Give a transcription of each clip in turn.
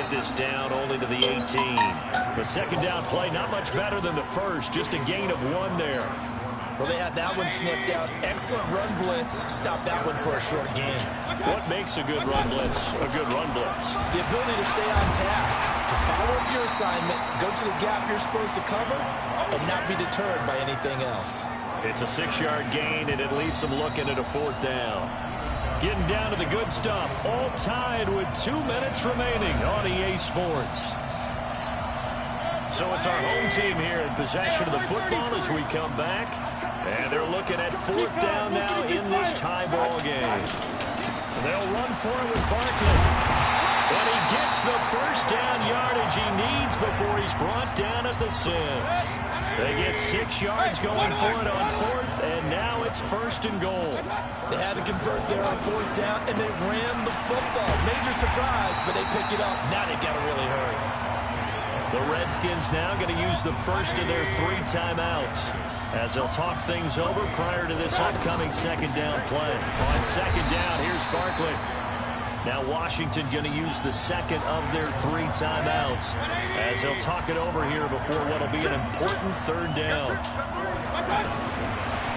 get this down only to the 18. The second down play, not much better than the first. Just a gain of 1 there. Well, they had that one sniffed out. Excellent run blitz. Stop that one for a short gain. What makes a good run blitz a good run blitz? The ability to stay on task, to follow up your assignment, go to the gap you're supposed to cover, and not be deterred by anything else. It's a 6-yard gain, and it leaves them looking at a 4th down. Getting down to the good stuff. All tied with 2 minutes remaining on EA Sports. So it's our home team here in possession of the football as we come back. And they're looking at 4th down now in this tie ball game. They'll run for it with Barkley. And he gets the first down yardage he needs before he's brought down at the 6. They get 6 yards going for it on 4th, and now it's 1st and goal. They had to convert there on 4th down, and they ran the football. Major surprise, but they pick it up. Now they got to really hurry. The Redskins now going to use the first of their 3 timeouts as they'll talk things over prior to this upcoming second down play. On second down, here's Barkley. Now Washington going to use the second of their 3 timeouts as they'll talk it over here before what will be an important 3rd down.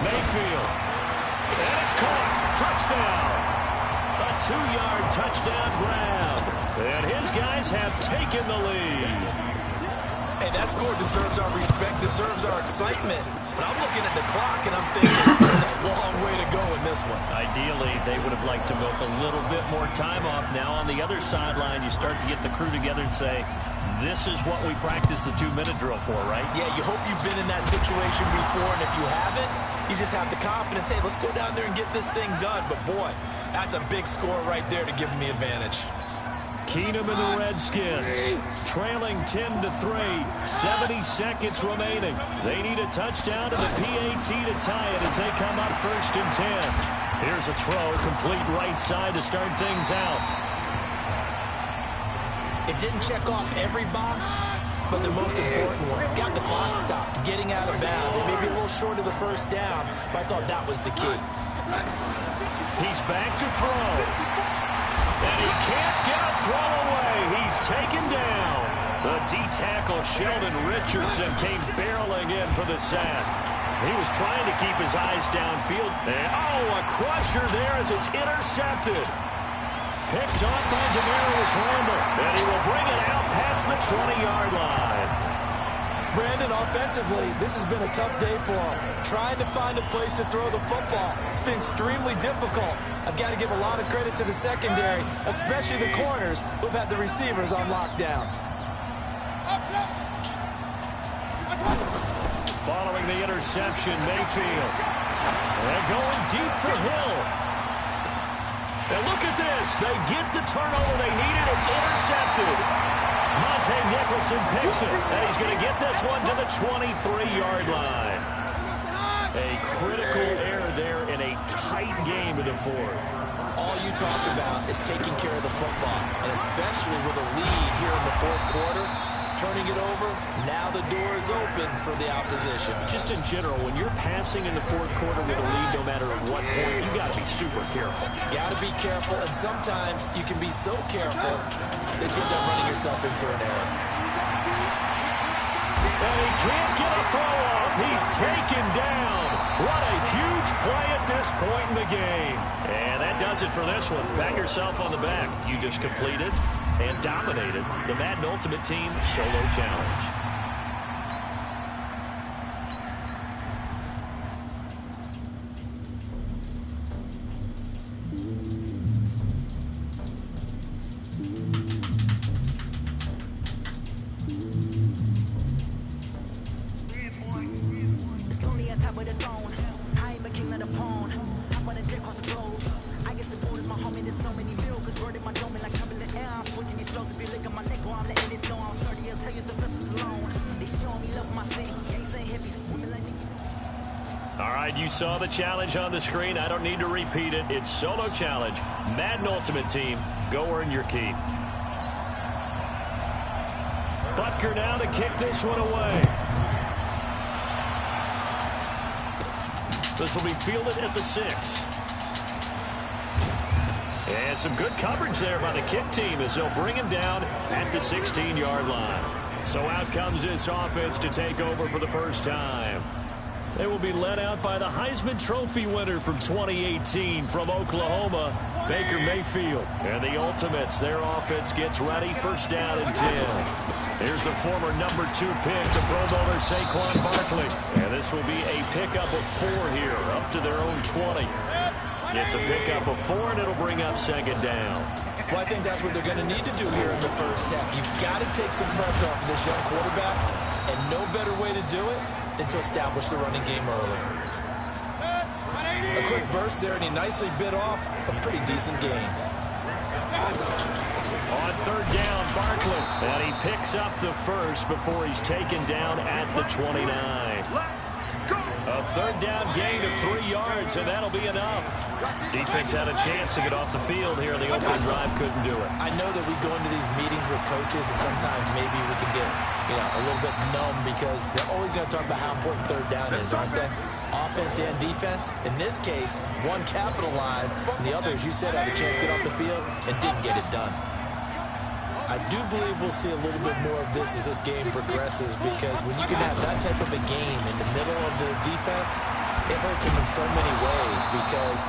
Mayfield. And it's caught. Touchdown. A 2-yard touchdown grab. And his guys have taken the lead. Hey, that score deserves our respect, deserves our excitement. But I'm looking at the clock, and I'm thinking there's a long way to go in this one. Ideally, they would have liked to milk a little bit more time off. Now on the other sideline, you start to get the crew together and say, this is what we practiced a 2-minute drill for, right? Yeah, you hope you've been in that situation before, and if you haven't, you just have the confidence, hey, let's go down there and get this thing done. But, boy, that's a big score right there to give them the advantage. Keenum and the Redskins trailing 10-3, 70 seconds remaining. They need a touchdown to the PAT to tie it as they come up 1st and 10. Here's a throw, complete right side to start things out. It didn't check off every box, but the most important one. Got the clock stopped, getting out of bounds. It may be a little short of the 1st down, but I thought that was the key. He's back to throw. And he can't get a throw away. He's taken down. The D-tackle Sheldon Richardson came barreling in for the sack. He was trying to keep his eyes downfield. And, a crusher there as it's intercepted. Picked off by Demarius Randall. And he will bring it out past the 20-yard line. Brandon, offensively, this has been a tough day for him. Trying to find a place to throw the football. It's been extremely difficult. I've got to give a lot of credit to the secondary, especially the corners who've had the receivers on lockdown. Following the interception, Mayfield. And going deep for Hill. And look at this. They get the turnover they needed. It's intercepted. Monte Nicholson picks it, and he's going to get this one to the 23-yard line. A critical error there in a tight game in the 4th. All you talk about is taking care of the football, and especially with a lead here in the 4th quarter, turning it over, now the door is open for the opposition. Just in general, when you're passing in the 4th quarter with a lead, no matter at what point, you got to be super careful. Got to be careful, and sometimes you can be so careful that you end up running yourself into an error. And he can't get a throw off. He's taken down. What a huge play at this point in the game. And that does it for this one. Pat yourself on the back. You just completed and dominated the Madden Ultimate Team Solo Challenge. You saw the challenge on the screen. I don't need to repeat it. It's Solo Challenge. Madden Ultimate Team. Go earn your keep. Butker now to kick this one away. This will be fielded at the 6. And some good coverage there by the kick team as they'll bring him down at the 16-yard line. So out comes this offense to take over for the first time. They will be led out by the Heisman Trophy winner from 2018 from Oklahoma, Baker Mayfield. And the Ultimates, their offense gets ready, first down and 10. Here's the former number 2 pick, the Pro Bowler Saquon Barkley. And this will be a pickup of 4 here, up to their own 20. It's a pickup of 4, and it'll bring up second down. Well, I think that's what they're going to need to do here in the first half. You've got to take some pressure off of this young quarterback, and no better way to do it than to establish the running game early. A quick burst there, and he nicely bit off a pretty decent gain. On third down, Barkley, and he picks up the first before he's taken down at the 29. A third down gain of 3 yards, and that'll be enough. Defense had a chance to get off the field here. The opening drive couldn't do it. I know that we go into these meetings with coaches, and sometimes maybe we can get a little bit numb because they're always going to talk about how important third down is, aren't they? Offense and defense. In this case, one capitalized, and the other, as you said, had a chance to get off the field and didn't get it done. I do believe we'll see a little bit more of this as this game progresses, because when you can have that type of a game in the middle of the defense, it hurts them in so many ways, because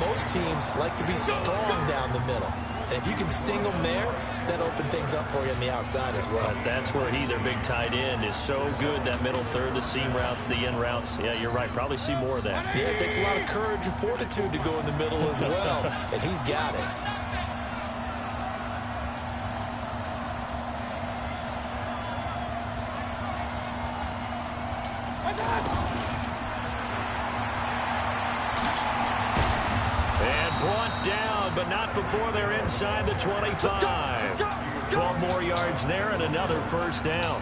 most teams like to be strong down the middle. And if you can sting them there, that opens things up for you on the outside as well. That's where their big tight end, is so good, that middle third, the seam routes, the in routes. Yeah, you're right. Probably see more of that. Yeah, it takes a lot of courage and fortitude to go in the middle as well, and he's got it. But not before they're inside the 25. 12 more yards there and another first down.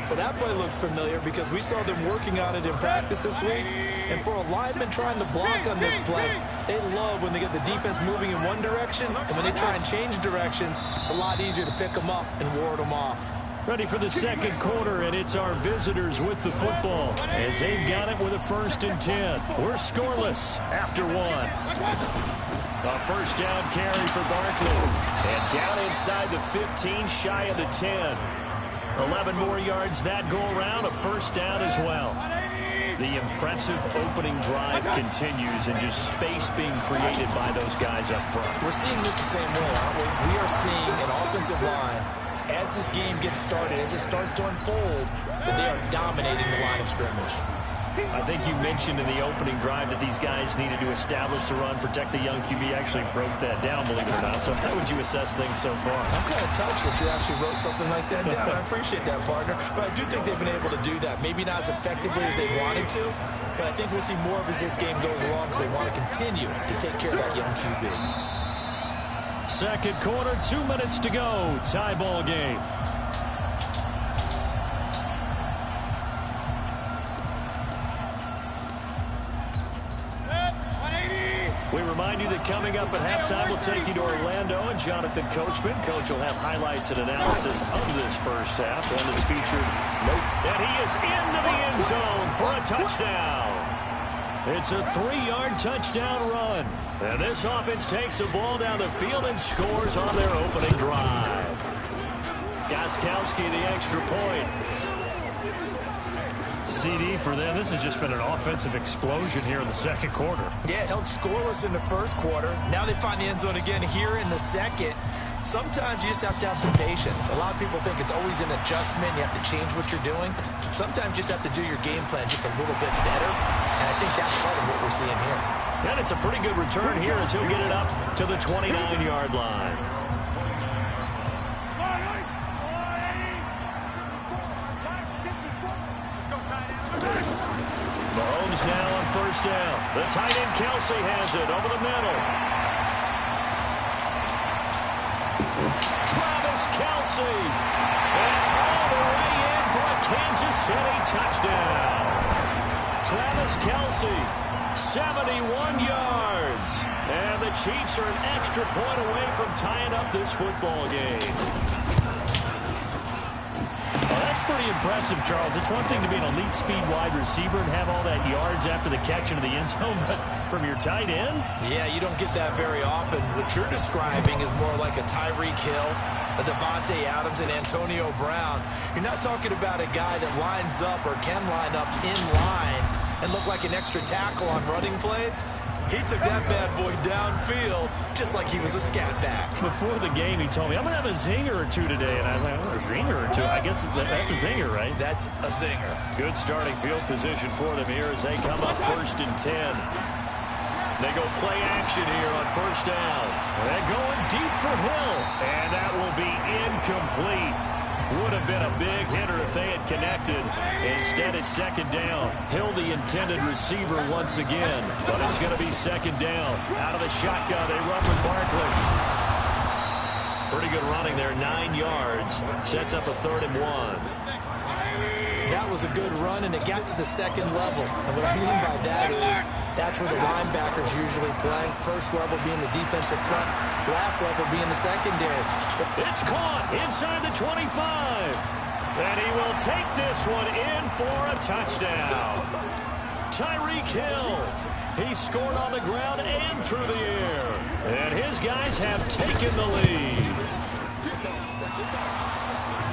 Well, that play looks familiar because we saw them working on it in practice this week. And for a lineman trying to block on this play, they love when they get the defense moving in one direction. And when they try and change directions, it's a lot easier to pick them up and ward them off. Ready for the second quarter, and it's our visitors with the football as they've got it with a first and 10. We're scoreless after 1. A first down carry for Barkley. And down inside the 15, shy of the 10. 11 more yards that go around, a first down as well. The impressive opening drive continues, and just space being created by those guys up front. We're seeing this the same way, aren't we? We are seeing an offensive line, as this game gets started, as it starts to unfold, that they are dominating the line of scrimmage. I think you mentioned in the opening drive that these guys needed to establish the run, protect the young QB. Actually broke that down, believe it or not. So how would you assess things so far? I'm kind of touched that you actually wrote something like that down. I appreciate that, partner. But I do think they've been able to do that. Maybe not as effectively as they wanted to, but I think we'll see more of as this game goes along, because they want to continue to take care of that young QB. Second quarter, 2 minutes to go. Tie ball game. We remind you that coming up at halftime, we'll take you to Orlando and Jonathan Coachman. Coach will have highlights and analysis of this first half. And it's featured, and he is into the end zone for a touchdown. It's a 3-yard touchdown run. And this offense takes the ball down the field and scores on their opening drive. Gostkowski, the extra point. CD for them. This has just been an offensive explosion here in the second quarter. Yeah, held scoreless in the first quarter. Now they find the end zone again here in the second. Sometimes you just have to have some patience. A lot of people think it's always an adjustment. You have to change what you're doing. Sometimes you just have to do your game plan just a little bit better. And I think that's part of what we're seeing here. And it's a pretty good return here as he'll get it up to the 29-yard line. Mahomes now on first down. The tight end Kelsey has it over the middle. Travis Kelsey. And all the way in for a Kansas City touchdown. Travis Kelsey, 71 yards. And the Chiefs are an extra point away from tying up this football game. Well, that's That's pretty impressive, Charles. It's one thing to be an elite speed wide receiver and have all that yards after the catch into the end zone, but from your tight end? Yeah, you don't get that very often. What you're describing is more like a Tyreek Hill, a Devontae Adams, and Antonio Brown. You're not talking about a guy that lines up or can line up in line and look like an extra tackle on running plays. He took that bad boy downfield just like he was a scat back. Before the game, he told me, I'm going to have a zinger or two today. And I was like, oh, a zinger or two? I guess that's a zinger, right? That's a zinger. Good starting field position for them here as they come up 1st and 10. They go play action here on 1st down. They're going deep for Hill. And that will be incomplete. Would have been a big hitter if they had connected. Instead, it's 2nd down. Hill, the intended receiver once again. But it's going to be 2nd down. Out of the shotgun, they run with Barkley. Pretty good running there, 9 yards. Sets up a 3rd and 1. That was a good run, and it got to the 2nd level. And what I mean by that is that's where the linebackers usually play. First level being the defensive front, last level being the secondary. It's caught inside the 25. And he will take this one in for a touchdown. Tyreek Hill. He scored on the ground and through the air. And his guys have taken the lead.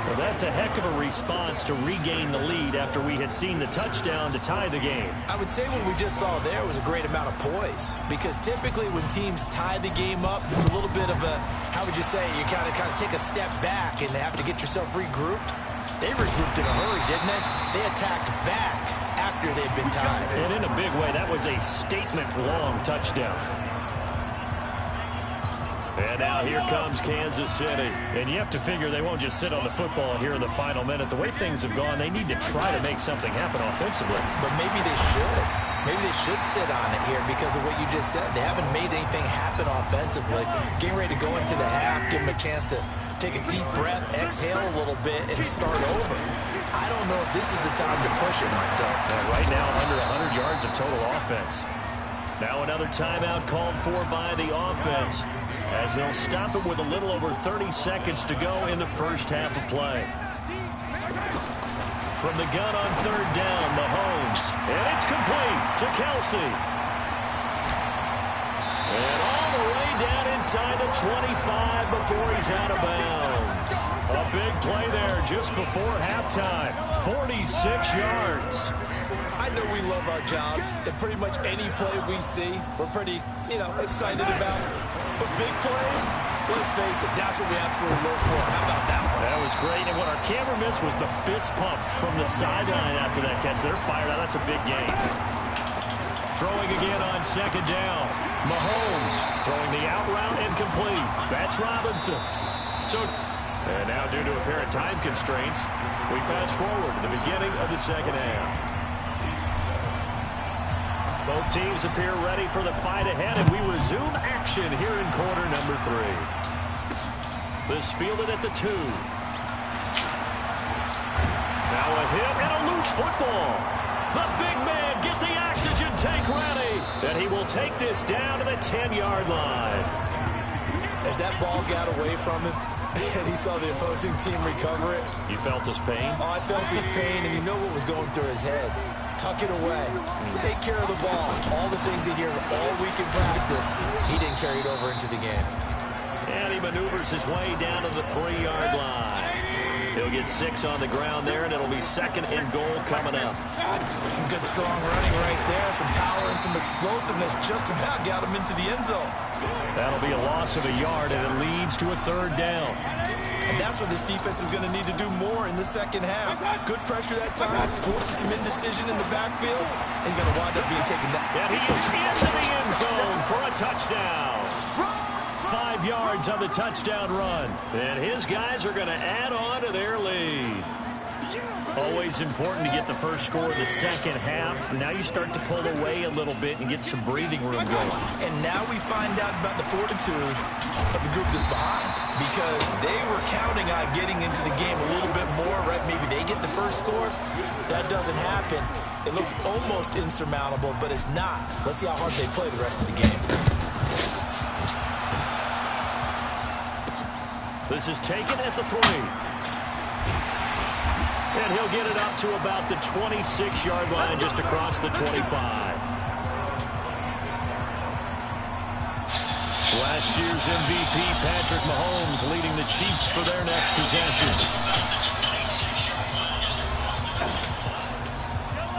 Well, that's a heck of a response to regain the lead after we had seen the touchdown to tie the game. I would say what we just saw there was a great amount of poise, because typically when teams tie the game up, it's a little bit of a, how would you say, you kind of take a step back and have to get yourself regrouped. They regrouped in a hurry, didn't they? They attacked back after they'd been tied. And in a big way, that was a statement-long touchdown. And now here comes Kansas City. And you have to figure they won't just sit on the football here in the final minute. The way things have gone, they need to try to make something happen offensively. But maybe they should. Maybe they should sit on it here because of what you just said. They haven't made anything happen offensively. Getting ready to go into the half, give them a chance to take a deep breath, exhale a little bit, and start over. I don't know if this is the time to push it myself. Right now, under 100 yards of total offense. Now another timeout called for by the offense, as they'll stop it with a little over 30 seconds to go in the first half of play. From the gun on 3rd down, Mahomes. And it's complete to Kelsey. And all the way down inside the 25 before he's out of bounds. A big play there just before halftime. 46 yards. I know we love our jobs, and pretty much any play we see, we're pretty, excited about. But big plays, let's face it, that's what we absolutely look for. How about that one? That was great, and what our camera missed was the fist pump from the sideline after that catch. They're fired out. That's a big gain. Throwing again on 2nd down. Mahomes throwing the out route incomplete. That's Robinson. And now due to apparent time constraints, we fast forward to the beginning of the 2nd half. Both teams appear ready for the fight ahead, and we resume action here in quarter number 3. This fielded at the 2. Now a hit and a loose football. The big man, get the oxygen tank ready. And he will take this down to the 10-yard line. As that ball got away from him, and he saw the opposing team recover it. You felt his pain? Oh, I felt his pain, and you know what was going through his head. Tuck it away. Take care of the ball. All the things he heard all week in practice, he didn't carry it over into the game. And he maneuvers his way down to the 3-yard line. He'll get 6 on the ground there, and it'll be 2nd and goal coming up. Some good, strong running right there. Some power and some explosiveness just about got him into the end zone. That'll be a loss of a yard, and it leads to a 3rd down. And that's what this defense is going to need to do more in the 2nd half. Good pressure that time, forces some indecision in the backfield. He's going to wind up being taken down. And he is into the end zone for a touchdown. 5 yards on the touchdown run. And his guys are going to add on to their lead. Always important to get the first score of the 2nd half. Now you start to pull away a little bit and get some breathing room going. And now we find out about the fortitude of the group that's behind, because they were counting on getting into the game a little bit more, right? Maybe they get the first score. That doesn't happen. It looks almost insurmountable, but it's not. Let's see how hard they play the rest of the game. This is taken at the 3. And he'll get it up to about the 26-yard line, just across the 25. Last year's MVP, Patrick Mahomes, leading the Chiefs for their next possession.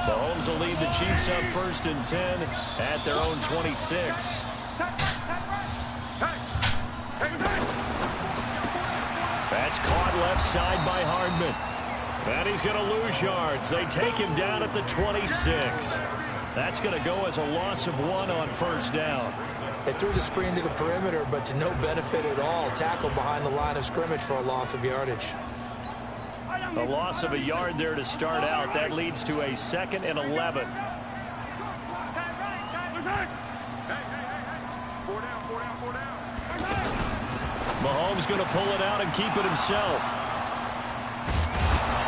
Mahomes will lead the Chiefs up 1st and 10 at their own 26. That's caught left side by Hardman. And he's going to lose yards. They take him down at the 26. That's going to go as a loss of 1 on 1st down. They threw the screen to the perimeter, but to no benefit at all. Tackle behind the line of scrimmage for a loss of yardage. A loss of a yard there to start out. That leads to a 2nd and 11. Mahomes going to pull it out and keep it himself.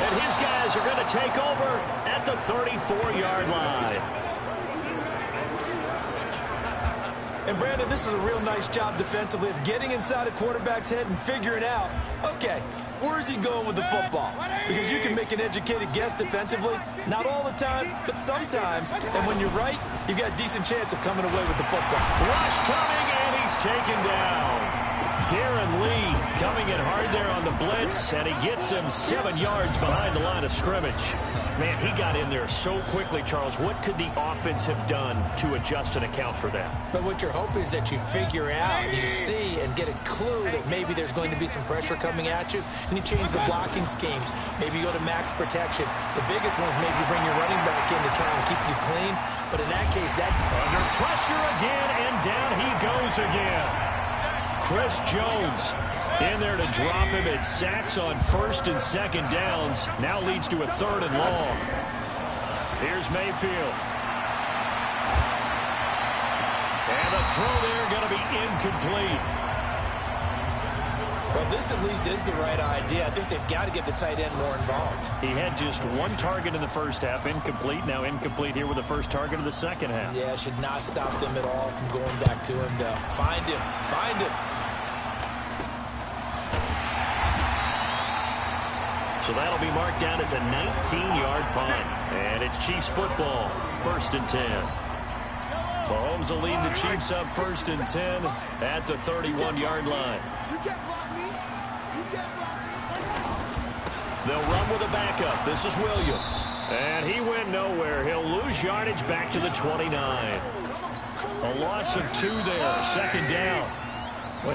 And his guys are going to take over at the 34-yard line. And, Brandon, this is a real nice job defensively of getting inside a quarterback's head and figuring out, okay, where's he going with the football? Because you can make an educated guess defensively, not all the time, but sometimes. And when you're right, you've got a decent chance of coming away with the football. Rush coming, and he's taken down. Darren Lee coming in hard there on the blitz, and he gets him 7 yards behind the line of scrimmage. Man, he got in there so quickly, Charles. What could the offense have done to adjust and account for that? But what you're hoping is that you figure out, you see, and get a clue that maybe there's going to be some pressure coming at you, and you change the blocking schemes. Maybe you go to max protection. The biggest one is maybe bring your running back in to try and keep you clean. But in that case, that... Under pressure again, and down he goes again. Chris Jones in there to drop him. It sacks on 1st and 2nd downs. Now leads to a 3rd and long. Here's Mayfield. And the throw there going to be incomplete. Well, this at least is the right idea. I think they've got to get the tight end more involved. He had just 1 target in the first half, incomplete. Now incomplete here with the first target of the second half. Yeah, should not stop them at all from going back to him. Find him. Find him. So that'll be marked down as a 19-yard punt. And it's Chiefs football, 1st and 10. Mahomes will lead the Chiefs up 1st and 10 at the 31-yard line. They'll run with a backup. This is Williams. And he went nowhere. He'll lose yardage back to the 29. A loss of 2 there, 2nd down.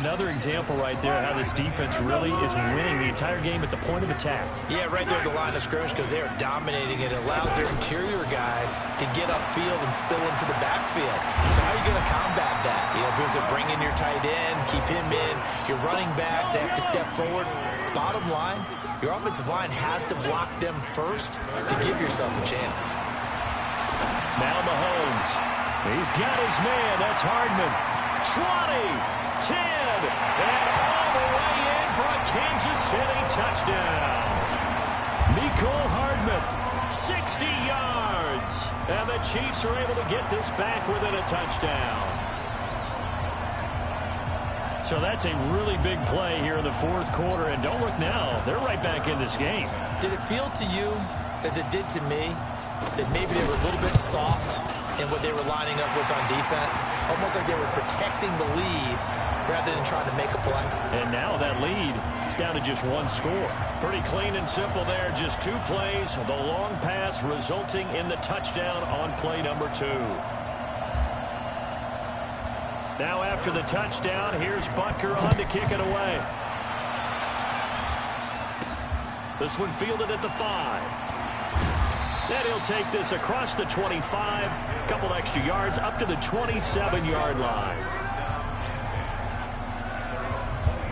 Another example right there how this defense really is winning the entire game at the point of attack. Yeah, right there at the line of scrimmage because they are dominating it. It allows their interior guys to get upfield and spill into the backfield. So how are you going to combat that? You know, because they bring in your tight end, keep him in. Your running backs, they have to step forward. Bottom line, your offensive line has to block them first to give yourself a chance. Now Mahomes. He's got his man. That's Hardman. 20. 10, and all the way in for a Kansas City touchdown. Mecole Hardman, 60 yards. And the Chiefs are able to get this back within a touchdown. So that's a really big play here in the 4th quarter. And don't look now, they're right back in this game. Did it feel to you, as it did to me, that maybe they were a little bit soft in what they were lining up with on defense? Almost like they were protecting the lead rather than trying to make a play. And now that lead is down to just 1 score. Pretty clean and simple there. Just 2 plays. The long pass resulting in the touchdown on play number 2. Now after the touchdown, here's Butker on to kick it away. This one fielded at the 5. Then he'll take this across the 25. A couple extra yards up to the 27-yard line.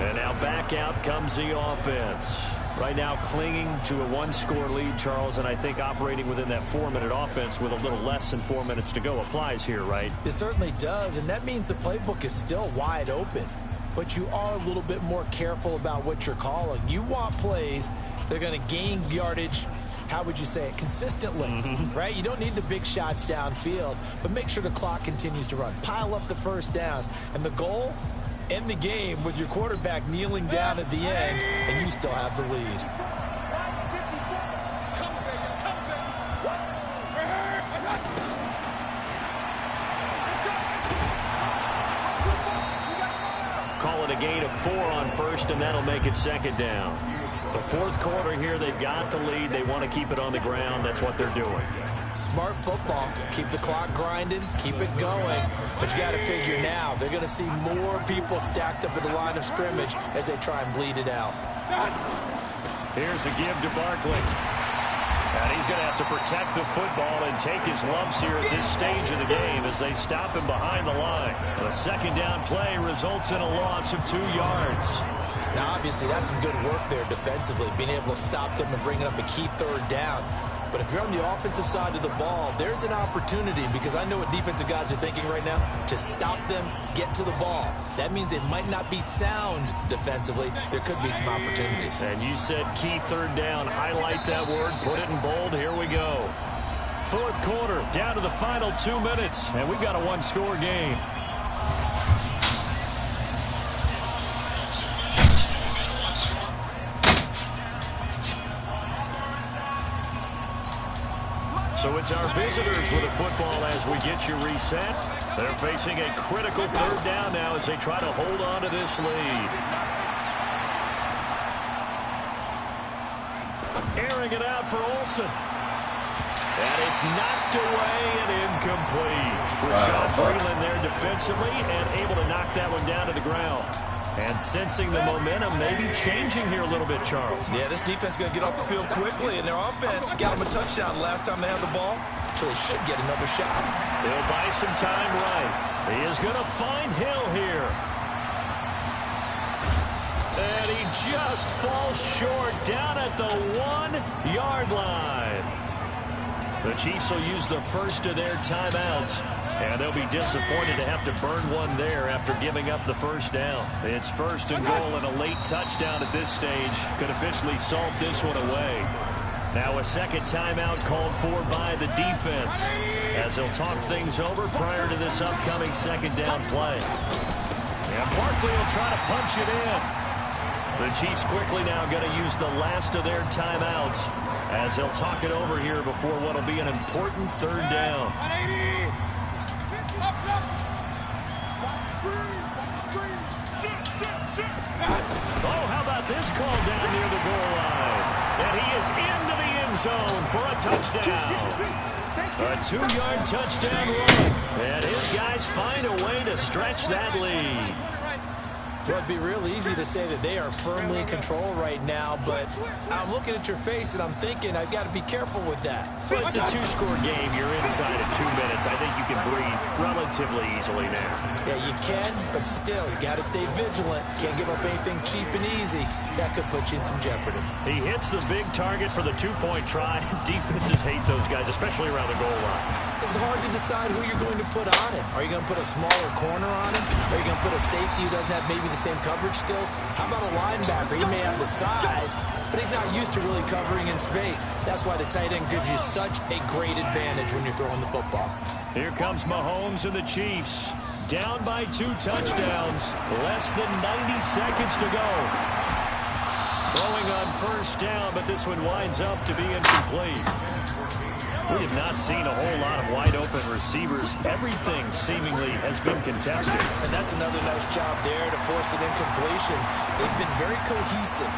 And now back out comes the offense. Right now clinging to a 1-score lead, Charles, and I think operating within that 4-minute offense with a little less than 4 minutes to go applies here, right? It certainly does, and that means the playbook is still wide open. But you are a little bit more careful about what you're calling. You want plays that are going to gain yardage, how would you say it, consistently, right? You don't need the big shots downfield, but make sure the clock continues to run. Pile up the first downs, and the goal, end the game with your quarterback kneeling down at the end, and you still have the lead. gain of 4 on first, and that'll make it second down. The fourth quarter here, they've got the lead. They want to keep it on the ground. That's what they're doing. Smart football. Keep the clock grinding. Keep it going. But you got to figure now, they're going to see more people stacked up at the line of scrimmage as they try and bleed it out. Here's a give to Barkley. And he's going to have to protect the football and take his lumps here at this stage of the game as they stop him behind the line. The second down play results in a loss of 2 yards. Now, obviously, that's some good work there defensively, being able to stop them and bring up a key third down. But if you're on the offensive side of the ball, there's an opportunity, because I know what defensive guys are thinking right now. Just stop them, get to the ball. That means it might not be sound defensively. There could be some opportunities. And you said key third down. Highlight that word. Put it in bold. Here we go. Fourth quarter, down to the final 2 minutes, and we've got a one-score game. So it's our visitors with the football as we get you reset. They're facing a critical third down now as they try to hold on to this lead. Airing it out for Olsen. And it's knocked away and incomplete. Rashad Freeland there defensively and able to knock that one down to the ground. And sensing the momentum maybe changing here a little bit, Charles. Yeah, this defense is going to get off the field quickly, and their offense got them a touchdown last time they had the ball, so they should get another shot. He'll buy some time right. He is going to find Hill here. And he just falls short down at the 1-yard line. The Chiefs will use the first of their timeouts, and they'll be disappointed to have to burn one there after giving up the first down. It's first and goal, and a late touchdown at this stage could officially salt this one away. Now a second timeout called for by the defense as they'll talk things over prior to this upcoming second down play. And Barkley will try to punch it in. The Chiefs quickly now going to use the last of their timeouts as they'll talk it over here before what will be an important third down. Oh, how about this call down near the goal line? And he is into the end zone for a touchdown. A 2-yard touchdown run. And his guys find a way to stretch that lead. Well, it'd be real easy to say that they are firmly in control right now, but I'm looking at your face and I'm thinking I've got to be careful with that. Well, it's a 2-score game. You're inside of 2 minutes. I think you can breathe relatively easily now. Yeah, you can, but still, you got to stay vigilant. Can't give up anything cheap and easy. That could put you in some jeopardy. He hits the big target for the 2-point try. Defenses hate those guys, especially around the goal line. It's hard to decide who you're going to put on him. Are you going to put a smaller corner on him? Are you going to put a safety who doesn't have maybe the same coverage skills? How about a linebacker? He may have the size, but he's not used to really covering in space. That's why the tight end gives you such a great advantage when you're throwing the football. Here comes Mahomes and the Chiefs. Down by 2 touchdowns. Less than 90 seconds to go. Throwing on first down, but this one winds up to be incomplete. We have not seen a whole lot of wide-open receivers. Everything seemingly has been contested. And that's another nice job there to force an incompletion. They've been very cohesive,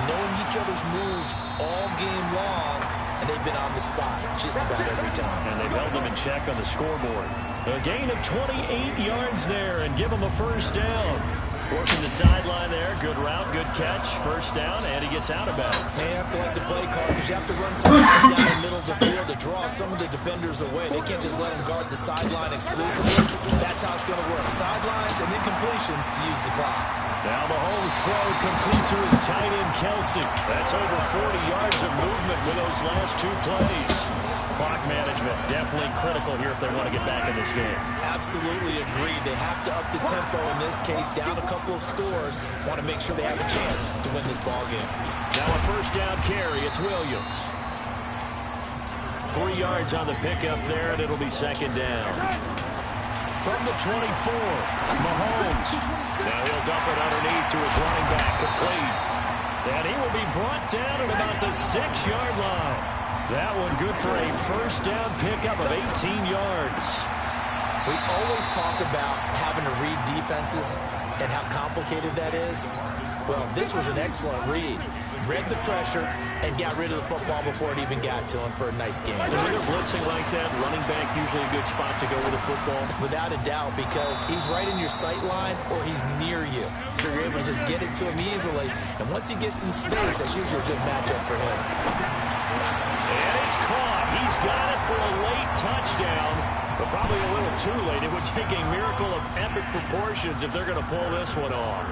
knowing each other's moves all game long, and they've been on the spot just about every time. And they've held them in check on the scoreboard. A gain of 28 yards there and give them a first down. Working the sideline there. Good route, good catch. First down, and he gets out of bounds. They have to like the play call because you have to run some down the middle of the field to draw some of the defenders away. They can't just let them guard the sideline exclusively. That's how it's going to work. Sidelines and incompletions to use the clock. Now Mahomes' throw complete to his tight end, Kelsey. That's over 40 yards of movement with those last 2 plays. Clock management definitely critical here if they want to get back in this game. Absolutely agreed. They have to up the tempo in this case, down a couple of scores. Want to make sure they have a chance to win this ball game. Now a first down carry. It's Williams. 3 yards on the pickup there, and it'll be second down. From the 24, Mahomes. Now he'll dump it underneath to his running back, complete. And he will be brought down at about the 6-yard line. That one good for a first down pickup of 18 yards. We always talk about having to read defenses. and how complicated that is? Well, this was an excellent read. Read the pressure and got rid of the football before it even got to him for a nice game. And when they're blitzing like that, running back usually a good spot to go with the football? Without a doubt, because he's right in your sight line or he's near you. So you're able to just get it to him easily. And once he gets in space, that's usually a good matchup for him. And it's caught. He's got it for a late touchdown, but probably a little too late. It would take a miracle of epic proportions if they're going to pull this one off.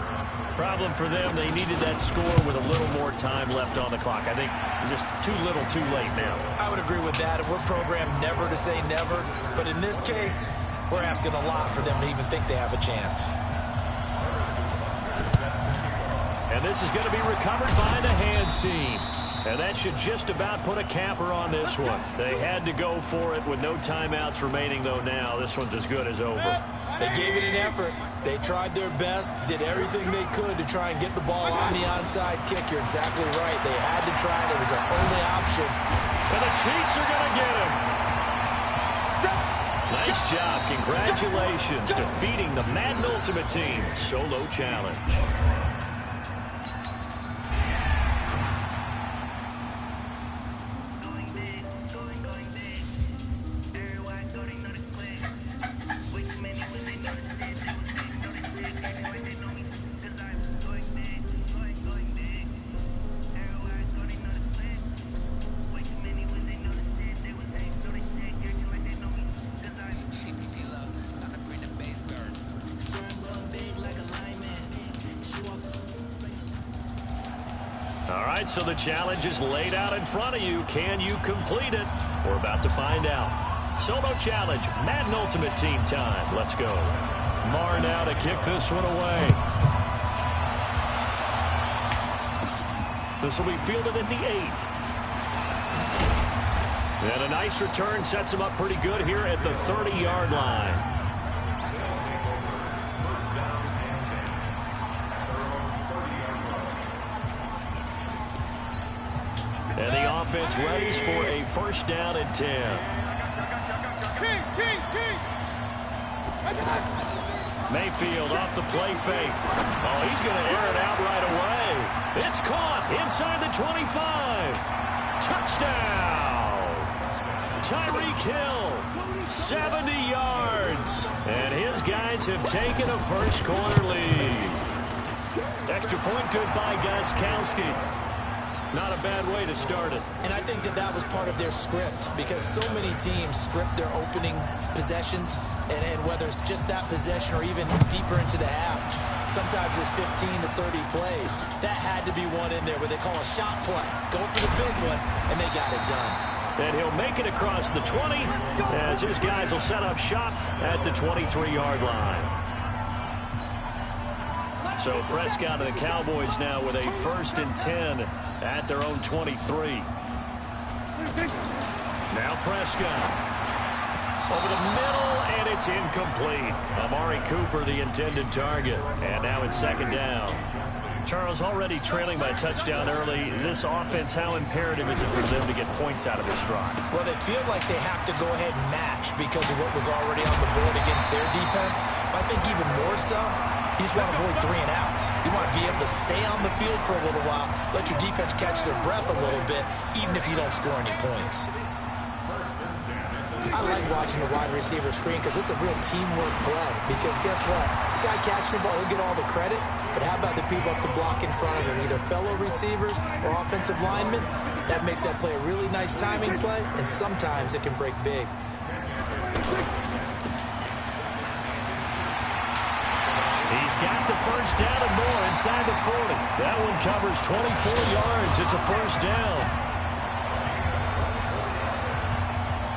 Problem for them, they needed that score with a little more time left on the clock. I think just too little, too late now. I would agree with that. If we're programmed never to say never, but in this case, we're asking a lot for them to even think they have a chance. And this is going to be recovered by the hands team. And that should just about put a capper on this one. They had to go for it with no timeouts remaining, though, now. This one's as good as over. They gave it an effort. They tried their best, did everything they could to try and get the ball on the onside kick. You're exactly right. They had to try it. It was their only option. And the Chiefs are going to get him. Nice job. Congratulations. Defeating the Madden Ultimate Team solo challenge. All right, so the challenge is laid out in front of you. Can you complete it? We're about to find out. Solo challenge, Madden Ultimate Team time. Let's go. Marr now to kick this one away. This will be fielded at the 8. And a nice return sets him up pretty good here at the 30-yard line. And the offense readies for a first down and 10. Mayfield off the play fake. Oh, he's going to air it out right away. It's caught inside the 25. Touchdown. Tyreek Hill, 70 yards. And his guys have taken a first quarter lead. Extra point good by Gostkowski. Not a bad way to start it. And I think that was part of their script, because so many teams script their opening possessions, and whether it's just that possession or even deeper into the half, sometimes it's 15 to 30 plays. That had to be one in there where they call a shot play. Go for the big one, and they got it done. And he'll make it across the 20 as his guys will set up shop at the 23-yard line. So Prescott and the Cowboys now with a 1st and 10 at their own 23. Now Prescott over the middle, and it's incomplete. Amari Cooper, the intended target. And now it's 2nd down. Charles, already trailing by a touchdown early. This offense, how imperative is it for them to get points out of this drive? Well, they feel like they have to go ahead and match because of what was already on the board against their defense. But I think even more so, you just want to avoid 3 and outs. You want to be able to stay on the field for a little while, let your defense catch their breath a little bit, even if you don't score any points. I like watching the wide receiver screen because it's a real teamwork play. Because guess what? The guy catching the ball, he'll get all the credit. But how about the people up to block in front of him, either fellow receivers or offensive linemen? That makes that play a really nice timing play, and sometimes it can break big. He's got the first down and more inside the 40. That one covers 24 yards. It's a first down.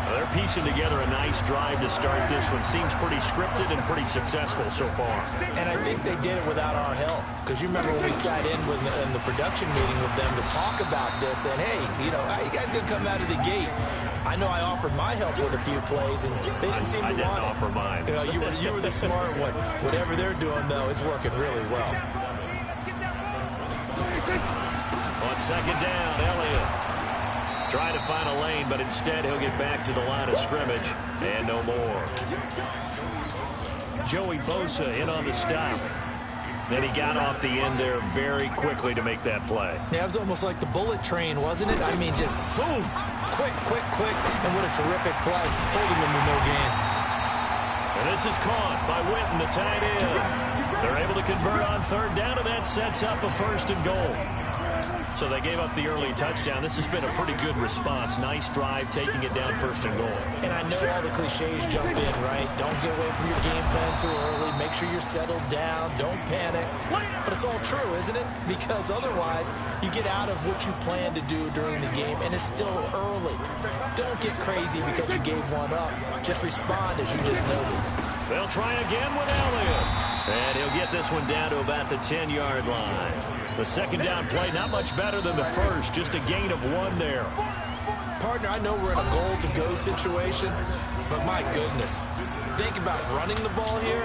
They're piecing together a nice drive to start this one. Seems pretty scripted and pretty successful so far. And I think they did it without our help. Because you remember when we sat in the production meeting with them to talk about this, and hey, you know, how you guys going to come out of the gate? I know I offered my help with a few plays, and they didn't seem to want it. I didn't offer mine. You know, you were the smart one. Whatever they're doing, though, it's working really well. On 2nd down, Elliott trying to find a lane, but instead he'll get back to the line of scrimmage and no more. Joey Bosa in on the stop. And he got off the end there very quickly to make that play. Yeah, it was almost like the bullet train, wasn't it? I mean, just zoom. Quick, quick, quick. And what a terrific play. Holding them to no gain. And this is caught by Winton, the tight end. They're able to convert on third down, and that sets up a 1st and goal. So they gave up the early touchdown. This has been a pretty good response. Nice drive, taking it down 1st and goal. And I know all the cliches jump in, right? Don't get away from your game plan too early. Make sure you're settled down. Don't panic. But it's all true, isn't it? Because otherwise, you get out of what you plan to do during the game, and it's still early. Don't get crazy because you gave one up. Just respond as you just noted. They'll try again with Elliott. And he'll get this one down to about the 10-yard line. The 2nd down play, not much better than the first. Just a gain of 1 there. Partner, I know we're in a goal-to-go situation, but my goodness. Think about running the ball here.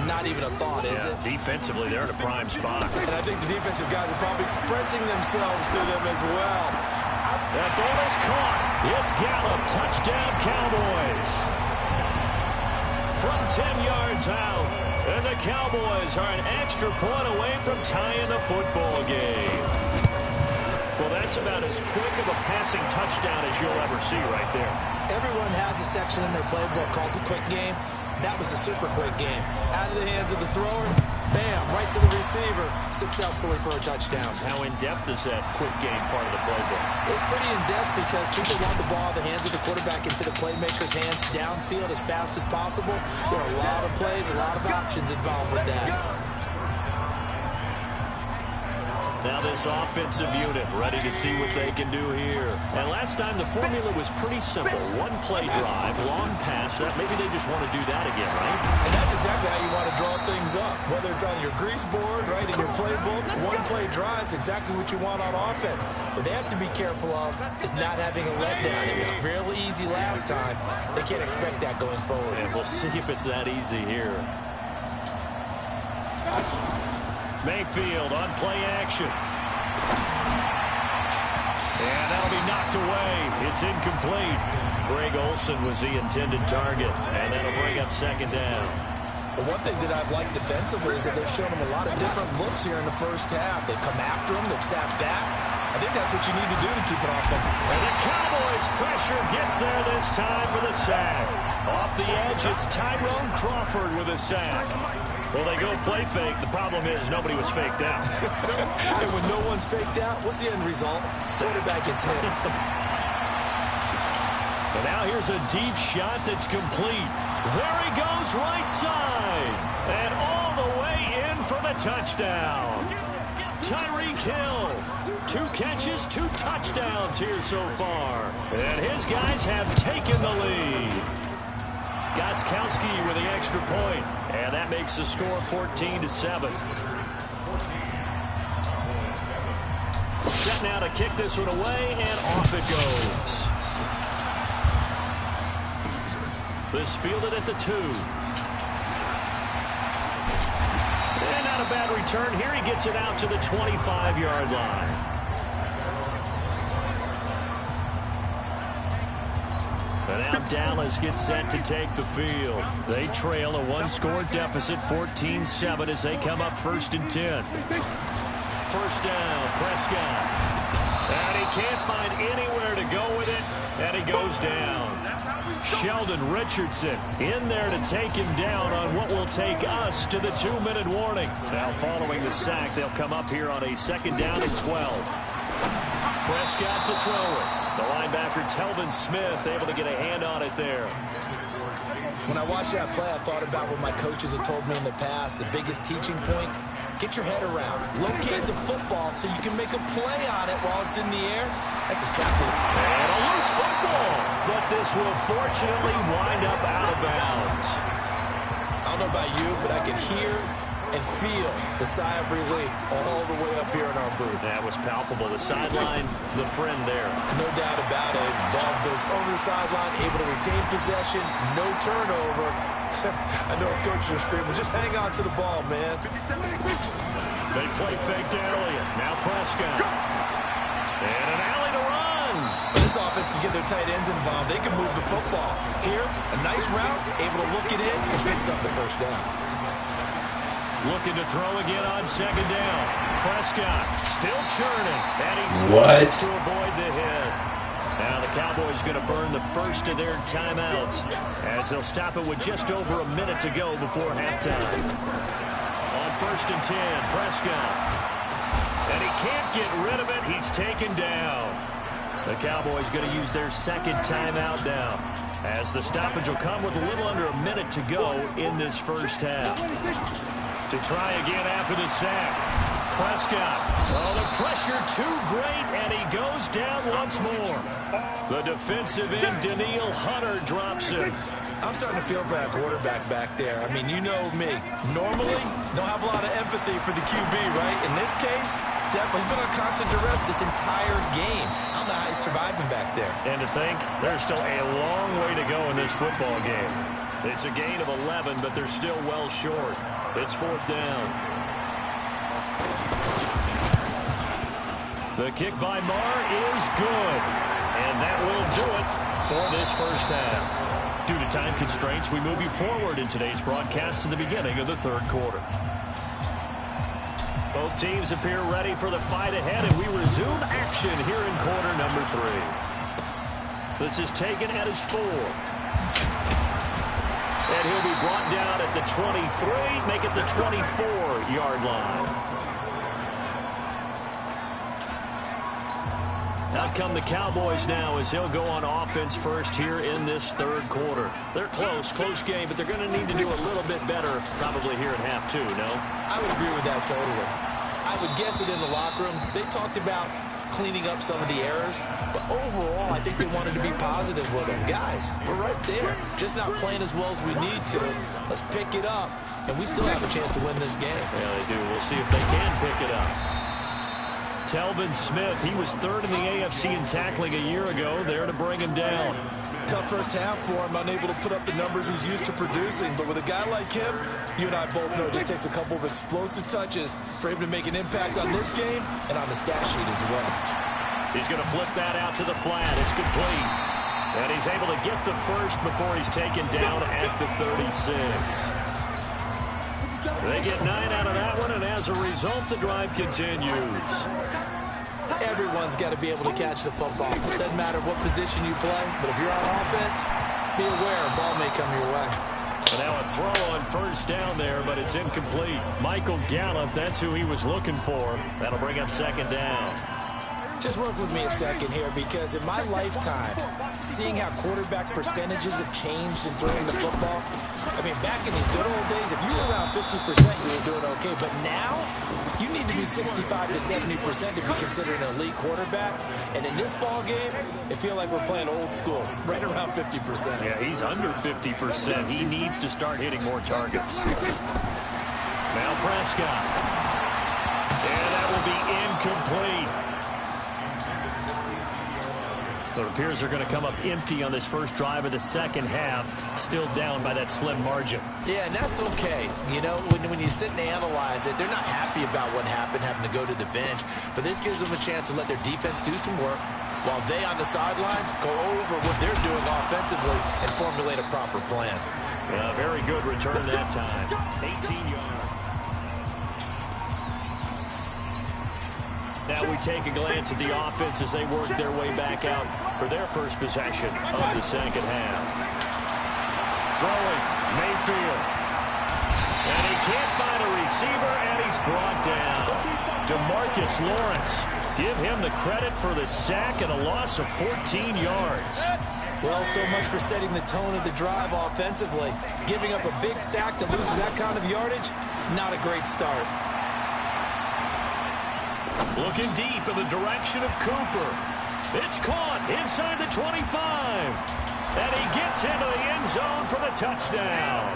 Not even a thought, is it? Defensively, they're in a prime spot. And I think the defensive guys are probably expressing themselves to them as well. That ball is caught. It's Gallup. Touchdown, Cowboys. From 10 yards out. And the Cowboys are an extra point away from tying the football game. Well, that's about as quick of a passing touchdown as you'll ever see right there. Everyone has a section in their playbook called the quick game. That was a super quick game. Out of the hands of the thrower, bam, right to the receiver, successfully for a touchdown. How in-depth is that quick game part of the playbook? It's pretty in-depth because people want the ball in the hands of the quarterback into the playmaker's hands downfield as fast as possible. There are a lot of plays, a lot of options involved with that. Now this offensive unit ready to see what they can do here. And last time the formula was pretty simple. 1 play drive, long pass. Maybe they just want to do that again, right? And that's exactly how you want to draw things up. Whether it's on your grease board, right, in your playbook, 1 play drive is exactly what you want on offense. What they have to be careful of is not having a letdown. It was fairly easy last time. They can't expect that going forward. And we'll see if it's that easy here. Mayfield on play action. And that'll be knocked away. It's incomplete. Greg Olsen was the intended target. And that'll bring up 2nd down. The one thing that I've liked defensively is that they've shown him a lot of different looks here in the first half. They've come after him. They've sat back. I think that's what you need to do to keep it offensive. And the Cowboys pressure gets there this time for the sack. Off the edge, it's Tyrone Crawford with a sack. Well, they go play fake. The problem is nobody was faked out. And when no one's faked out, what's the end result? Quarterback gets hit. And now here's a deep shot that's complete. There he goes right side. And all the way in for the touchdown. Tyreek Hill. 2 catches, 2 touchdowns here so far. And his guys have taken the lead. Gostkowski with the extra point. And that makes the score 14-7. Set now to kick this one away, and off it goes. This fielded at the 2. And not a bad return here. He gets it out to the 25-yard line. And now Dallas gets set to take the field. They trail a 1-score deficit, 14-7, as they come up 1st and 10. 1st down, Prescott. And he can't find anywhere to go with it, and he goes down. Sheldon Richardson in there to take him down on what will take us to the 2-minute warning. Now following the sack, they'll come up here on a 2nd down and 12. Prescott to throw it. The linebacker, Telvin Smith, able to get a hand on it there. When I watched that play, I thought about what my coaches have told me in the past. The biggest teaching point, get your head around. Locate the football so you can make a play on it while it's in the air. That's exactly it. And a loose football. But this will fortunately wind up out of bounds. I don't know about you, but I can hear and feel the sigh of relief all the way up here in our booth. That was palpable. The sideline, the friend there. No doubt about it. Ball goes over the sideline, able to retain possession, no turnover. I know his coaches are screaming, just hang on to the ball, man. They play fake to Elliott. Now Prescott. And an alley to run. But this offense can get their tight ends involved. They can move the football. Here, a nice route, able to look it in, and picks up the 1st down. Looking to throw again on second down. Prescott still churning. And he What? to avoid the hit. Now the Cowboys going to burn the first of their timeouts as they'll stop it with just over a minute to go before halftime. On 1st and 10, Prescott. And he can't get rid of it. He's taken down. The Cowboys going to use their second timeout now, as the stoppage will come with a little under a minute to go in this first half. To try again after the sack. Prescott. Oh, the pressure too great, and he goes down once more. The defensive end, Daniil Hunter, drops him. I'm starting to feel for that quarterback back there. I mean, you know me. Normally, don't have a lot of empathy for the QB, right? In this case, definitely he's been on constant duress this entire game. I don't know how he's surviving back there. And to think, there's still a long way to go in this football game. It's a gain of 11, but they're still well short. It's 4th down. The kick by Marr is good. And that will do it for this first half. Due to time constraints, we move you forward in today's broadcast to the beginning of the third quarter. Both teams appear ready for the fight ahead, and we resume action here in quarter number 3. This is taken at his 4. And he'll be brought down at the 23, make it the 24-yard line. Out come the Cowboys now as they'll go on offense first here in this third quarter. They're close game, but they're going to need to do a little bit better probably here in half 2, no? I would agree with that totally. I would guess it in the locker room. They talked about cleaning up some of the errors, but overall, I think they wanted to be positive with them. Guys, we're right there. Just not playing as well as we need to. Let's pick it up, and we still have a chance to win this game. Yeah, they do. We'll see if they can pick it up. Telvin Smith, he was 3rd in the AFC in tackling a year ago, there to bring him down. Tough first half for him, unable to put up the numbers he's used to producing. But with a guy like him, you and I both know it just takes a couple of explosive touches for him to make an impact on this game and on the stat sheet as well. He's going to flip that out to the flat. It's complete. And he's able to get the first before he's taken down at the 36. They get 9 out of that one, and as a result, the drive continues. Everyone's got to be able to catch the football. Doesn't matter what position you play, but if you're on offense, be aware a ball may come your way. And now a throw on first down there, but it's incomplete. Michael Gallup, that's who he was looking for. That'll bring up second down. Just work with me a second here, because in my lifetime, seeing how quarterback percentages have changed in throwing the football, I mean, back in the good old days, if you were around 50%, you were doing okay. But now, you need to be 65 to 70% to be considered an elite quarterback. And in this ball game, it feels like we're playing old school, right around 50%. Yeah, he's under 50%. He needs to start hitting more targets. Now Prescott. And that will be incomplete. So it appears they're going to come up empty on this first drive of the second half, still down by that slim margin. Yeah, and that's okay. You know, when you sit and analyze it, they're not happy about what happened, having to go to the bench. But this gives them a chance to let their defense do some work while they on the sidelines go over what they're doing offensively and formulate a proper plan. Yeah, very good return that time. 18 yards. Now we take a glance at the offense as they work their way back out for their first possession of the second half. Throwing, Mayfield. And he can't find a receiver, and he's brought down. DeMarcus Lawrence. Give him the credit for the sack and a loss of 14 yards. Well, so much for setting the tone of the drive offensively. Giving up a big sack that loses that kind of yardage, not a great start. Looking deep in the direction of Cooper. It's caught inside the 25. And he gets into the end zone for the touchdown.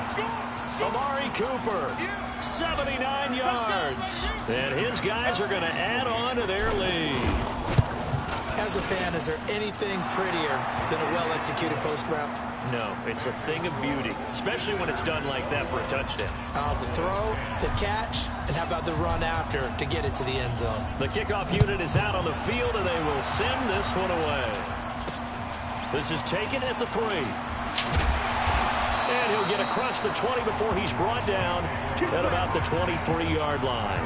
Amari Cooper, 79 yards. And his guys are going to add on to their lead. As a fan, is there anything prettier than a well-executed post route? No, it's a thing of beauty, especially when it's done like that for a touchdown. The throw, the catch, and how about the run after to get it to the end zone? The kickoff unit is out on the field, and they will send this one away. This is taken at the 3. And he'll get across the 20 before he's brought down at about the 23-yard line.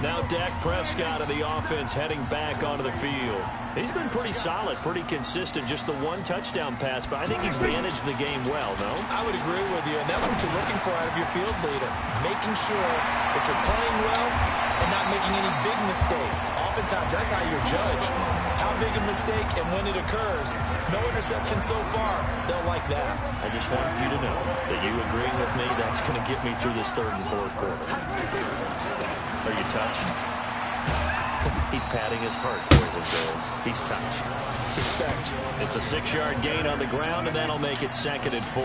Now Dak Prescott of the offense heading back onto the field. He's been pretty solid, pretty consistent. Just the one touchdown pass, but I think he's managed the game well, no? I would agree with you, and that's what you're looking for out of your field leader. Making sure that you're playing well and not making any big mistakes. Oftentimes, that's how you're judged. How big a mistake and when it occurs. No interception so far. They'll like that. I just want you to know that you agreeing with me, that's going to get me through this third and fourth quarter. Are you touched? He's patting his heart, boys and girls. He's touched. Respect. It's a 6-yard gain on the ground, and that'll make it 2nd and 4.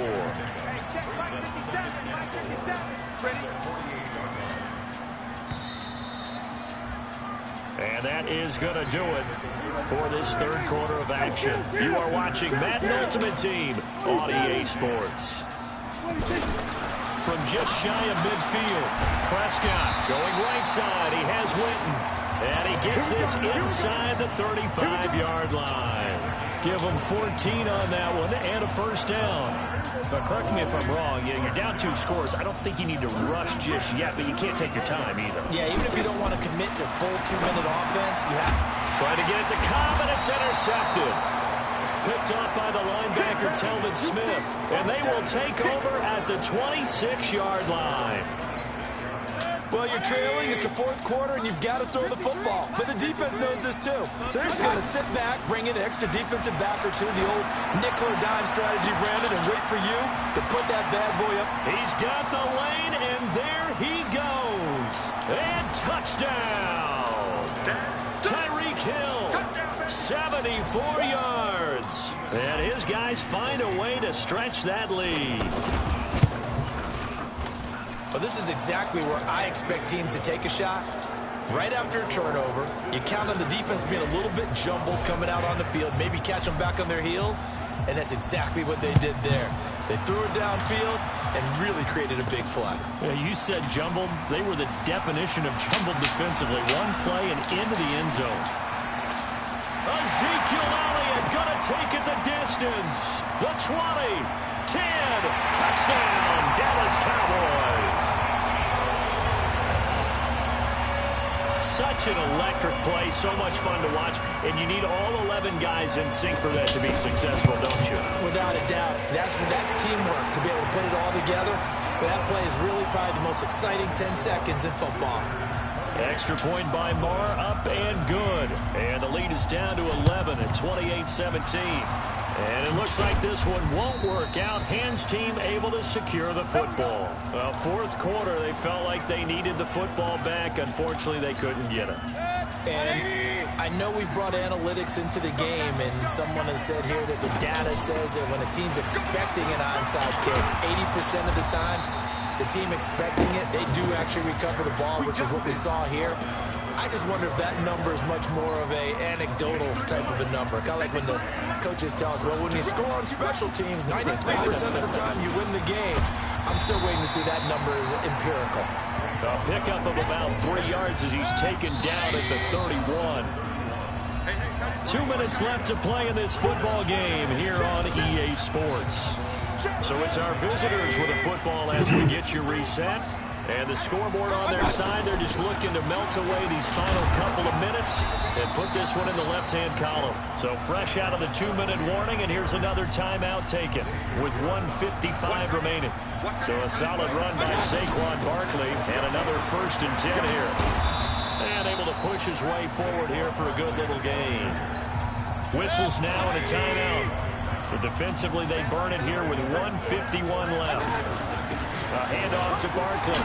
And that is going to do it for this third quarter of action. You are watching Madden Ultimate Team on EA Sports. From just shy of midfield, Prescott going right side. He has Winton. And he gets this inside the 35-yard line. Give him 14 on that one and a first down. But correct me if I'm wrong. You're down 2 scores. I don't think you need to rush just yet, but you can't take your time either. Yeah, even if you don't want to commit to full 2-minute offense, you have to. Trying to get it to Cobb, and it's intercepted. Picked off by the linebacker, Telvin Smith. And they will take over at the 26-yard line. Well, you're trailing. It's the fourth quarter, and you've got to throw the football. But the defense knows this, too. So they're just going to sit back, bring in an extra defensive back or two, the old nickel or dime strategy, Brandon, and wait for you to put that bad boy up. He's got the lane, and there he goes. And touchdown. Tyreek Hill, 74 yards. And his guys find a way to stretch that lead. Well, this is exactly where I expect teams to take a shot. Right after a turnover, you count on the defense being a little bit jumbled coming out on the field, maybe catch them back on their heels, and that's exactly what they did there. They threw it downfield and really created a big play. Yeah, you said jumbled. They were the definition of jumbled defensively. One play and into the end zone. Ezekiel Elliott gonna take it the distance. The 20, 10, touchdown, Dallas Cowboys. Such an electric play, so much fun to watch, and you need all 11 guys in sync for that to be successful, don't you? Without a doubt. That's teamwork to be able to put it all together. But that play is really probably the most exciting 10 seconds in football. Extra point by Marr, up and good. And the lead is down to 11 at 28-17. And it looks like this one won't work out. Hans team able to secure the football. Well, fourth quarter, they felt like they needed the football back. Unfortunately, they couldn't get it. And I know we brought analytics into the game, and someone has said here that the data says that when a team's expecting an onside kick, 80% of the time, the team expecting it, they do actually recover the ball, which is what we saw here. I just wonder if that number is much more of a anecdotal type of a number. Kind of like when the coaches tell us, well, when you score on special teams, 93% of the time you win the game. I'm still waiting to see that number is empirical. A pickup of about 3 yards as he's taken down at the 31. 2 minutes left to play in this football game here on EA Sports. So it's our visitors with a football as we get you reset. And the scoreboard on their side, they're just looking to melt away these final couple of minutes and put this one in the left-hand column. So fresh out of the 2-minute warning, and here's another timeout taken with 1:55 remaining. So a solid run by Saquon Barkley and another 1st and 10 here. And able to push his way forward here for a good little gain. Whistles now and a timeout. So defensively, they burn it here with 1:51 left. A handoff to Barkley.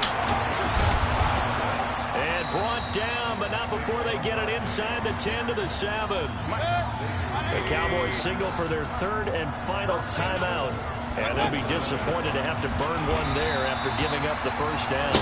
And brought down, but not before they get it inside the 10 to the 7. The Cowboys signal for their 3rd and final timeout. And they'll be disappointed to have to burn one there after giving up the first down.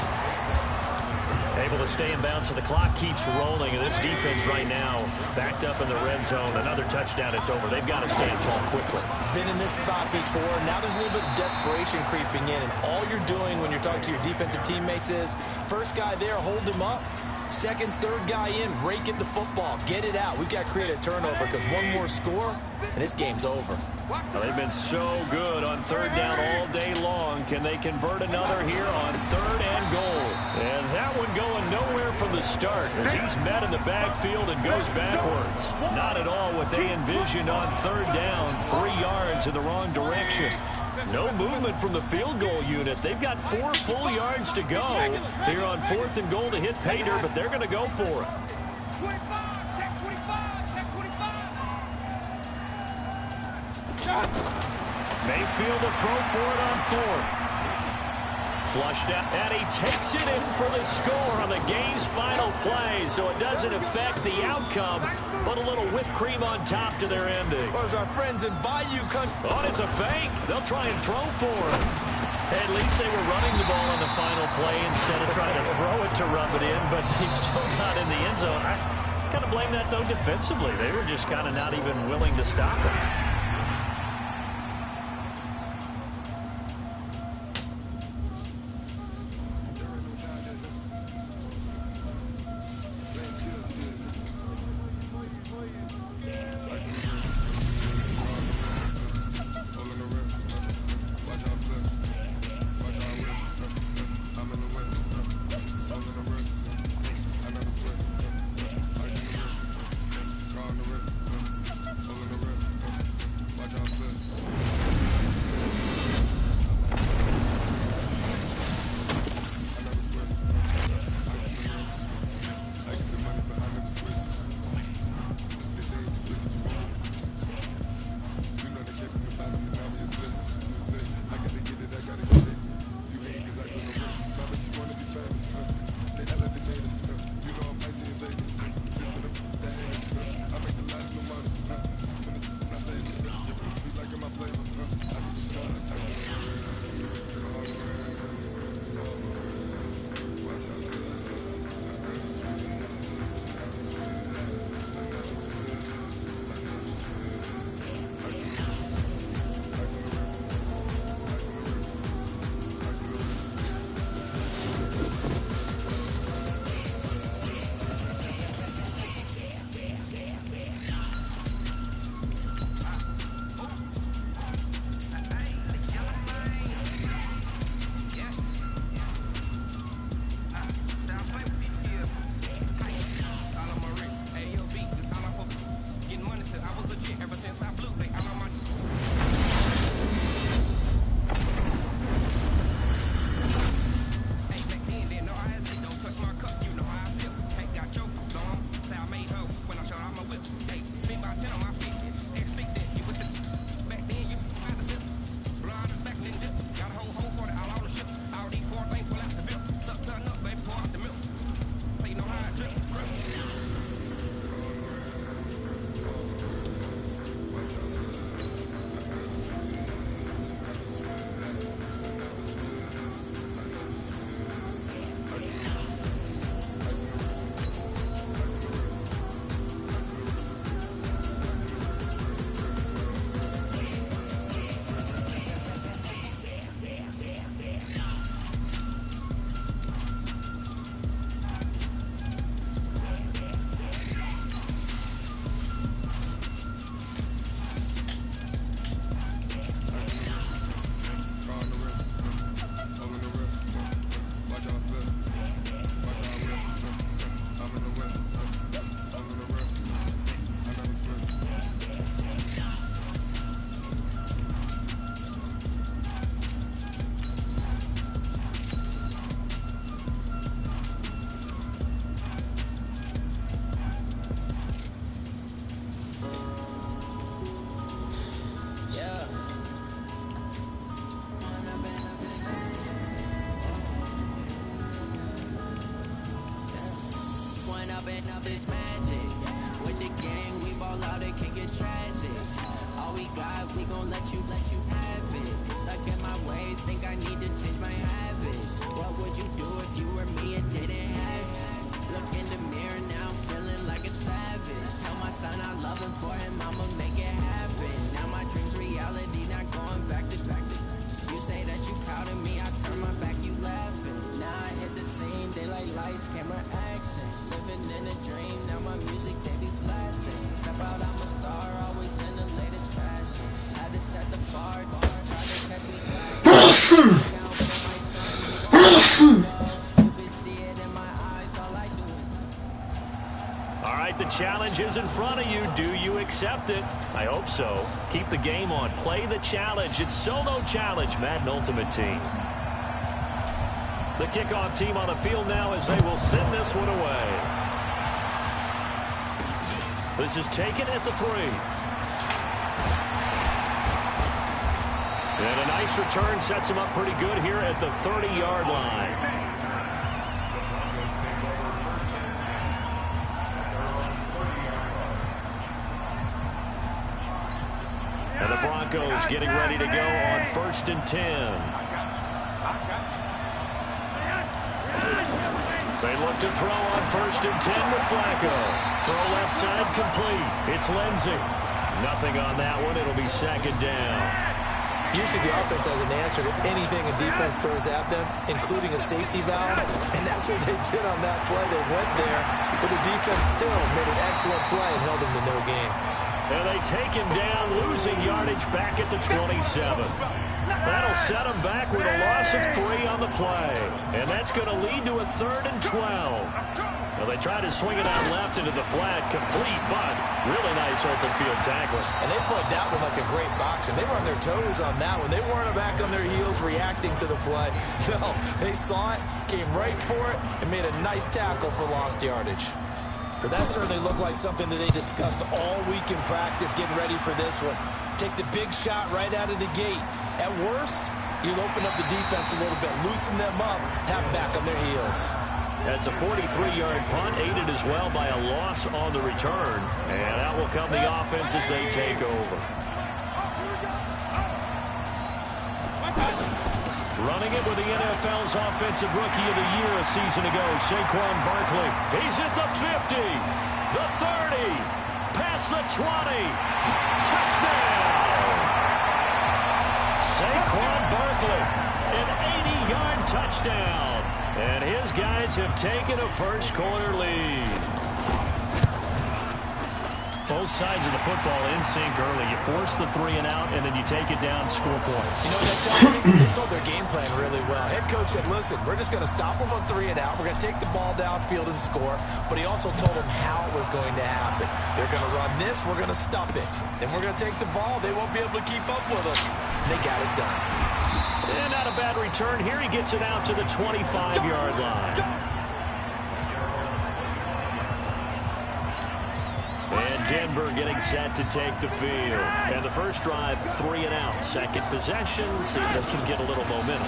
Able to stay in bounds, so the clock keeps rolling. And this defense right now backed up in the red zone. Another touchdown, it's over. They've got to stand tall quickly. Been in this spot before. Now there's a little bit of desperation creeping in. And all you're doing when you're talking to your defensive teammates is, first guy there, hold him up. Second, third guy in, rake at the football. Get it out. We've got to create a turnover because one more score, and this game's over. Well, they've been so good on third down all day long. Can they convert another here on third and goal? And that one going nowhere from the start as he's met in the backfield and goes backwards. Not at all what they envisioned on third down. 3 yards in the wrong direction. No movement from the field goal unit. They've got 4 full yards to go here on fourth and goal to hit Pater, but they're going to go for it. Mayfield will throw for it on fourth. Flushed out, and he takes it in for the score on the game's final play, so it doesn't affect the outcome, but a little whipped cream on top to their ending. Or as our friends in Bayou Country. Oh, it's a fake. They'll try and throw for it. At least they were running the ball on the final play instead of trying to throw it to rub it in, but they still got in the end zone. I kind of blame that, though, defensively. They were just kind of not even willing to stop it. It's magic. With the gang, we ball out, it can get tragic. All we got, we gon' let you have it. Stuck in my ways, think I need to change my habits. What would you do if you were me and didn't have it? Look in the mirror now, I'm feeling like a savage. Tell my son I love him, for him I'ma make it happen. Now my dream's reality, not going back to back to. You say that you proud of me, I turn my back, you laughing. Now I hit the scene, daylight lights, camera action. Living in a dream, now my music, they be blasting. Step out, I'm a star, always in the latest fashion. Had to All right, the challenge is in front of you. Do you accept it? I hope so. Keep the game on. Play the challenge. It's solo challenge, Madden Ultimate Team. The kickoff team on the field now as they will send this one away. This is taken at the 3. And a nice return sets him up pretty good here at the 30-yard line. And the Broncos getting ready to go on 1st and 10. They look to throw on 1st and 10 with Flacco. Throw left side complete. It's Lindsey. Nothing on that one. It'll be 2nd down. Usually the offense has an answer to anything a defense throws at them, including a safety valve, and that's what they did on that play. They went there, but the defense still made an excellent play and held them to no gain. And they take him down, losing yardage back at the 27. That'll set them back with a loss of 3 on the play. And that's going to lead to a 3rd and 12. Well, they try to swing it out left into the flat, complete, but really nice open field tackle. And they played that one like a great boxer. They were on their toes on that one. They weren't back on their heels reacting to the play. No, they saw it, came right for it, and made a nice tackle for lost yardage. But that certainly looked like something that they discussed all week in practice, getting ready for this one. Take the big shot right out of the gate. At worst, you'll open up the defense a little bit, loosen them up, have them back on their heels. That's a 43-yard punt, aided as well by a loss on the return. And out will come the offense as they take over. Running it with the NFL's Offensive Rookie of the Year a season ago, Saquon Barkley. He's at the 50, the 30, past the 20. Touchdown! Saquon Barkley, an 80-yard touchdown. And his guys have taken a first-quarter lead. Both sides of the football in sync early. You force the 3 and out, and then you take it down, score points. You know what that tells me? They saw their game plan really well. Head coach said, listen, we're just going to stop them on 3 and out. We're going to take the ball downfield and score. But he also told them how it was going to happen. They're going to run this. We're going to stop it. Then we're going to take the ball. They won't be able to keep up with us. And they got it done. And not a bad return here. He gets it out to the 25-yard line. And Denver getting set to take the field. And the first drive, 3 and out. Second possession, see if they can get a little momentum.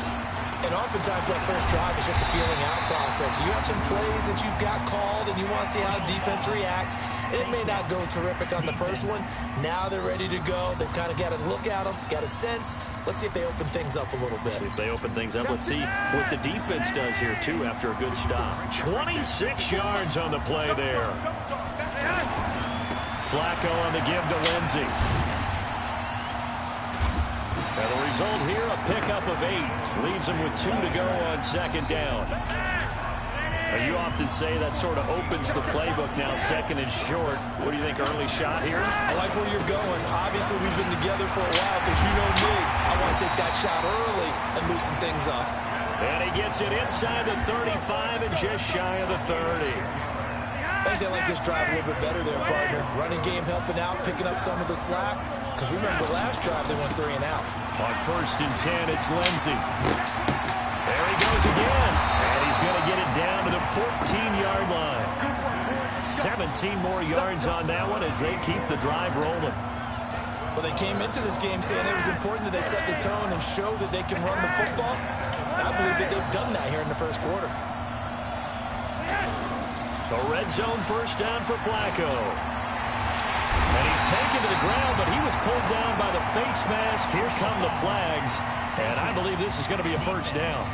And oftentimes that first drive is just a feeling out process. You have some plays that you've got called and you want to see how the defense reacts. It may not go terrific on the first one. Now they're ready to go. They've kind of got to look at them, got a sense. Let's see if they open things up a little bit. See if they open things up. Let's see what the defense does here, too, after a good stop. 26 yards on the play there. Flacco on the give to Lindsey. And the result here, a pickup of 8. Leaves him with 2 to go on 2nd down. Now, you often say that sort of opens the playbook now, 2nd and short. What do you think, early shot here? I like where you're going. Obviously, we've been together for a while because you know me. I want to take that shot early and loosen things up. And he gets it inside the 35 and just shy of the 30. I think they like this drive a little bit better there, partner. Running game helping out, picking up some of the slack. Because remember, last drive they went 3 and out. On 1st and 10, it's Lindsey. There he goes again. And he's going to get it down to the 14-yard line. 17 more yards on that one as they keep the drive rolling. Well, they came into this game saying it was important that they set the tone and show that they can run the football. And I believe that they've done that here in the first quarter. The red zone first down for Flacco. And he's taken to the ground, but he was pulled down by the face mask. Here come the flags. And I believe this is going to be a first down.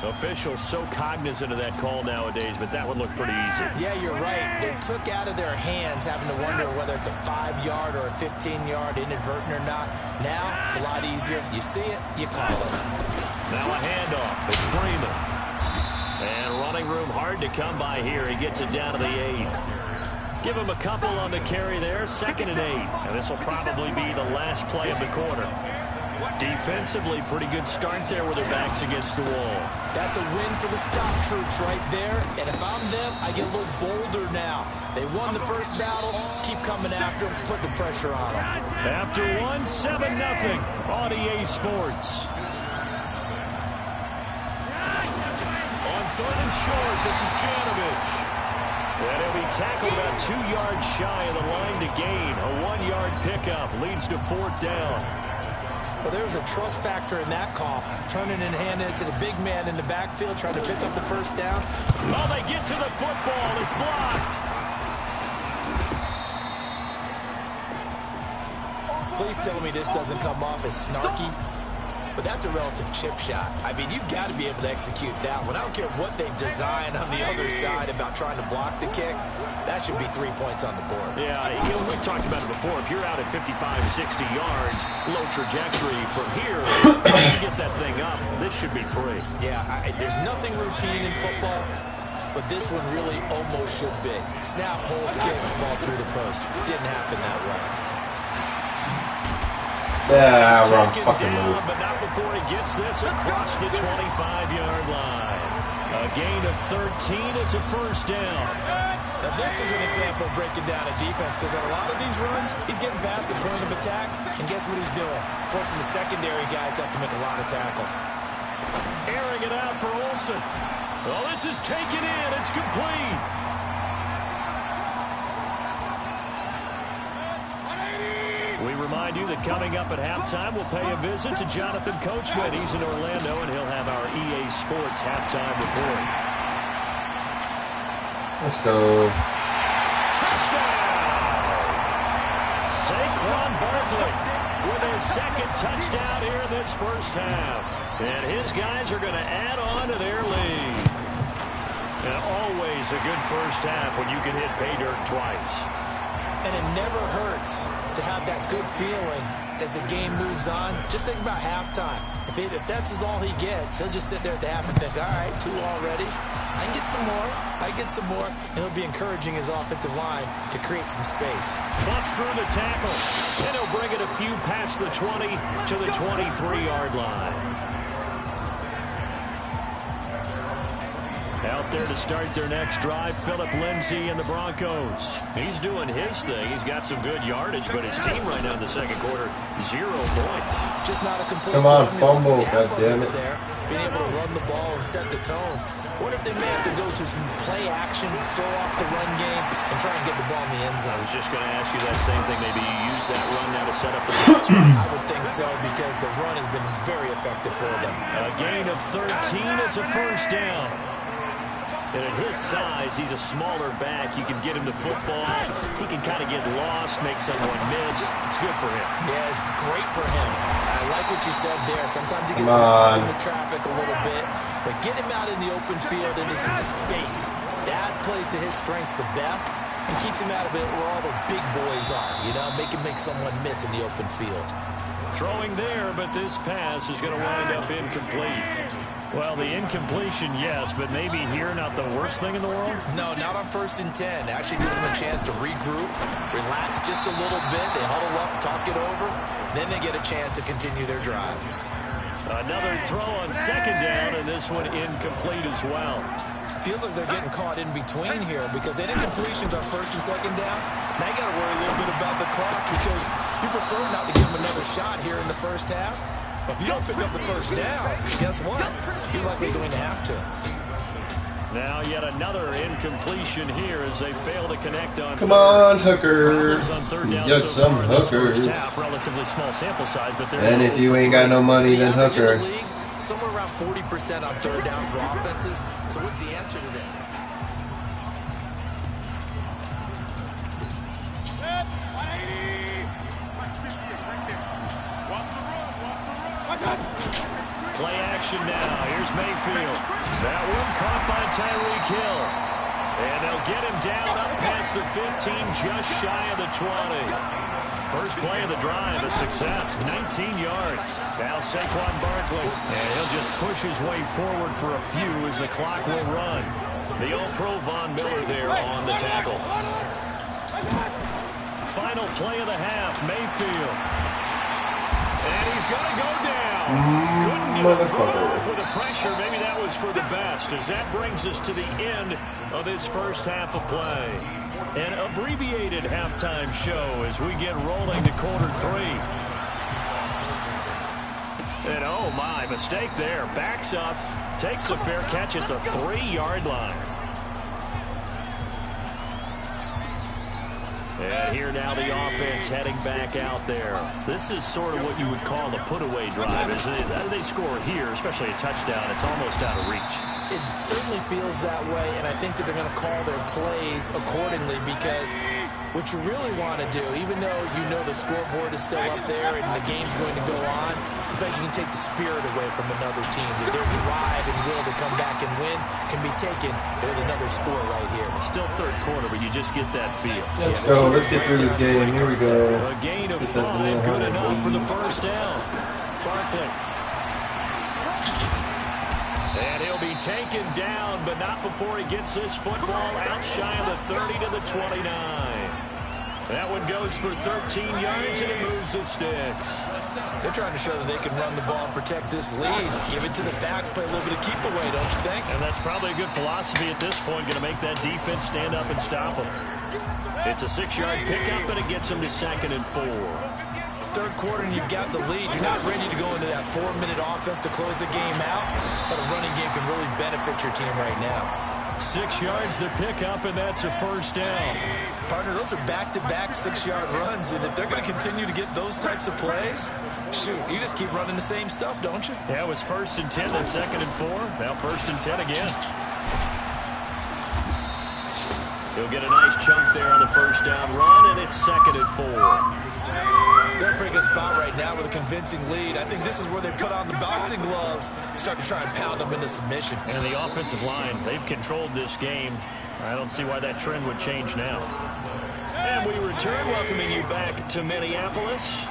Officials so cognizant of that call nowadays, but that would look pretty easy. Yeah, you're right. They took out of their hands having to wonder whether it's a 5-yard or a 15-yard inadvertent or not. Now, it's a lot easier. You see it, you call it. Now a handoff. It's Freeman. And running room hard to come by here. He gets it down to the 8. Give him a couple on the carry there, 2nd and 8. And this will probably be the last play of the quarter. Defensively, pretty good start there with their backs against the wall. That's a win for the stop troops right there. And if I'm them, I get a little bolder now. They won the first battle. Keep coming after them. Put the pressure on them. After one, 7-0 on EA Sports. On 3rd and short, this is Janovich. And he'll be tackled about 2 yards shy of the line to gain. A 1-yard pickup leads to 4th down. Well, there was a trust factor in that call. Turning and handing it to the big man in the backfield, trying to pick up the first down. Oh, they get to the football. It's blocked. Please tell me this doesn't come off as snarky. But that's a relative chip shot. I mean, you've got to be able to execute that one. I don't care what they design on the other side about trying to block the kick. That should be 3 points on the board. Yeah, we've talked about it before. If you're out at 55, 60 yards, low trajectory from here, you get that thing up, this should be free. Yeah, there's nothing routine in football, but this one really almost should be. Snap, hold, kick, ball through the post. Didn't happen that way. Yeah, wrong fucking down, move. but not before he gets this across the 25-yard line. A gain of 13. It's a 1st down. Now, this is an example of breaking down a defense because on a lot of these runs, he's getting past the point of attack, and guess what he's doing? Forcing the secondary guys to have to make a lot of tackles. Airing it out for Olsen. Well, this is taken in. It's complete. We remind you that coming up at halftime, we'll pay a visit to Jonathan Coachman. He's in Orlando, and he'll have our EA Sports halftime report. Let's go. Touchdown! Saquon Barkley with his 2nd touchdown here in this first half. And his guys are going to add on to their lead. And always a good first half when you can hit pay dirt twice. And it never hurts to have that good feeling as the game moves on. Just think about halftime. If that's all he gets, he'll just sit there at the half and think, all right, 2 already. I can get some more. I get some more. And he'll be encouraging his offensive line to create some space. Bust through the tackle. And he'll bring it a few past the 20 to the 23-yard line. Out there to start their next drive, Phillip Lindsay and the Broncos. He's doing his thing. He's got some good yardage, but his team right now in the 2nd quarter, 0 points. Just not a complete Come on, formula. fumble, goddammit. There, being able to run the ball and set the tone. What if they may have to go to some play action, throw off the run game, and try and get the ball in the end zone? I was just going to ask you that same thing. Maybe you use that run now to set up the pass. I would think so because the run has been very effective for them. A gain of 13. It's a 1st down. And at his size, he's a smaller back. You can get him the football. He can kind of get lost, make someone miss. It's good for him. Yeah, it's great for him. I like what you said there. Sometimes he gets lost in the traffic a little bit. But get him out in the open field into some space. That plays to his strengths the best and keeps him out of it where all the big boys are. You know, make someone miss in the open field. Throwing there, but this pass is going to wind up incomplete. Well, the incompletion, yes, but maybe here not the worst thing in the world? No, not on 1st and 10. It actually gives them a chance to regroup, relax just a little bit. They huddle up, talk it over. Then they get a chance to continue their drive. Another throw on 2nd down, and this one incomplete as well. Feels like they're getting caught in between here because they did completions on 1st and 2nd down. Now you got to worry a little bit about the clock because you prefer not to give them another shot here in the first half. But if you don't pick up the first down, guess what? You're likely going to have to. Now yet another incompletion here as they fail to connect on. Come on, Hooker. Get some hookers. Relatively small sample size, but and if you ain't got no money, then Hooker. Somewhere around 40% on 3rd down for offenses. So what's the answer to this? Play action now. Here's Mayfield. That one caught by Tyreek Hill. And they'll get him down up past the 15, just shy of the 20. First play of the drive, a success, 19 yards. Now Saquon Barkley, and he'll just push his way forward for a few as the clock will run. The All-Pro Von Miller there on the tackle. Final play of the half, Mayfield. And he's going to go down. Couldn't get a throw off with the pressure. Maybe that was for the best, as that brings us to the end of this first half of play. An abbreviated halftime show as we get rolling to quarter 3. And oh my, mistake there. Backs up, takes a fair catch at the 3-yard line. And here now the offense heading back out there. This is sort of what you would call a put-away drive, isn't it? How do they score here, especially a touchdown? It's almost out of reach. It certainly feels that way, and I think that they're going to call their plays accordingly, because what you really want to do, even though you know the scoreboard is still up there and the game's going to go on, I think you can take the spirit away from another team. That their drive and will to come back and win can be taken with another score right here. Still third quarter, but you just get that feel. Let's go. Let's get through this game. Here we go. A gain of 5, good enough for the first down. Barkley. And he'll be taken down, but not before he gets this football out shy of the 30 to the 29. That one goes for 13 yards, and it moves the sticks. They're trying to show that they can run the ball and protect this lead. Give it to the backs, play a little bit of keep away, don't you think? And that's probably a good philosophy at this point, going to make that defense stand up and stop them. It's a 6-yard pickup, and it gets them to 2nd and 4. Third quarter and you've got the lead. You're not ready to go into that 4-minute offense to close the game out, but a running game can really benefit your team right now. 6 yards the pickup, and that's a first down. Partner, those are back-to-back 6-yard runs, and if they're going to continue to get those types of plays, shoot, you just keep running the same stuff, don't you? Yeah, it was 1st and 10, then 2nd and 4. Now 1st and 10 again. He'll get a nice chunk there on the first down run, and it's 2nd and 4. They're in a pretty good spot right now with a convincing lead. I think this is where they put on the boxing gloves, start to try and pound them into submission. And the offensive line, they've controlled this game. I don't see why that trend would change now. And we return, welcoming you back to Minneapolis,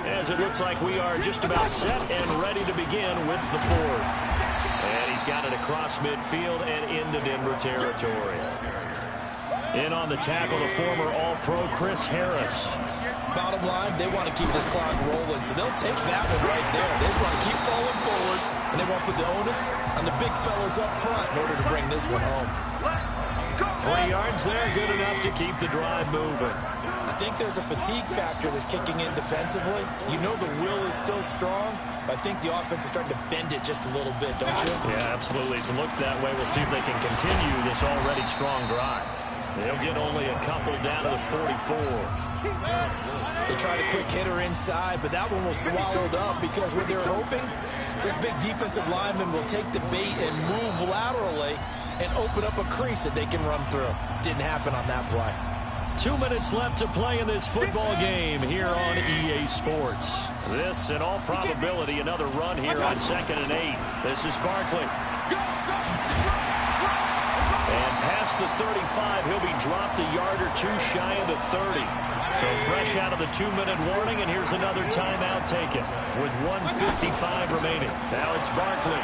as it looks like we are just about set and ready to begin with the 4th. And he's got it across midfield and into Denver territory. In on the tackle, the former All-Pro Chris Harris. Bottom line, they want to keep this clock rolling, so they'll take that one right there. They just want to keep falling forward, and they want to put the onus on the big fellas up front in order to bring this one home. 3 yards there, good enough to keep the drive moving. I think there's a fatigue factor that's kicking in defensively. You know the will is still strong, but I think the offense is starting to bend it just a little bit, don't you? Yeah, absolutely. It's looked that way. We'll see if they can continue this already strong drive. They'll get only a couple down to the 44. They tried a quick hitter inside, but that one was swallowed up because what they're hoping, this big defensive lineman will take the bait and move laterally and open up a crease that they can run through. Didn't happen on that play. 2 minutes left to play in this football game here on EA Sports. This, in all probability, another run here on 2nd and 8. This is Barkley. And past the 35, he'll be dropped a yard or two shy of the 30. So fresh out of the 2-minute warning, and here's another timeout taken with 1:55 remaining. Now it's Barkley.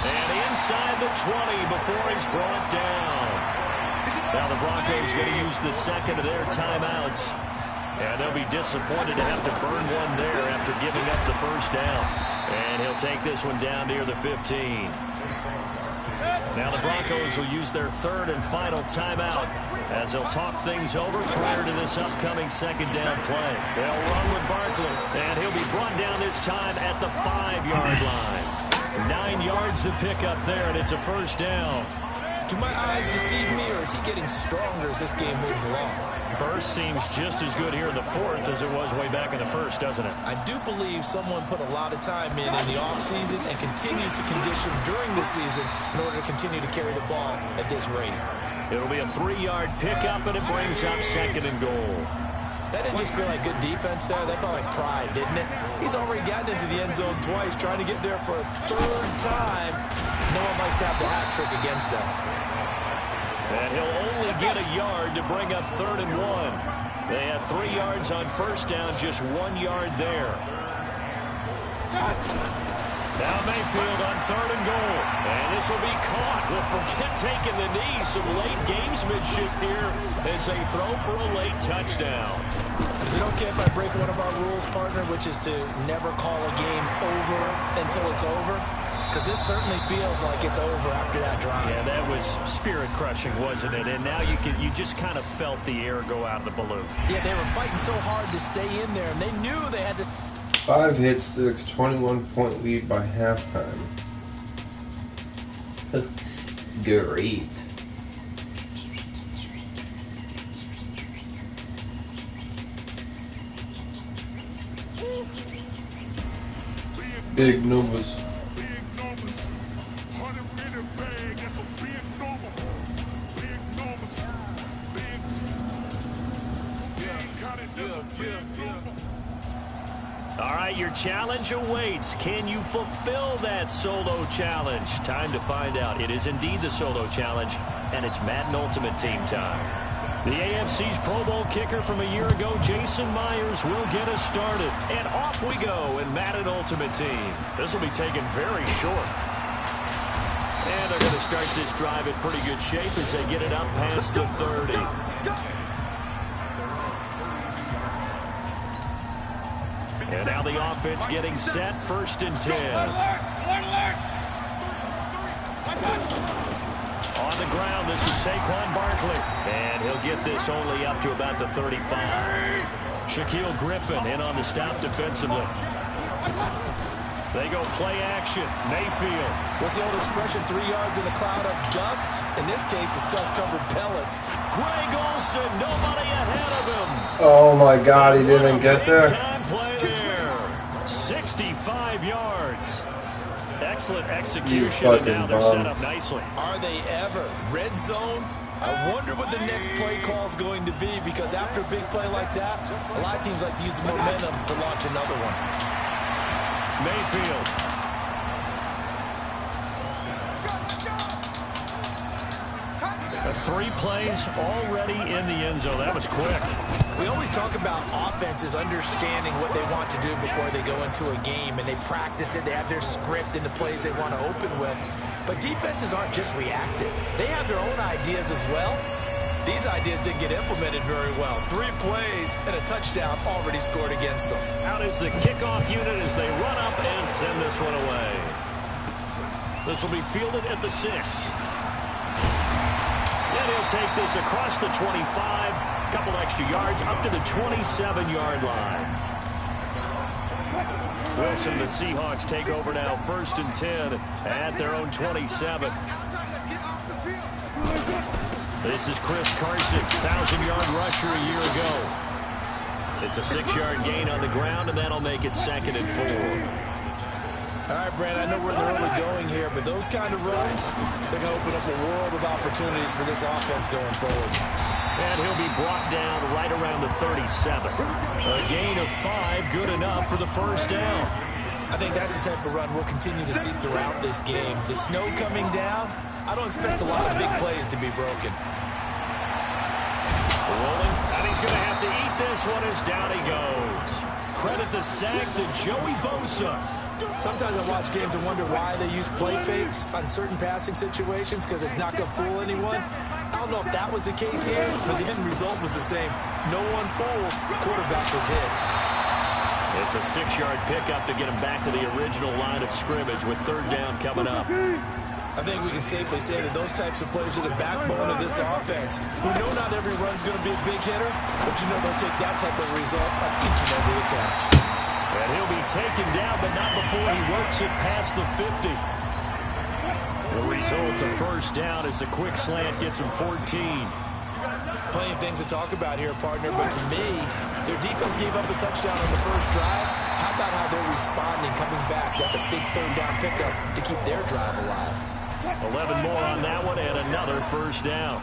And inside the 20 before he's brought down. Now the Broncos going to use the second of their timeouts. And they'll be disappointed to have to burn one there after giving up the first down. And he'll take this one down near the 15. Now the Broncos will use their third and final timeout as they'll talk things over prior to this upcoming second down play. They'll run with Barkley, and he'll be brought down this time at the 5-yard line. 9 yards to pick up there, and it's a first down. Do my eyes deceive me, or is he getting stronger as this game moves along? Burst seems just as good here in the fourth as it was way back in the first, doesn't it? I do believe someone put a lot of time in the offseason and continues to condition during the season in order to continue to carry the ball at this rate. It'll be a 3-yard pickup, and it brings up second and goal. That didn't just feel like good defense there. That felt like pride, didn't it? He's already gotten into the end zone twice, trying to get there for a third time. No one likes to have the hat trick against them. And he'll only get a yard to bring up 3rd and 1. They had 3 yards on first down, just 1 yard there. Now Mayfield on 3rd and goal. And this will be caught. Well, forget taking the knee. Some late gamesmanship here as they throw for a late touchdown. Is it okay if I break one of our rules, partner, which is to never call a game over until it's over? Because this certainly feels like it's over after that drive. Yeah, that was spirit-crushing, wasn't it? And now you just kind of felt the air go out of the balloon. Yeah, they were fighting so hard to stay in there, and they knew they had to... 5 hit sticks, 21-point lead by halftime. Great. Big numbers. All right, your challenge awaits. Can you fulfill that solo challenge? Time to find out. It is indeed the solo challenge, and it's Madden Ultimate Team time. The AFC's Pro Bowl kicker from a year ago, Jason Myers, will get us started. And off we go in Madden Ultimate Team. This will be taken very short. And they're going to start this drive in pretty good shape as they get it up past the 30. And now the offense getting set, 1st and 10. On the ground, this is Saquon Barkley. And he'll get this only up to about the 35. Shaquille Griffin in on the stop defensively. They go play action. Mayfield. What's the old expression? 3 yards in a cloud of dust? In this case, it's dust-covered pellets. Greg Olsen, nobody ahead of him. Oh my God, he didn't get there. Play there. 65 yards. Excellent execution, and now they're set up nicely. Are they ever? Red zone? I wonder what the next play call is going to be, because after a big play like that, a lot of teams like to use the momentum to launch another one. Mayfield. 3 plays already in the end zone. That was quick. We always talk about offenses understanding what they want to do before they go into a game, and they practice it. They have their script and the plays they want to open with. But defenses aren't just reactive. They have their own ideas as well. These ideas didn't get implemented very well. 3 plays and a touchdown already scored against them. Out is the kickoff unit as they run up and send this one away. This will be fielded at the 6. And he'll take this across the 25. Couple extra yards up to the 27-yard line. Wilson, the Seahawks take over now, 1st and 10 at their own 27. This is Chris Carson, 1,000-yard rusher a year ago. It's a 6-yard gain on the ground, and that'll make it 2nd and 4. All right, Brand, I know we're in the early going here, but those kind of runs, they're going to open up a world of opportunities for this offense going forward. And he'll be brought down right around the 37. A gain of 5, good enough for the 1st down. I think that's the type of run we'll continue to see throughout this game. The snow coming down, I don't expect a lot of big plays to be broken. Rolling, and he's going to have to eat this one as down he goes. Credit the sack to Joey Bosa. Sometimes I watch games and wonder why they use play fakes on certain passing situations, because it's not going to fool anyone. I don't know if that was the case here, but the end result was the same. No one fooled. The quarterback was hit. It's a 6-yard pickup to get him back to the original line of scrimmage with 3rd down coming up. I think we can safely say that those types of players are the backbone of this offense. We know not every run's going to be a big hitter, but you know they'll take that type of result on each and every attempt. And he'll be taken down, but not before he works it past the 50. The result of 1st down as the quick slant gets him 14. Plenty of things to talk about here, partner, but to me, their defense gave up a touchdown on the 1st drive. How about how they're responding, coming back? That's a big 3rd down pickup to keep their drive alive. 11 more on that one and another 1st down.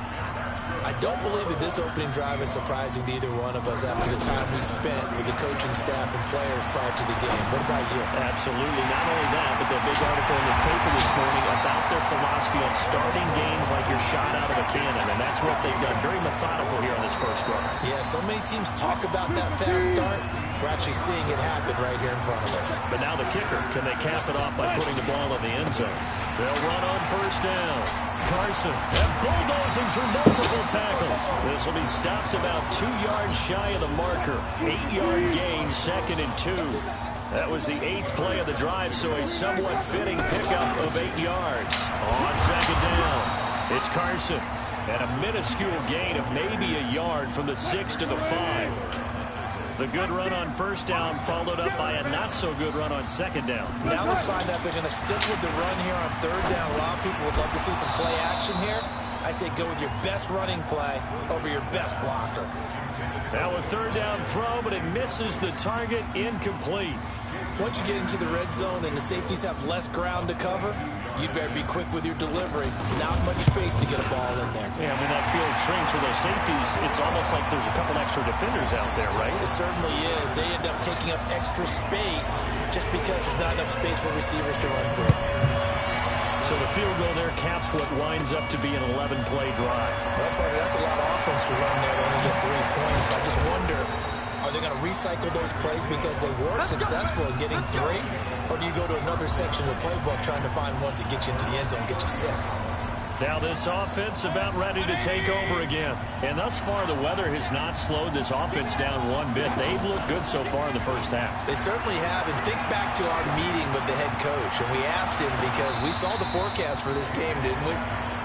I don't believe that this opening drive is surprising to either one of us after the time we spent with the coaching staff and players prior to the game. What about you? Absolutely. Not only that, but that big article in the paper this morning about their philosophy on starting games like you're shot out of a cannon, and that's what they've done. Very methodical here on this 1st drive. Yeah, so many teams talk about that fast start. We're actually seeing it happen right here in front of us. But now the kicker. Can they cap it off by putting the ball in the end zone? They'll run on first down. Carson bulldozing through multiple tackles. This will be stopped about 2 yards shy of the marker. 8-yard gain, 2nd and 2. That was the 8th play of the drive, so a somewhat fitting pickup of 8 yards. On 2nd down, it's Carson. And a minuscule gain of maybe a yard from the 6 to the 5. The good run on first down followed up by a not-so-good run on 2nd down. Now let's find out they're going to stick with the run here on 3rd down. A lot of people would love to see some play action here. I say go with your best running play over your best blocker. Now a 3rd down throw, but it misses the target, incomplete. Once you get into the red zone and the safeties have less ground to cover, you'd better be quick with your delivery. Not much space to get a ball in there. Yeah, when that field shrinks with those safeties, it's almost like there's a couple extra defenders out there, right? It certainly is. They end up taking up extra space just because there's not enough space for receivers to run through. So the field goal there caps what winds up to be an 11-play drive. Well, buddy, that's a lot of offense to run there to only get 3 points. I just wonder, are they going to recycle those plays because they were successful in getting 3? Or do you go to another section of the playbook trying to find ones that get you into the end zone and get you 6? Now this offense about ready to take over again. And thus far, the weather has not slowed this offense down one bit. They've looked good so far in the first half. They certainly have. And think back to our meeting with the head coach. And we asked him because we saw the forecast for this game, didn't we?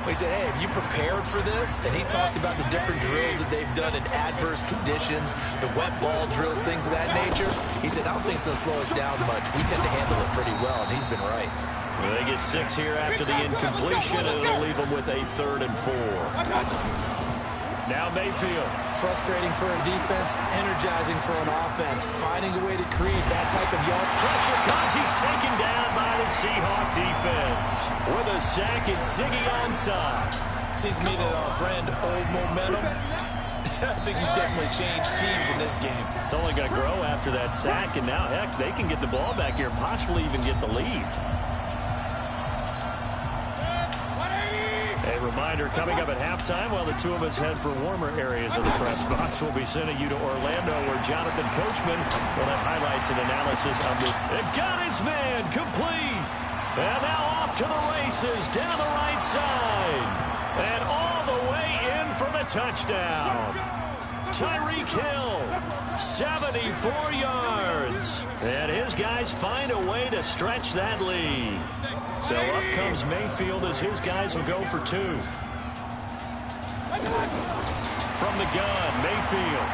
We said, hey, have you prepared for this? And he talked about the different drills that they've done in adverse conditions, the wet ball drills, things of that nature. He said, I don't think it's going to slow us down much. We tend to handle it pretty well, and he's been right. Well, they get 6 here after the incompletion, and it'll leave them with a 3rd and 4. Now Mayfield. Frustrating for a defense, energizing for an offense. Finding a way to create that type of yard. Pressure comes. He's taken down by the Seahawk defense. With a sack, it's Ziggy onside. Seems to me that our friend, old momentum, I think he's definitely changed teams in this game. It's only going to grow after that sack, and now, heck, they can get the ball back here, possibly even get the lead. A reminder coming up at halftime while the two of us head for warmer areas of the press box. We'll be sending you to Orlando where Jonathan Coachman will have highlights and analysis of the... It got his man complete. And now off to the races down the right side. And all the way in for the touchdown. Tyreek Hill, 74 yards. And his guys find a way to stretch that lead. So up comes Mayfield as his guys will go for 2. From the gun, Mayfield.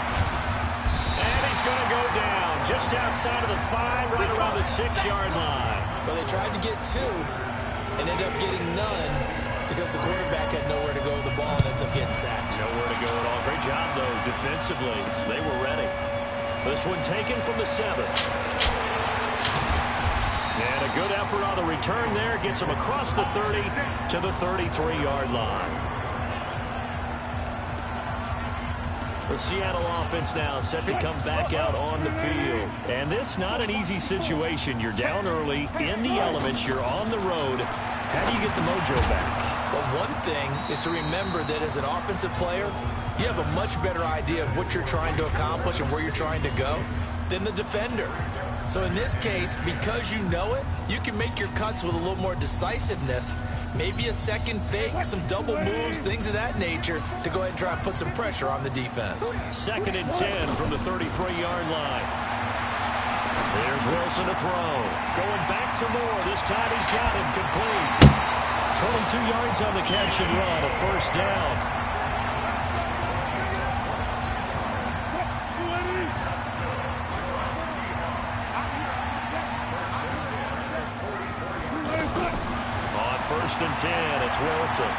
And he's going to go down just outside of the 5, right around the 6-yard line. But they tried to get 2 and ended up getting none because the quarterback had nowhere to go with the ball and ends up getting sacked. Nowhere to go at all. Great job, though, defensively. They were ready. This one taken from the 7. And a good effort on the return there. Gets him across the 30 to the 33-yard line. The Seattle offense now set to come back out on the field. And this not an easy situation. You're down early, in the elements, you're on the road. How do you get the mojo back? Well, one thing is to remember that as an offensive player, you have a much better idea of what you're trying to accomplish and where you're trying to go than the defender. So in this case, because you know it, you can make your cuts with a little more decisiveness. Maybe a second fake, some double moves, things of that nature to go ahead and try and put some pressure on the defense. 2nd and 10 from the 33-yard line. There's Wilson to throw. Going back to Moore. This time he's got him complete. 22 yards on the catch and run, a 1st down. On 1st and 10, it's Wilson.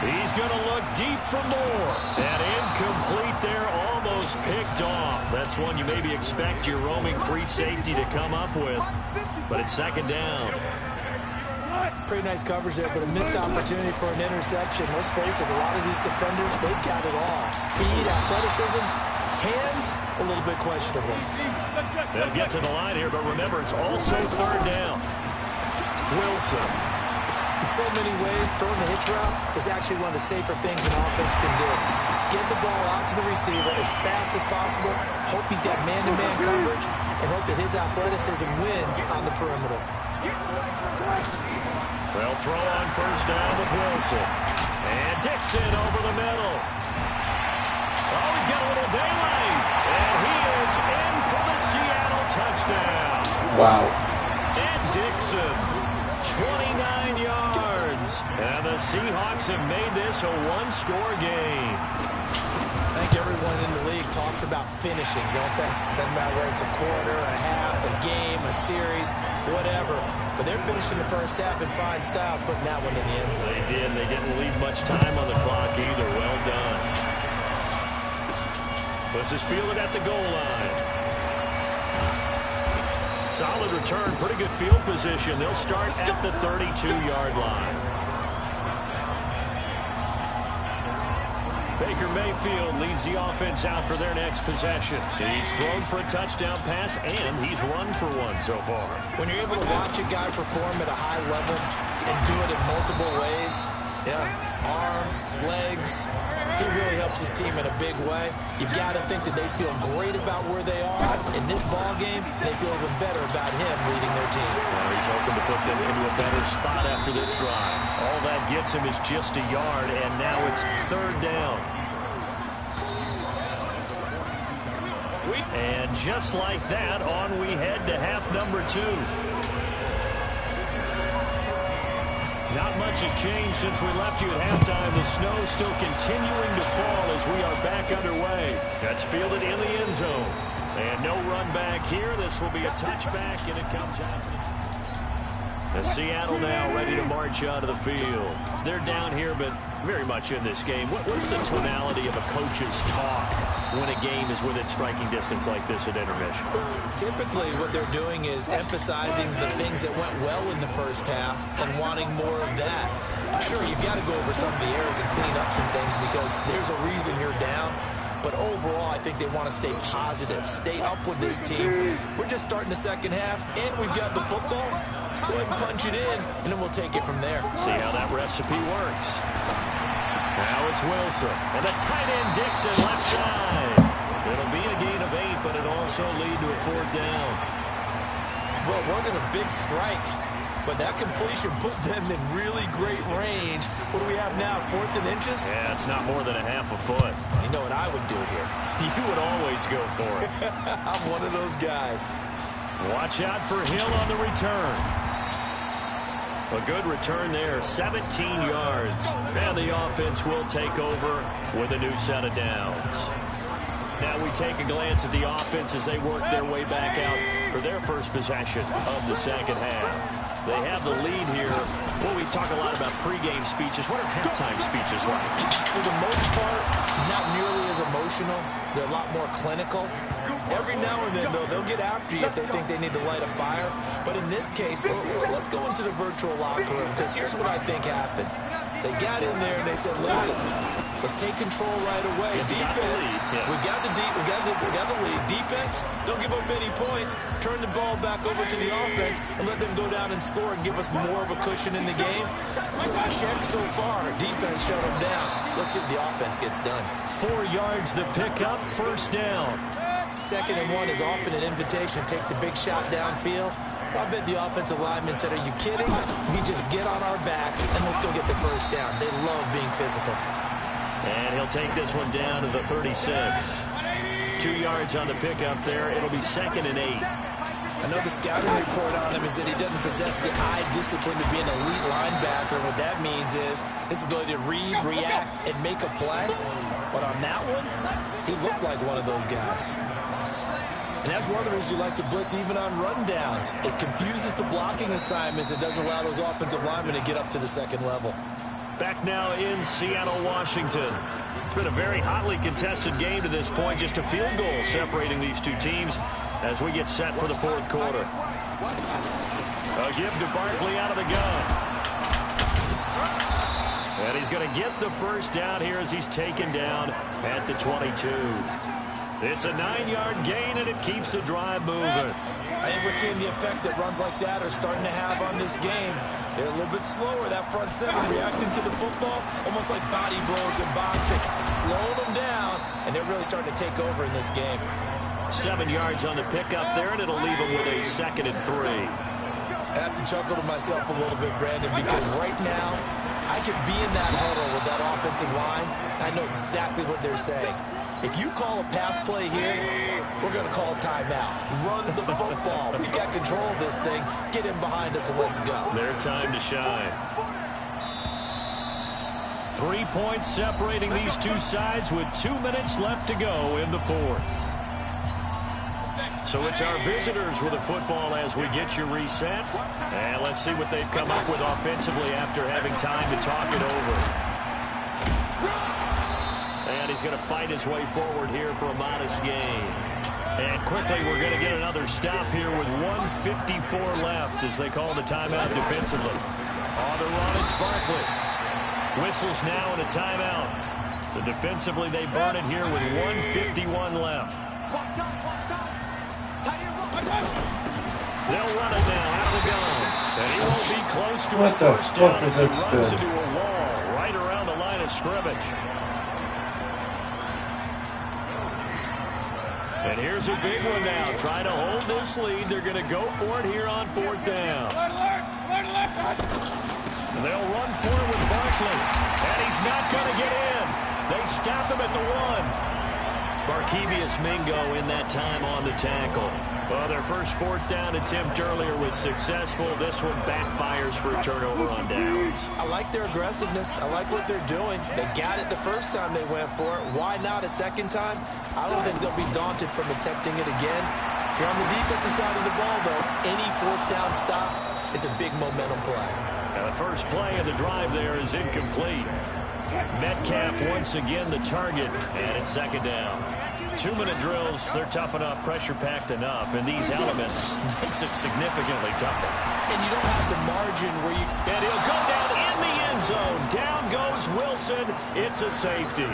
He's going to look deep for Moore. And incomplete there, almost picked off. That's one you maybe expect your roaming free safety to come up with. But it's 2nd down. Pretty nice coverage there, but a missed opportunity for an interception. Let's face it, a lot of these defenders, they've got it all. Speed, athleticism, hands, a little bit questionable. They'll get to the line here, but remember, it's also 3rd down. Wilson. In so many ways, throwing the hitch route is actually one of the safer things an offense can do. Get the ball out to the receiver as fast as possible, hope he's got man-to-man coverage, and hope that his athleticism wins on the perimeter. They'll throw on first down with Wilson. And Dixon over the middle. Oh, he's got a little daylight. And he is in for the Seattle touchdown. Wow. And Dixon, 29 yards. And the Seahawks have made this a one-score game. I think everyone in the league talks about finishing, don't they? Doesn't matter whether it's a quarter, a half, a game, a series, whatever. But they're finishing the first half in fine style, putting that one in the end zone. They did. They didn't leave much time on the clock either. Well done. This is fielded at the goal line. Solid return. Pretty good field position. They'll start at the 32-yard line. Baker Mayfield leads the offense out for their next possession. He's thrown for a touchdown pass, and he's run for one so far. When you're able to watch a guy perform at a high level and do it in multiple ways, arm, legs, he really helps his team in a big way. You've got to think that they feel great about where they are. In this ball game, they feel even better about him leading their team. Well, he's hoping to put them into a better spot after this drive. All that gets him is just a yard, and now it's third down. And just like that, on we head to half number 2. Not much has changed since we left you at halftime. The snow still continuing to fall as we are back underway. That's fielded in the end zone. And no run back here. This will be a touchback, and it comes out. The Seattle now ready to march out of the field. They're down here, but very much in this game. What's the tonality of a coach's talk when a game is within striking distance like this at intermission? Typically, what they're doing is emphasizing the things that went well in the first half and wanting more of that. Sure, you've got to go over some of the errors and clean up some things because there's a reason you're down. But overall, I think they want to stay positive, stay up with this team. We're just starting the second half, and we've got the football. Let's go ahead and punch it in, and then we'll take it from there. See how that recipe works. Now it's Wilson, and the tight end Dixon left side. It'll be a gain of 8, but it'll also lead to a fourth down. Well, it wasn't a big strike, but that completion put them in really great range. What do we have now, 4th and inches? Yeah, it's not more than a half a foot. You know what I would do here? You would always go for it. I'm one of those guys. Watch out for Hill on the return. A good return there, 17 yards. And the offense will take over with a new set of downs. Now we take a glance at the offense as they work their way back out for their first possession of the second half. They have the lead here. Well, we talk a lot about pregame speeches. What are halftime speeches like? For the most part, not nearly as emotional. They're a lot more clinical. Every now and then, though, they'll get after you if they think they need to light a fire. But in this case, let's go into the virtual locker room, because here's what I think happened. They got in there and they said, listen, let's take control right away. Defense, we got the lead. Defense, don't give up any points. Turn the ball back over to the offense and let them go down and score and give us more of a cushion in the game. Check so far. Defense shut them down. Let's see what the offense gets done. 4 yards the pickup, first down. 2nd and 1 is often an invitation to take the big shot downfield. I bet the offensive lineman said, are you kidding? We just get on our backs and let's go get the first down. They love being physical. And he'll take this one down to the 36. 2 yards on the pickup there. It'll be 2nd and 8. I know the scouting report on him is that he doesn't possess the eye discipline to be an elite linebacker. What that means is his ability to read, react, and make a play. But on that one, he looked like one of those guys. And that's one of the reasons you like to blitz even on rundowns. It confuses the blocking assignments. It doesn't allow those offensive linemen to get up to the second level. Back now in Seattle, Washington. It's been a very hotly contested game to this point. Just a field goal separating these two teams as we get set for the fourth quarter. A give to Barkley out of the gun. And he's going to get the first down here as he's taken down at the 22. It's a 9-yard gain, and it keeps the drive moving. I think we're seeing the effect that runs like that are starting to have on this game. They're a little bit slower, that front seven, reacting to the football, almost like body blows in boxing, slowing them down, and they're really starting to take over in this game. 7 yards on the pickup there, and it'll leave them with a 2nd and 3. I have to chuckle to myself a little bit, Brandon, because right now I could be in that huddle with that offensive line. I know exactly what they're saying. If you call a pass play here, we're going to call a timeout. Run the football. We've got control of this thing. Get in behind us and let's go. Their time to shine. 3 points separating these two sides with 2 minutes left to go in the fourth. So it's our visitors with the football as we get you reset. And let's see what they've come up with offensively after having time to talk it over. And he's going to fight his way forward here for a modest gain. And quickly, we're going to get another stop here with 1:54 left as they call the timeout defensively. On the run, it's Barkley. Whistles now and a timeout. So defensively, they burn it here with 1:51 left. They'll run it now out of the gun. And he won't be close to a first down as he runs into a wall right around the line of scrimmage. And here's a big one now. Trying to hold this lead. They're going to go for it here on 4th down. And they'll run for it with Barkley. And he's not going to get in. They stop him at the 1. Barkevius Mingo in that time on the tackle. Well, their first 4th down attempt earlier was successful. This one backfires for a turnover on downs. I like their aggressiveness. I like what they're doing. They got it the first time they went for it. Why not a second time? I don't think they'll be daunted from attempting it again. If you're on the defensive side of the ball, though, any 4th down stop is a big momentum play. Now the first play of the drive there is incomplete. Metcalf once again the target, and it's 2nd down. 2-minute drills, they're tough enough, pressure-packed enough, and these elements makes it significantly tougher. And you don't have the margin where you... And he'll go down in the end zone. Down goes Wilson. It's a safety.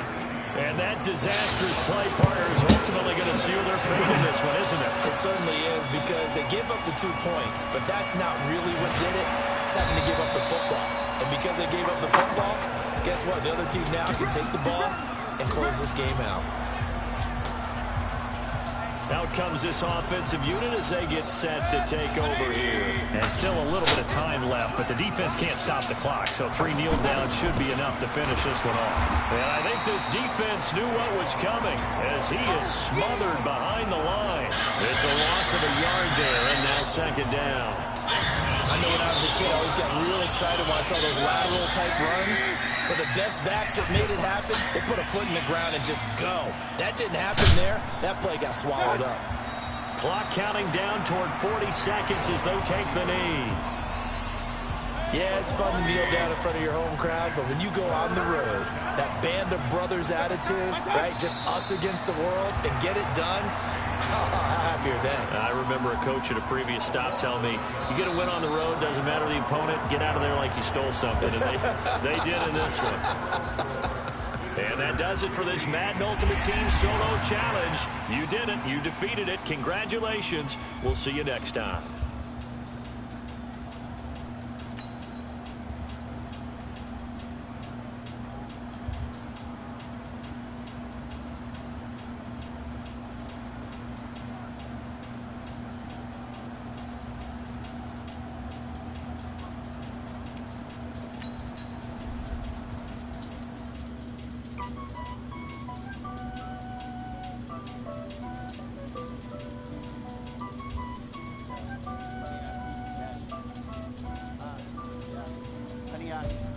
And that disastrous play, partner, is ultimately going to seal their fate in this one, isn't it? It certainly is, because they give up the 2 points, but that's not really what did it. It's having to give up the football. And because they gave up the football, guess what? The other team now can take the ball and close this game out. Out comes this offensive unit as they get set to take over here. And still a little bit of time left, but the defense can't stop the clock, so 3 kneel downs should be enough to finish this one off. And I think this defense knew what was coming as he is smothered behind the line. It's a loss of a yard there, and now 2nd down. I know when I was a kid, I always got real excited when I saw those lateral-type runs. But the best backs that made it happen, they put a foot in the ground and just go. That didn't happen there. That play got swallowed up. Clock counting down toward 40 seconds as they take the knee. Yeah, it's fun to kneel down in front of your home crowd, but when you go on the road, that band of brothers attitude, right, just us against the world, and get it done, how happy are they? I remember a coach at a previous stop telling me, you get a win on the road, doesn't matter the opponent, get out of there like you stole something. And they did in this one. And that does it for this Madden Ultimate Team Solo Challenge. You did it. You defeated it. Congratulations. We'll see you next time.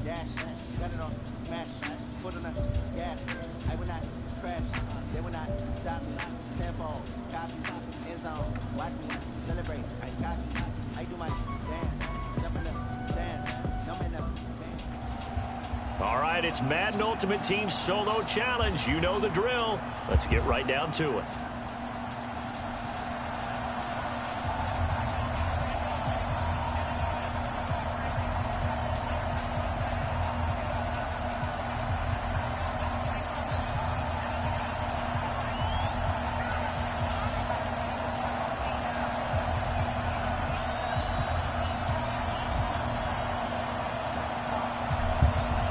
Dash, cut it off, smash, put on the gas. I will not crash, they will not stop me. Tenfold, copy, end zone, watch me celebrate. I copy, I do my dance, jump in the stands, jump in the dance. All right, it's Madden Ultimate Team Solo Challenge. You know the drill. Let's get right down to it.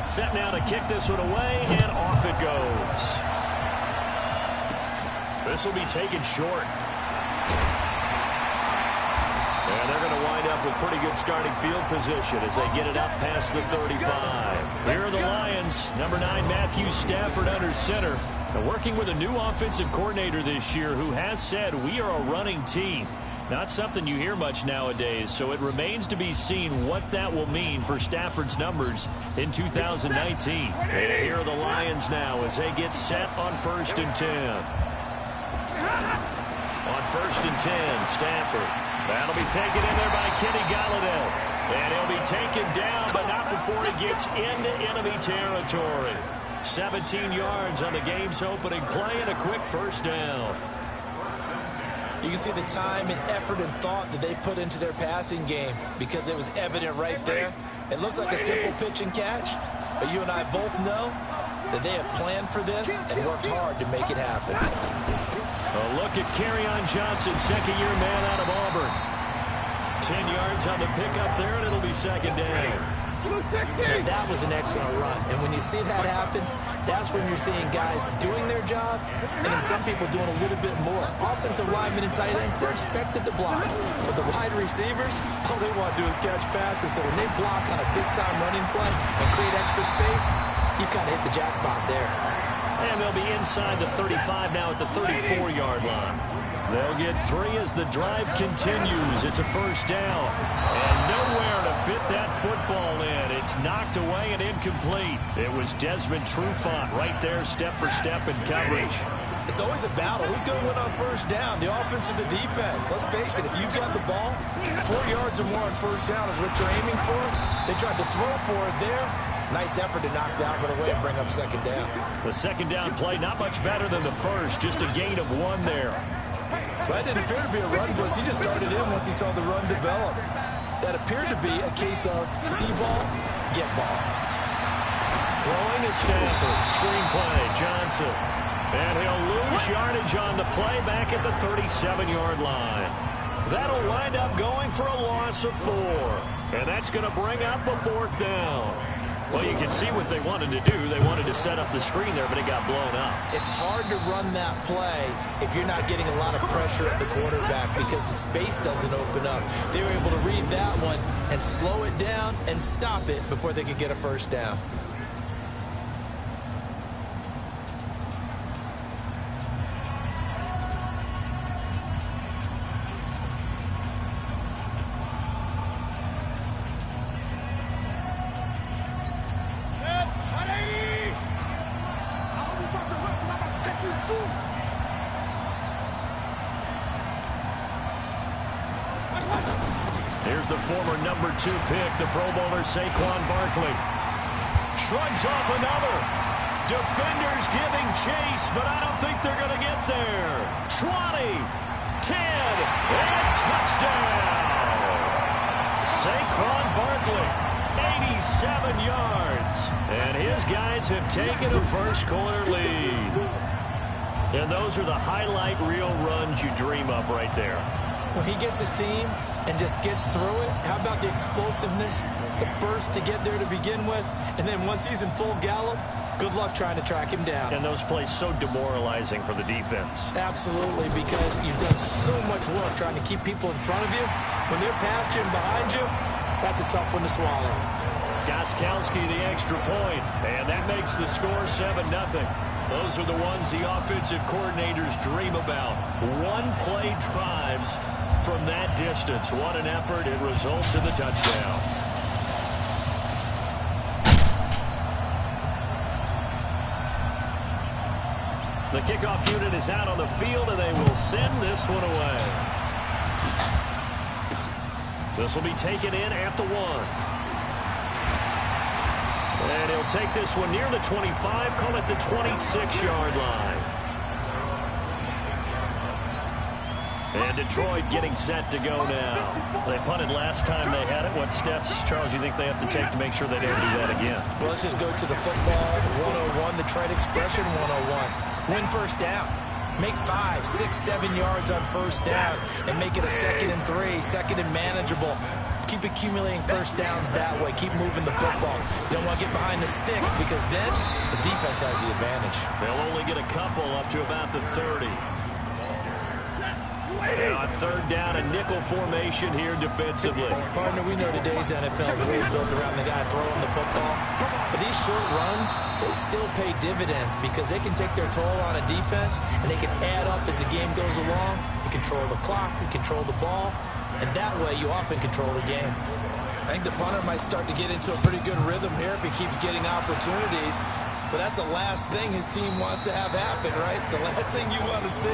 Set now to kick this one away, and off it goes. This will be taken short. And they're going to wind up with pretty good starting field position as they get it up past the 35. Here are the Lions. Number 9, Matthew Stafford under center. And working with a new offensive coordinator this year who has said we are a running team. Not something you hear much nowadays, so it remains to be seen what that will mean for Stafford's numbers in 2019. And here are the Lions now as they get set on 1st and 10. On 1st and 10, Stafford. That'll be taken in there by Kenny Galladay. And he'll be taken down, but not before he gets into enemy territory. 17 yards on the game's opening play and a quick first down. You can see the time and effort and thought that they put into their passing game because it was evident right there. It looks like a simple pitch and catch, but you and I both know that they have planned for this and worked hard to make it happen. A look at Kerryon Johnson, second-year man out of Auburn. 10 yards on the pickup there, and it'll be second down. And that was an excellent run. And when you see that happen, that's when you're seeing guys doing their job and then some people doing a little bit more. Offensive linemen and tight ends, they're expected to block. But the wide receivers, all they want to do is catch passes. So when they block on a big-time running play and create extra space, you've kind of hit the jackpot there. And they'll be inside the 35 now at the 34-yard line. They'll get 3 as the drive continues. It's a first down. And nowhere to fit that football in. It's knocked away and incomplete. It was Desmond Trufant right there, step for step in coverage. It's always a battle. Who's going to win on first down, the offense or the defense? Let's face it, if you've got the ball, 4 yards or more on first down is what you're aiming for. They tried to throw for it there. Nice effort to knock that one away and bring up second down. The second down play not much better than the first, just a gain of 1 there. That didn't appear to be a run blitz. He just started in once he saw the run develop. That appeared to be a case of see ball, get ball. Throwing is Stafford. Screen play, Johnson. And he'll lose yardage on the play back at the 37-yard line. That'll wind up going for a loss of 4. And that's going to bring up a 4th down. Well, you can see what they wanted to do. They wanted to set up the screen there, but it got blown up. It's hard to run that play if you're not getting a lot of pressure at the quarterback because the space doesn't open up. They were able to read that one and slow it down and stop it before they could get a first down. Here's the former number 2 pick, the Pro Bowler Saquon Barkley. Shrugs off another. Defenders giving chase, but I don't think they're going to get there. 20, 10, and touchdown. Saquon Barkley, 87 yards. And his guys have taken a first-quarter lead. And those are the highlight reel runs you dream of right there. When he gets a seam and just gets through it, how about the explosiveness, the burst to get there to begin with, and then once he's in full gallop, good luck trying to track him down. And those plays so demoralizing for the defense. Absolutely, because you've done so much work trying to keep people in front of you. When they're past you and behind you, that's a tough one to swallow. Gostkowski the extra point, and that makes the score 7-0. Those are the ones the offensive coordinators dream about. One-play drives from that distance. What an effort. It results in the touchdown. The kickoff unit is out on the field, and they will send this one away. This will be taken in at the 1. And he'll take this one near the 25, call it the 26-yard line. And Detroit getting set to go now. They punted last time they had it. What steps, Charles, do you think they have to take to make sure they don't do that again? Well, let's just go to the football 101, the trade expression 101. Win first down. Make 5, 6, 7 yards on first down and make it a 2nd and 3, 2nd and manageable. Keep accumulating first downs that way. Keep moving the football. You don't want to get behind the sticks because then the defense has the advantage. They'll only get a couple up to about the 30. And on third down, a nickel formation here defensively. Partner, we know today's NFL is really built around the guy throwing the football. But these short runs, they still pay dividends because they can take their toll on a defense and they can add up as the game goes along. You control the clock, you control the ball, and that way you often control the game. I think the punter might start to get into a pretty good rhythm here if he keeps getting opportunities. But that's the last thing his team wants to have happen, right? The last thing you want to see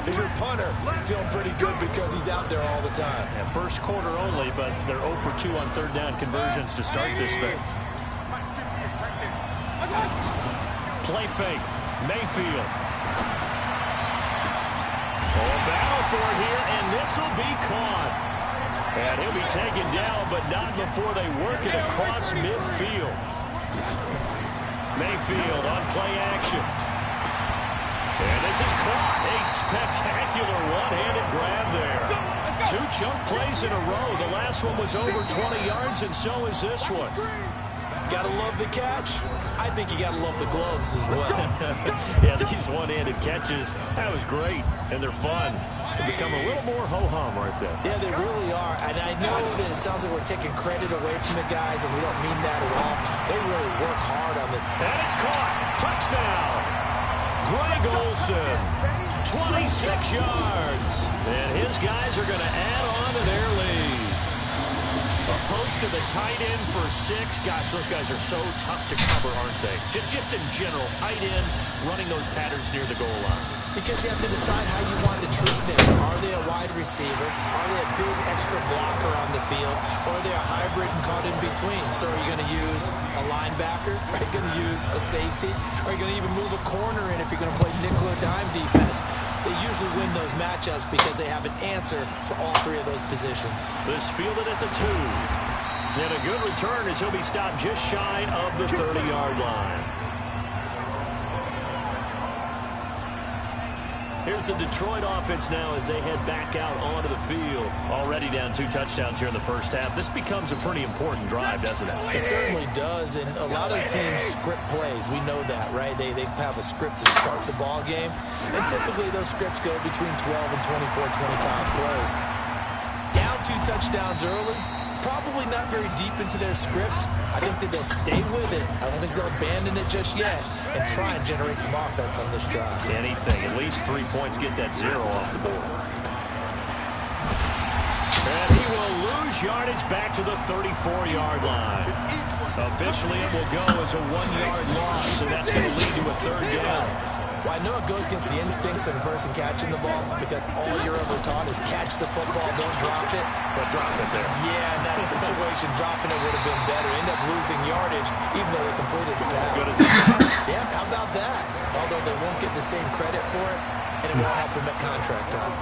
is your punter feeling pretty good because he's out there all the time. Yeah, first quarter only, but they're 0 for 2 on third down conversions to start this thing. Play fake. Mayfield. Oh, battle for it here, and this will be caught. And he'll be taken down, but not before they work it across midfield. Mayfield on play action. And this is caught. A spectacular one-handed grab there. 2 chunk plays in a row. The last one was over 20 yards, and so is this one. Gotta love the catch. I think you gotta love the gloves as well. Yeah, these one-handed catches, that was great, and they're fun. They become a little more ho-hum right there. Yeah, they really are. And I know that it sounds like we're taking credit away from the guys, and we don't mean that at all. They really work hard on the... And it's caught. Touchdown. Greg Olsen, 26 yards. And his guys are going to add on to their lead. A post to the tight end for 6. Gosh, those guys are so tough to cover, aren't they? Just in general, tight ends running those patterns near the goal line. Because you have to decide how you want to treat them. Are they a wide receiver? Are they a big extra blocker on the field? Or are they a hybrid and caught in between? So are you going to use a linebacker? Are you going to use a safety? Are you going to even move a corner in if you're going to play nickel or dime defense? They usually win those matchups because they have an answer for all 3 of those positions. This fielded at the 2. And a good return as he'll be stopped just shy of the 30-yard line. Here's the Detroit offense now as they head back out onto the field. Already down 2 touchdowns here in the first half. This becomes a pretty important drive, doesn't it? It certainly does, and a lot of teams script plays. We know that, right? They have a script to start the ball game, and typically those scripts go between 12 and 24, 25 plays. Down 2 touchdowns early, probably not very deep into their script. I think that they'll stay with it. I don't think they'll abandon it just yet and try and generate some offense on this drive. Anything. At least 3 points, get that 0 off the board. And he will lose yardage back to the 34-yard line. Officially, it will go as a 1-yard loss, and that's going to lead to a third down. Well, I know it goes against the instincts of the person catching the ball because all you're ever taught is catch the football, don't drop it. But drop it there. Yeah, in that situation, dropping it would have been better. End up losing yardage, even though they completed the pass. As good as it. Yeah, how about that? Although they won't get the same credit for it, and it won't help them at contract time.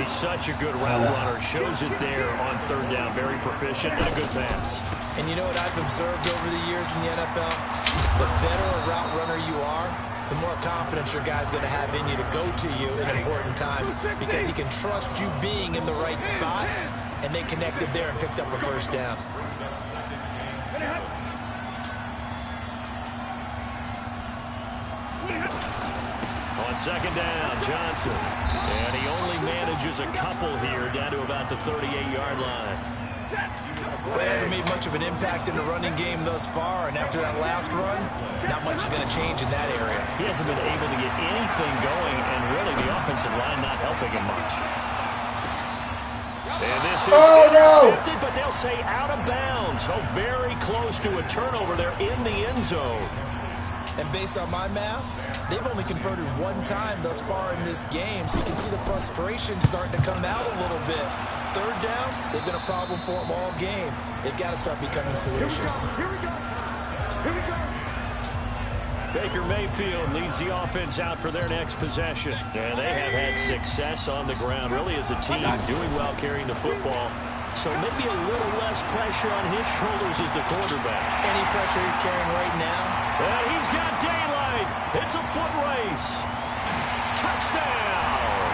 He's such a good route runner. Shows it there on third down. Very proficient and a good pass. And you know what I've observed over the years in the NFL? The better a route runner you are, the more confidence your guy's going to have in you to go to you in important times because he can trust you being in the right spot, and they connected there and picked up a first down. On second down, Johnson. And he only manages a couple here down to about the 38-yard line. Well, he hasn't made much of an impact in the running game thus far, and after that last run, not much is going to change in that area. He hasn't been able to get anything going, and really the offensive line not helping him much. And this is intercepted, but they'll say out of bounds. So very close to a turnover there in the end zone. And based on my math, they've only converted 1 time thus far in this game, so you can see the frustration starting to come out a little bit. Third downs, they've been a problem for them all game. They've got to start becoming solutions. Here we go. Here we go. Baker Mayfield leads the offense out for their next possession. And they have had success on the ground, really as a team, doing well carrying the football. So maybe a little less pressure on his shoulders as the quarterback. Any pressure he's carrying right now? And he's got daylight. It's a foot race. Touchdown.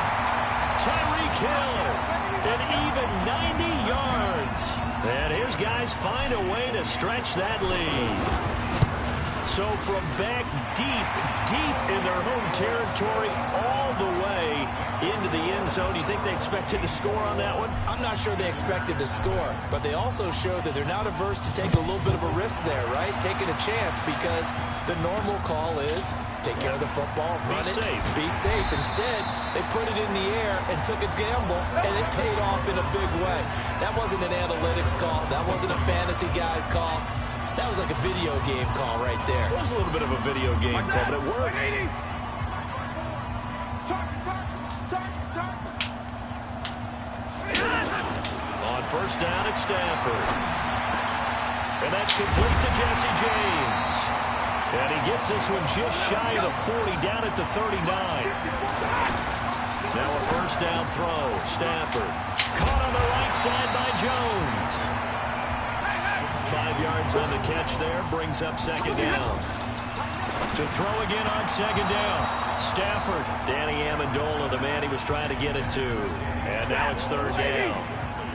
Tyreek Hill. An even 90 yards. And his guys find a way to stretch that lead. So from back deep in their home territory all the way into the end zone, you think they expected to score on that one? I'm not sure they expected to score, but they also showed that they're not averse to take a little bit of a risk there, right? Taking a chance, because the normal call is take care of the football, run it, be safe. Instead, they put it in the air and took a gamble, and it paid off in a big way. That wasn't an analytics call. That wasn't a fantasy guy's call. That was like a video game call right there. It was a little bit of a video game call, but it worked. On first down, it's Stafford. And that's complete to Jesse James. And he gets this one just shy of the 40, down at the 39. Now a first down throw. Stafford caught on the right side by Jones. 5 yards on the catch there, brings up second down. To throw again on second down. Stafford, Danny Amendola, the man he was trying to get it to. And now it's third down.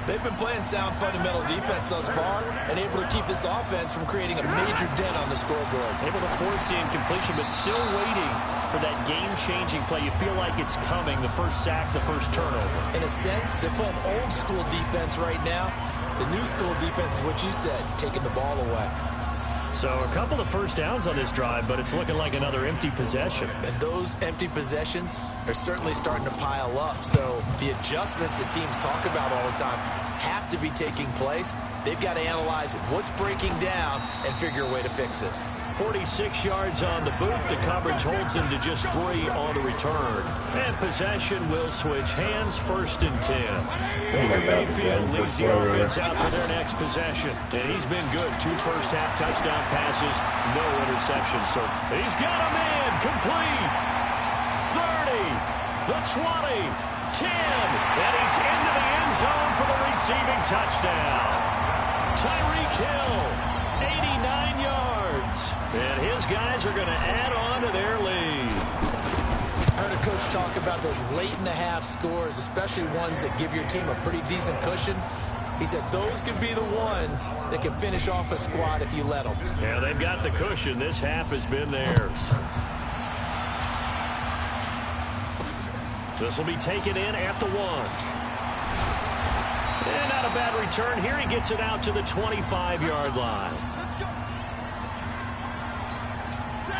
They've been playing sound fundamental defense thus far and able to keep this offense from creating a major dent on the scoreboard. Able to force the incompletion, but still waiting for that game-changing play. You feel like it's coming, the first sack, the first turnover. In a sense, they're playing old-school defense right now. The new school defense is what you said, taking the ball away. So a couple of first downs on this drive, but it's looking like another empty possession. And those empty possessions are certainly starting to pile up. So the adjustments that teams talk about all the time have to be taking place. They've got to analyze what's breaking down and figure a way to fix it. 46 yards on the boot. The coverage holds him to just 3 on the return. And possession will switch hands, first and 10. Baker Mayfield leads the offense out for their next possession. And he's been good. 2 first-half touchdown passes, no interceptions. So he's got a man complete. 30, the 20, 10. And he's into the end zone for the receiving touchdown. Tyreek Hill, 89 yards. And his guys are going to add on to their lead. I heard a coach talk about those late-in-the-half scores, especially ones that give your team a pretty decent cushion. He said those could be the ones that can finish off a squad if you let them. Yeah, they've got the cushion. This half has been theirs. This will be taken in at the 1. And not a bad return here. He gets it out to the 25-yard line.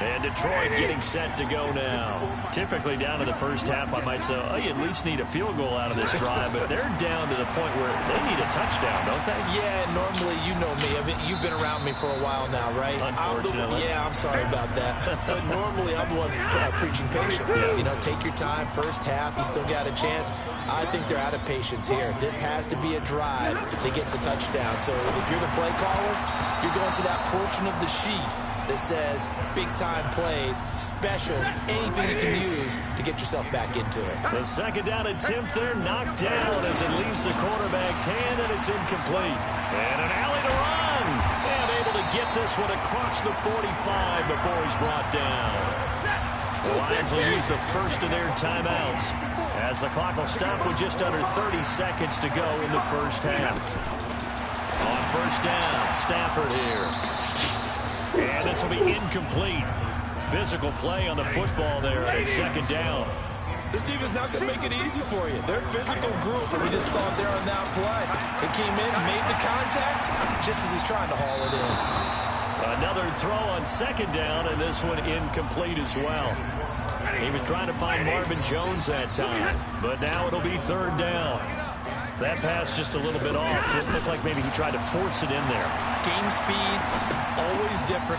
And Detroit getting set to go now. Typically down to the first half, I might say, oh, you at least need a field goal out of this drive. But they're down to the point where they need a touchdown, don't they? Yeah, normally, you know me. I mean, you've been around me for a while now, right? Unfortunately. I'm sorry about that. But normally, I'm the one preaching patience. Yeah. You know, take your time. First half, you still got a chance. I think they're out of patience here. This has to be a drive that gets a touchdown. So if you're the play caller, you're going to that portion of the sheet that says big-time plays, specials, anything you can use to get yourself back into it. The second down attempt there knocked down as it leaves the quarterback's hand, and it's incomplete. And an alley to run. And able to get this one across the 45 before he's brought down. The Lions will use the first of their timeouts as the clock will stop with just under 30 seconds to go in the first half. On first down, Stafford here. And this will be incomplete. Physical play on the football there at second down. This team is not going to make it easy for you. They're a physical group, and we just saw it there on that play. They came in, made the contact, just as he's trying to haul it in. Another throw on second down, and this one incomplete as well. He was trying to find Marvin Jones that time, but now it'll be third down. That pass just a little bit off. It looked like maybe he tried to force it in there. Game speed, always different.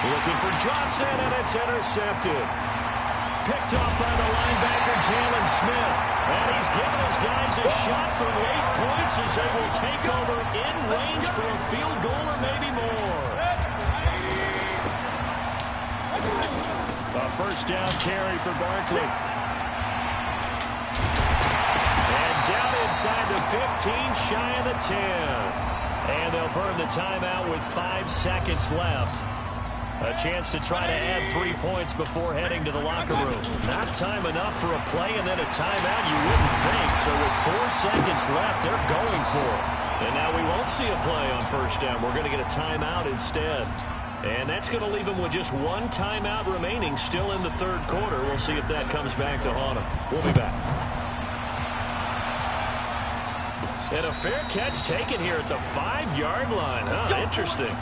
Looking for Johnson, and it's intercepted. Picked up by the linebacker, Jalen Smith. And he's given his guys a shot for late points as they will take over in range for a field goal or maybe more. A first down carry for Barkley. Down inside the 15, shy of the 10. And they'll burn the timeout with 5 seconds left. A chance to try to add 3 points before heading to the locker room. Not time enough for a play and then a timeout, you wouldn't think. So with 4 seconds left, they're going for it. And now we won't see a play on first down. We're going to get a timeout instead. And that's going to leave them with just 1 timeout remaining still in the third quarter. We'll see if that comes back to haunt them. We'll be back. And a fair catch taken here at the 5-yard line. Huh, interesting.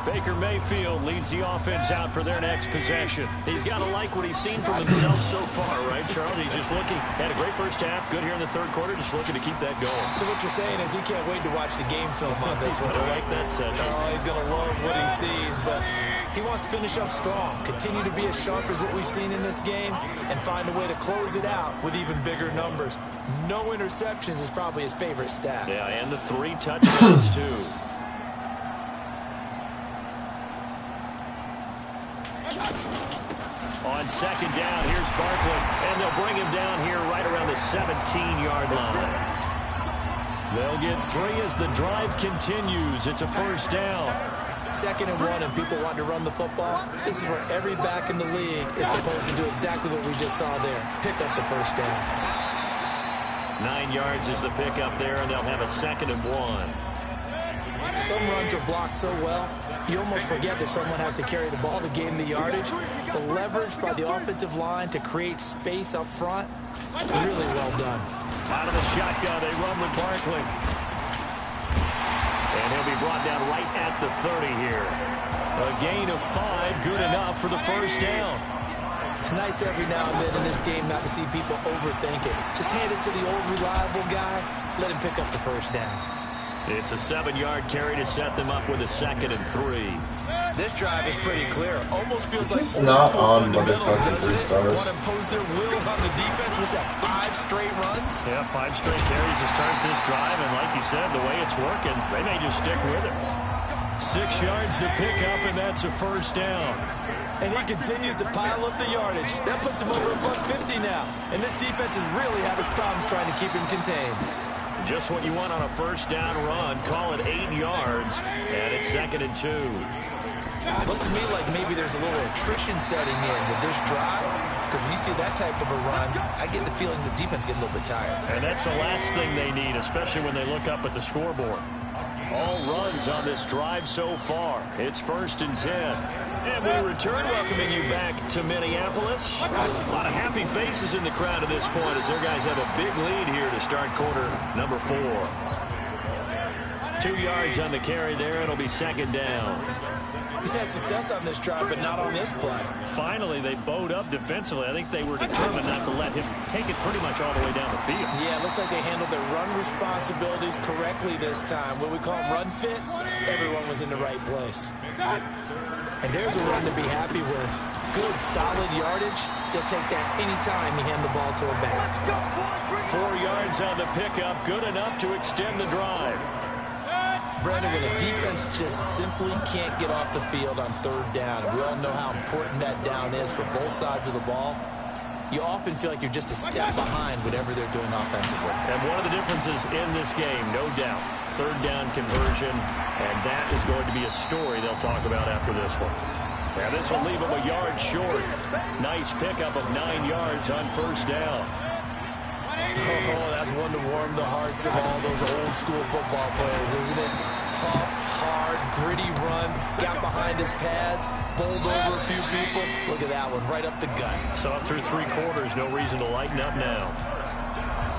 Baker Mayfield leads the offense out for their next possession. He's got to like what he's seen from himself so far, right, Charles? He's just looking, had a great first half, good here in the third quarter, just looking to keep that going. So what you're saying is he can't wait to watch the game film on this one. I like that session. Oh, he's going to love what he sees, but he wants to finish up strong, continue to be as sharp as what we've seen in this game, and find a way to close it out with even bigger numbers. No interceptions is probably his favorite stat. Yeah, and the 3 touchdowns, too. On second down, here's Barkley, and they'll bring him down here right around the 17-yard line. They'll get 3 as the drive continues. It's a first down. 2nd and 1, and people want to run the football. This is where every back in the league is supposed to do exactly what we just saw there. Pick up the first down. 9 yards is the pickup there, and they'll have a 2nd and 1. Some runs are blocked so well, you almost forget that someone has to carry the ball to gain the yardage. The leverage by the offensive line to create space up front, really well done. Out of the shotgun, they run with Barkley. And he'll be brought down right at the 30 here. A gain of 5, good enough for the first down. It's nice every now and then in this game not to see people overthink it. Just hand it to the old reliable guy, let him pick up the first down. It's a 7-yard carry to set them up with a 2nd and 3. This drive is pretty clear. Almost feels like This is not on fundamentals, motherfucking doesn't it? 3 stars. Want to impose their will on the defense. Was that 5 straight runs? Yeah, 5 straight carries to start this drive, and like you said, the way it's working, they may just stick with it. 6 yards to pick up, and that's a first down. And he continues to pile up the yardage. That puts him over $150 now. And this defense has really had its problems trying to keep him contained. Just what you want on a first down run. Call it 8 yards, and it's 2nd and 2. It looks to me like maybe there's a little attrition setting in with this drive. Because when you see that type of a run, I get the feeling the defense gets a little bit tired. And that's the last thing they need, especially when they look up at the scoreboard. All runs on this drive so far. It's 1st and 10. And we return, welcoming you back to Minneapolis. A lot of happy faces in the crowd at this point as their guys have a big lead here to start quarter number 4. 2 yards on the carry there. It'll be 2nd down. He's had success on this drive, but not on this play. Finally, they bowed up defensively. I think they were determined not to let him take it pretty much all the way down the field. Yeah, it looks like they handled their run responsibilities correctly this time. What we call run fits, everyone was in the right place. And there's a run to be happy with. Good, solid yardage. He'll take that anytime you hand the ball to a back. 4 yards on the pickup, good enough to extend the drive. Brandon, when a defense just simply can't get off the field on 3rd down, and we all know how important that down is for both sides of the ball, you often feel like you're just a step behind whatever they're doing offensively. And one of the differences in this game, no doubt, 3rd down conversion, and that is going to be a story they'll talk about after this one. Now this will leave them a yard short. Nice pickup of 9 yards on first down. Oh, that's one to warm the hearts of all those old school football players, isn't it? Tough, hard, gritty run, got behind his pads, bowled over a few people. Look at that one, right up the gut. So up through 3 quarters, no reason to lighten up now.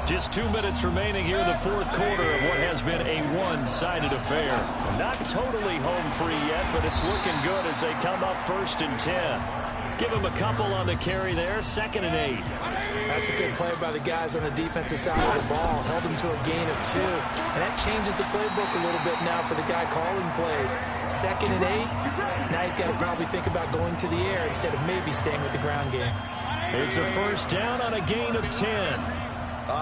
Just 2 minutes remaining here in the 4th quarter of what has been a one-sided affair. Not totally home free yet, but it's looking good as they come up 1st and 10. Give him a couple on the carry there, 2nd and 8. That's a good play by the guys on the defensive side of the ball. Held him to a gain of 2. And that changes the playbook a little bit now for the guy calling plays. 2nd and 8. Now he's got to probably think about going to the air instead of maybe staying with the ground game. It's a first down on a gain of 10.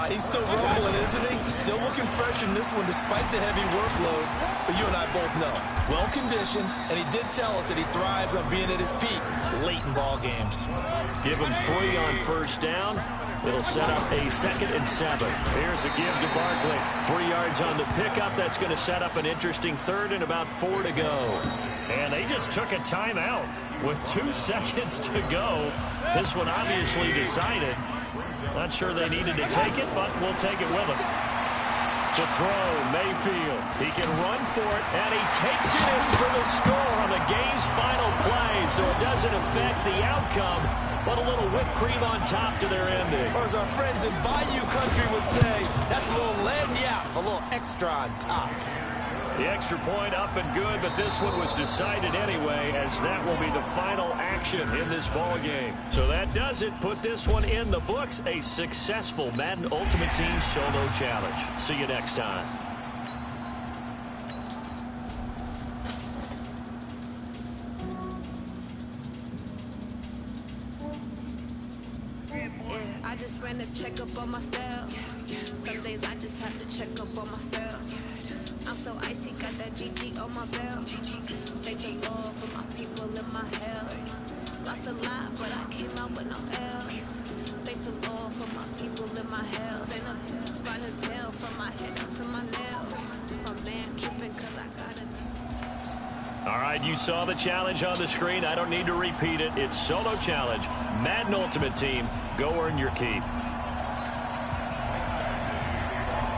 He's still rumbling, isn't he? Still looking fresh in this one despite the heavy workload. But you and I both know, well-conditioned, and he did tell us that he thrives on being at his peak late in ball games. Give him 3 on first down. It'll set up a 2nd and 7. Here's a give to Barkley. 3 yards on the pickup. That's going to set up an interesting 3rd and about 4 to go. And they just took a timeout with 2 seconds to go. This one obviously decided. Not sure they needed to take it, but we'll take it with them. To throw, Mayfield. He can run for it, and he takes it in for the score on the game's final play, so it doesn't affect the outcome, but a little whipped cream on top to their ending. Or as our friends in Bayou Country would say, that's a little a little extra on top. The extra point up and good, but this one was decided anyway, as that will be the final action in this ball game. So that does it. Put this one in the books. A successful Madden Ultimate Team Solo Challenge. See you next time. I just ran a checkup on myself. Some days I just have to check up on myself. I'm so icy, got that GG on my belt. Thank the Lord for my people in my health. Lost a lot, but I came out with no else. Thank the Lord for my people in my health. And I'm fine as hell from my head to my nails. My man tripping cause I got it. All right, you saw the challenge on the screen. I don't need to repeat it. It's Solo Challenge. Madden Ultimate Team. Go earn your keep.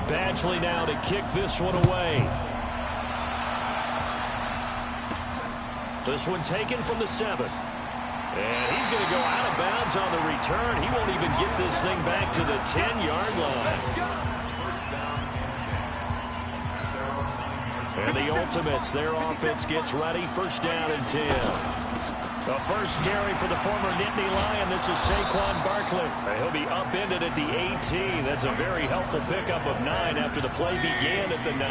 Badgley now to kick this one away. This one taken from the 7. And he's going to go out of bounds on the return. He won't even get this thing back to the 10-yard line. And the Ultimates, their offense gets ready. 1st down and 10. The first carry for the former Nittany Lion. This is Saquon Barkley. He'll be upended at the 18. That's a very helpful pickup of 9 after the play began at the 9.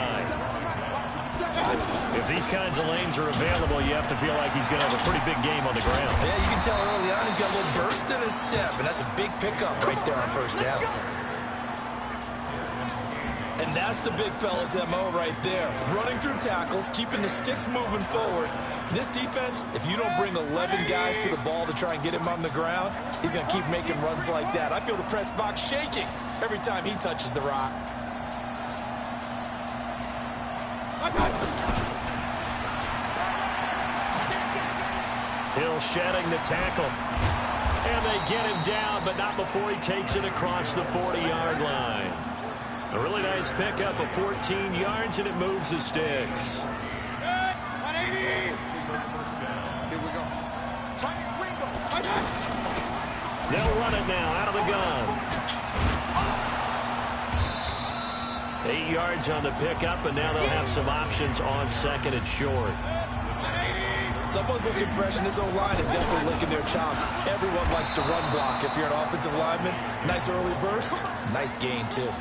If these kinds of lanes are available, you have to feel like he's going to have a pretty big game on the ground. Yeah, you can tell early on he's got a little burst in his step, and that's a big pickup right there on 1st down. And that's the big fella's MO right there. Running through tackles, keeping the sticks moving forward. This defense, if you don't bring 11 guys to the ball to try and get him on the ground, he's going to keep making runs like that. I feel the press box shaking every time he touches the rock. Hill shedding the tackle. And they get him down, but not before he takes it across the 40-yard line. A really nice pickup of 14 yards, and it moves the sticks. Here we go. They'll run it now out of the gun. 8 yards on the pickup, and now they'll have some options on 2nd and short. Someone's looking fresh, and this O-line is definitely licking their chops. Everyone likes to run block. If you're an offensive lineman, nice early burst, nice gain, too.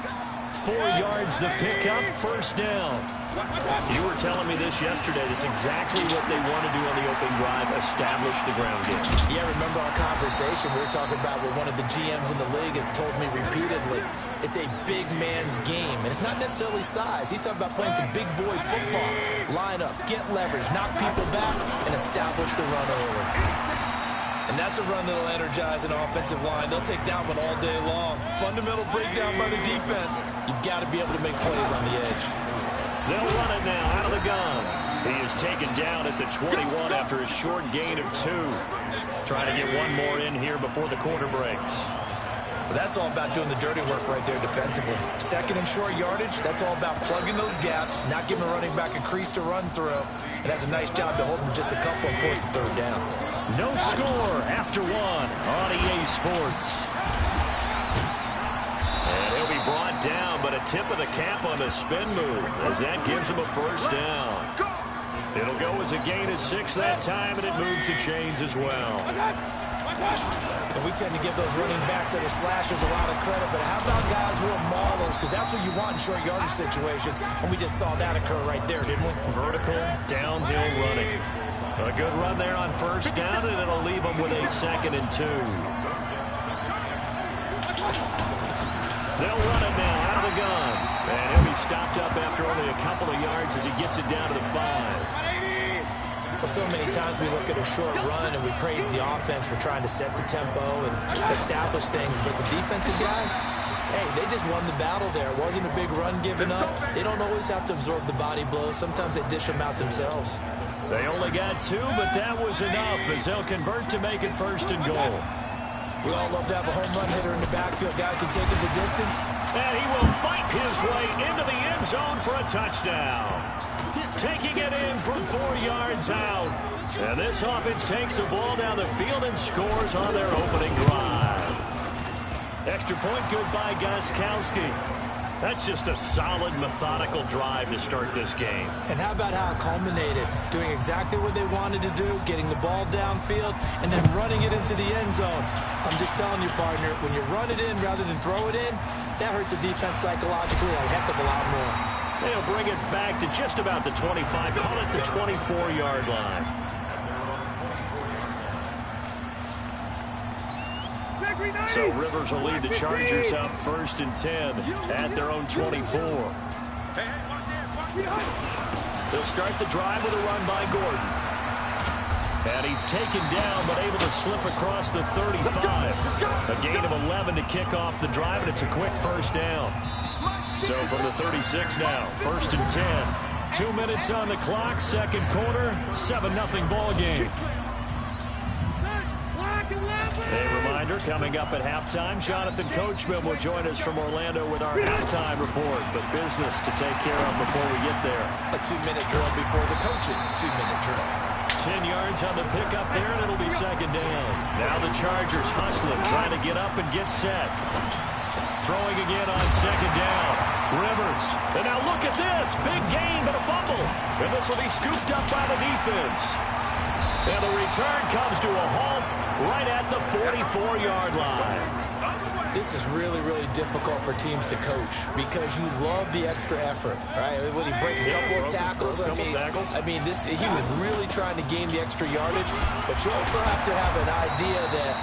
4 yards the pickup, 1st down. You were telling me this yesterday. This is exactly what they want to do on the opening drive, establish the ground game. Yeah, remember our conversation? We were talking about what one of the GMs in the league has told me repeatedly. It's a big man's game, and it's not necessarily size. He's talking about playing some big boy football. Line up, get leverage, knock people back, and establish the run early. And that's a run that'll energize an offensive line. They'll take that one all day long. Fundamental breakdown by the defense. You've got to be able to make plays on the edge. They'll run it now out of the gun. He is taken down at the 21 after a short gain of 2. Trying to get one more in here before the quarter breaks. But that's all about doing the dirty work right there defensively. 2nd and short yardage, that's all about plugging those gaps, not giving a running back a crease to run through. And that's a nice job to hold him just a couple and force the 3rd down. No score after 1 on EA Sports. And he'll be brought down, but a tip of the cap on the spin move as that gives him a 1st down. It'll go as a gain of 6 that time, and it moves the chains as well. And we tend to give those running backs that are slashers a lot of credit, but how about guys who are maulers? Because that's what you want in short yardage situations, and we just saw that occur right there, didn't we? Vertical, downhill running. A good run there on 1st down, and it'll leave them with a 2nd and 2. They'll run it now out of the gun. And he'll be stopped up after only a couple of yards as he gets it down to the 5. Well, so many times we look at a short run and we praise the offense for trying to set the tempo and establish things, but the defensive guys, hey, they just won the battle there. It wasn't a big run given up. They don't always have to absorb the body blows. Sometimes they dish them out themselves. They only got 2, but that was enough as they'll convert to make it 1st and goal. We all love to have a home run hitter in the backfield. Guy can take it the distance. And he will fight his way into the end zone for a touchdown. Taking it in from 4 yards out. And this offense takes the ball down the field and scores on their opening drive. Extra point good by Gostkowski. That's just a solid, methodical drive to start this game. And how about how it culminated? Doing exactly what they wanted to do, getting the ball downfield, and then running it into the end zone. I'm just telling you, partner, when you run it in rather than throw it in, that hurts a defense psychologically a heck of a lot more. They'll bring it back to just about the 25, call it the 24-yard line. So Rivers will lead the Chargers up 1st and 10 at their own 24. They'll start the drive with a run by Gordon. And he's taken down, but able to slip across the 35. A gain of 11 to kick off the drive, and it's a quick 1st down. So from the 36 now, 1st and 10. 2 minutes on the clock, 2nd quarter, 7-0 ball game. A reminder, coming up at halftime, Jonathan Coachman will join us from Orlando with our halftime report. But business to take care of before we get there. A 2-minute drill before the coaches' 2-minute drill. 10 yards on the pickup there, and it'll be 2nd down. Now the Chargers hustling, trying to get up and get set. Throwing again on 2nd down. Rivers. And now look at this. Big gain, but a fumble. And this will be scooped up by the defense. And the return comes to a halt right at the 44-yard line. This is really, really difficult for teams to coach because you love the extra effort, right? When he break a couple of tackles, he was really trying to gain the extra yardage, but you also have to have an idea that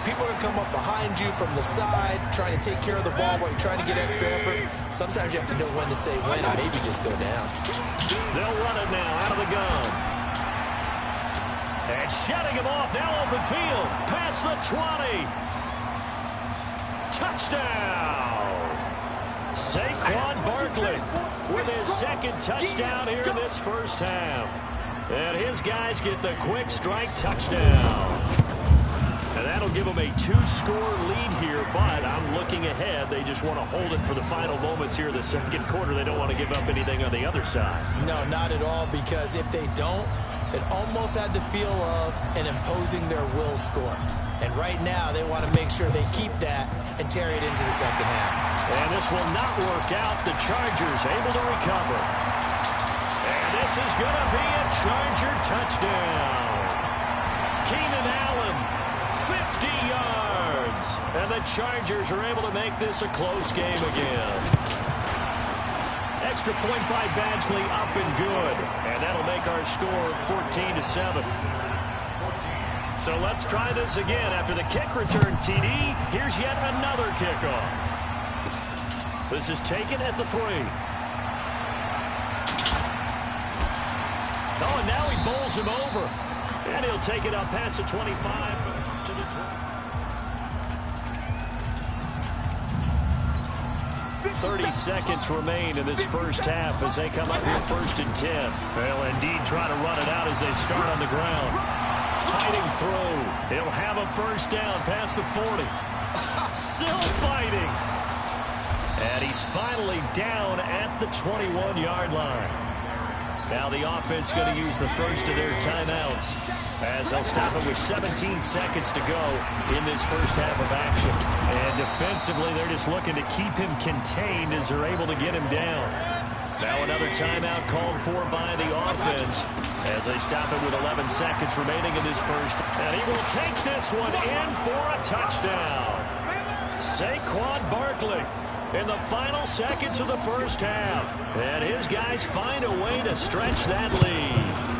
people are going to come up behind you from the side, trying to take care of the ball while you're trying to get extra effort. Sometimes you have to know when to say when and maybe just go down. They'll run it now out of the gun. And shutting him off, now open field, past the 20. Touchdown! Saquon Barkley with his 2nd touchdown here in this 1st half. And his guys get the quick strike touchdown. And that'll give them a 2-score lead here, but I'm looking ahead. They just want to hold it for the final moments here in the 2nd quarter. They don't want to give up anything on the other side. No, not at all, because if they don't, it almost had the feel of an imposing their will score. And right now, they want to make sure they keep that and carry it into the 2nd half. And this will not work out. The Chargers able to recover. And this is going to be a Charger touchdown. Keenan Allen, 50 yards. And the Chargers are able to make this a close game again. Extra point by Badgley, up and good. And that'll make our score 14-7. So let's try this again. After the kick return TD, here's yet another kickoff. This is taken at the 3. Oh, and now he bowls him over. And he'll take it up past the 25 to the 20. 30 seconds remain in this 1st half as they come up here 1st and 10. They'll indeed try to run it out as they start on the ground. Fighting through. He'll have a 1st down past the 40. Still fighting. And he's finally down at the 21-yard line. Now the offense going to use the first of their timeouts as they'll stop it with 17 seconds to go in this 1st half of action. And defensively, they're just looking to keep him contained as they're able to get him down. Now another timeout called for by the offense as they stop it with 11 seconds remaining in this 1st. And he will take this one in for a touchdown. Saquon Barkley in the final seconds of the 1st half. And his guys find a way to stretch that lead.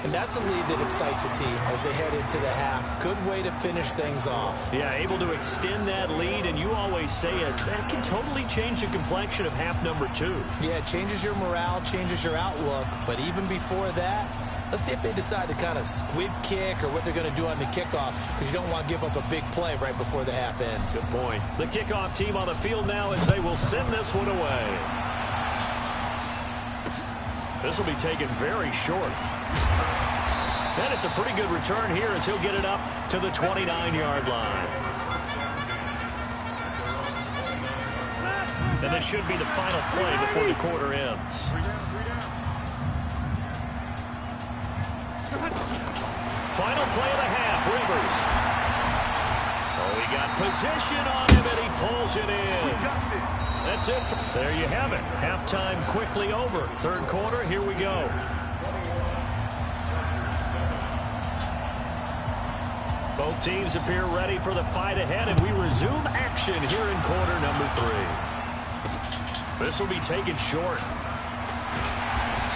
And that's a lead that excites a team as they head into the half. Good way to finish things off. Yeah, able to extend that lead, and you always say it, that can totally change the complexion of half number 2. Yeah, it changes your morale, changes your outlook, but even before that, Let's see if they decide to kind of squib kick or what they're going to do on the kickoff, because you don't want to give up a big play right before the half ends. Good point. The kickoff team on the field now as they will send this one away. This will be taken very short. And it's a pretty good return here as he'll get it up to the 29-yard line. And this should be the final play before the quarter ends. Final play of the half, Rivers. Oh, he got position on him, and he pulls it in. That's it. There you have it. Halftime quickly over. Third quarter, here we go. Both teams appear ready for the fight ahead, and we resume action here in quarter number 3. This will be taken short.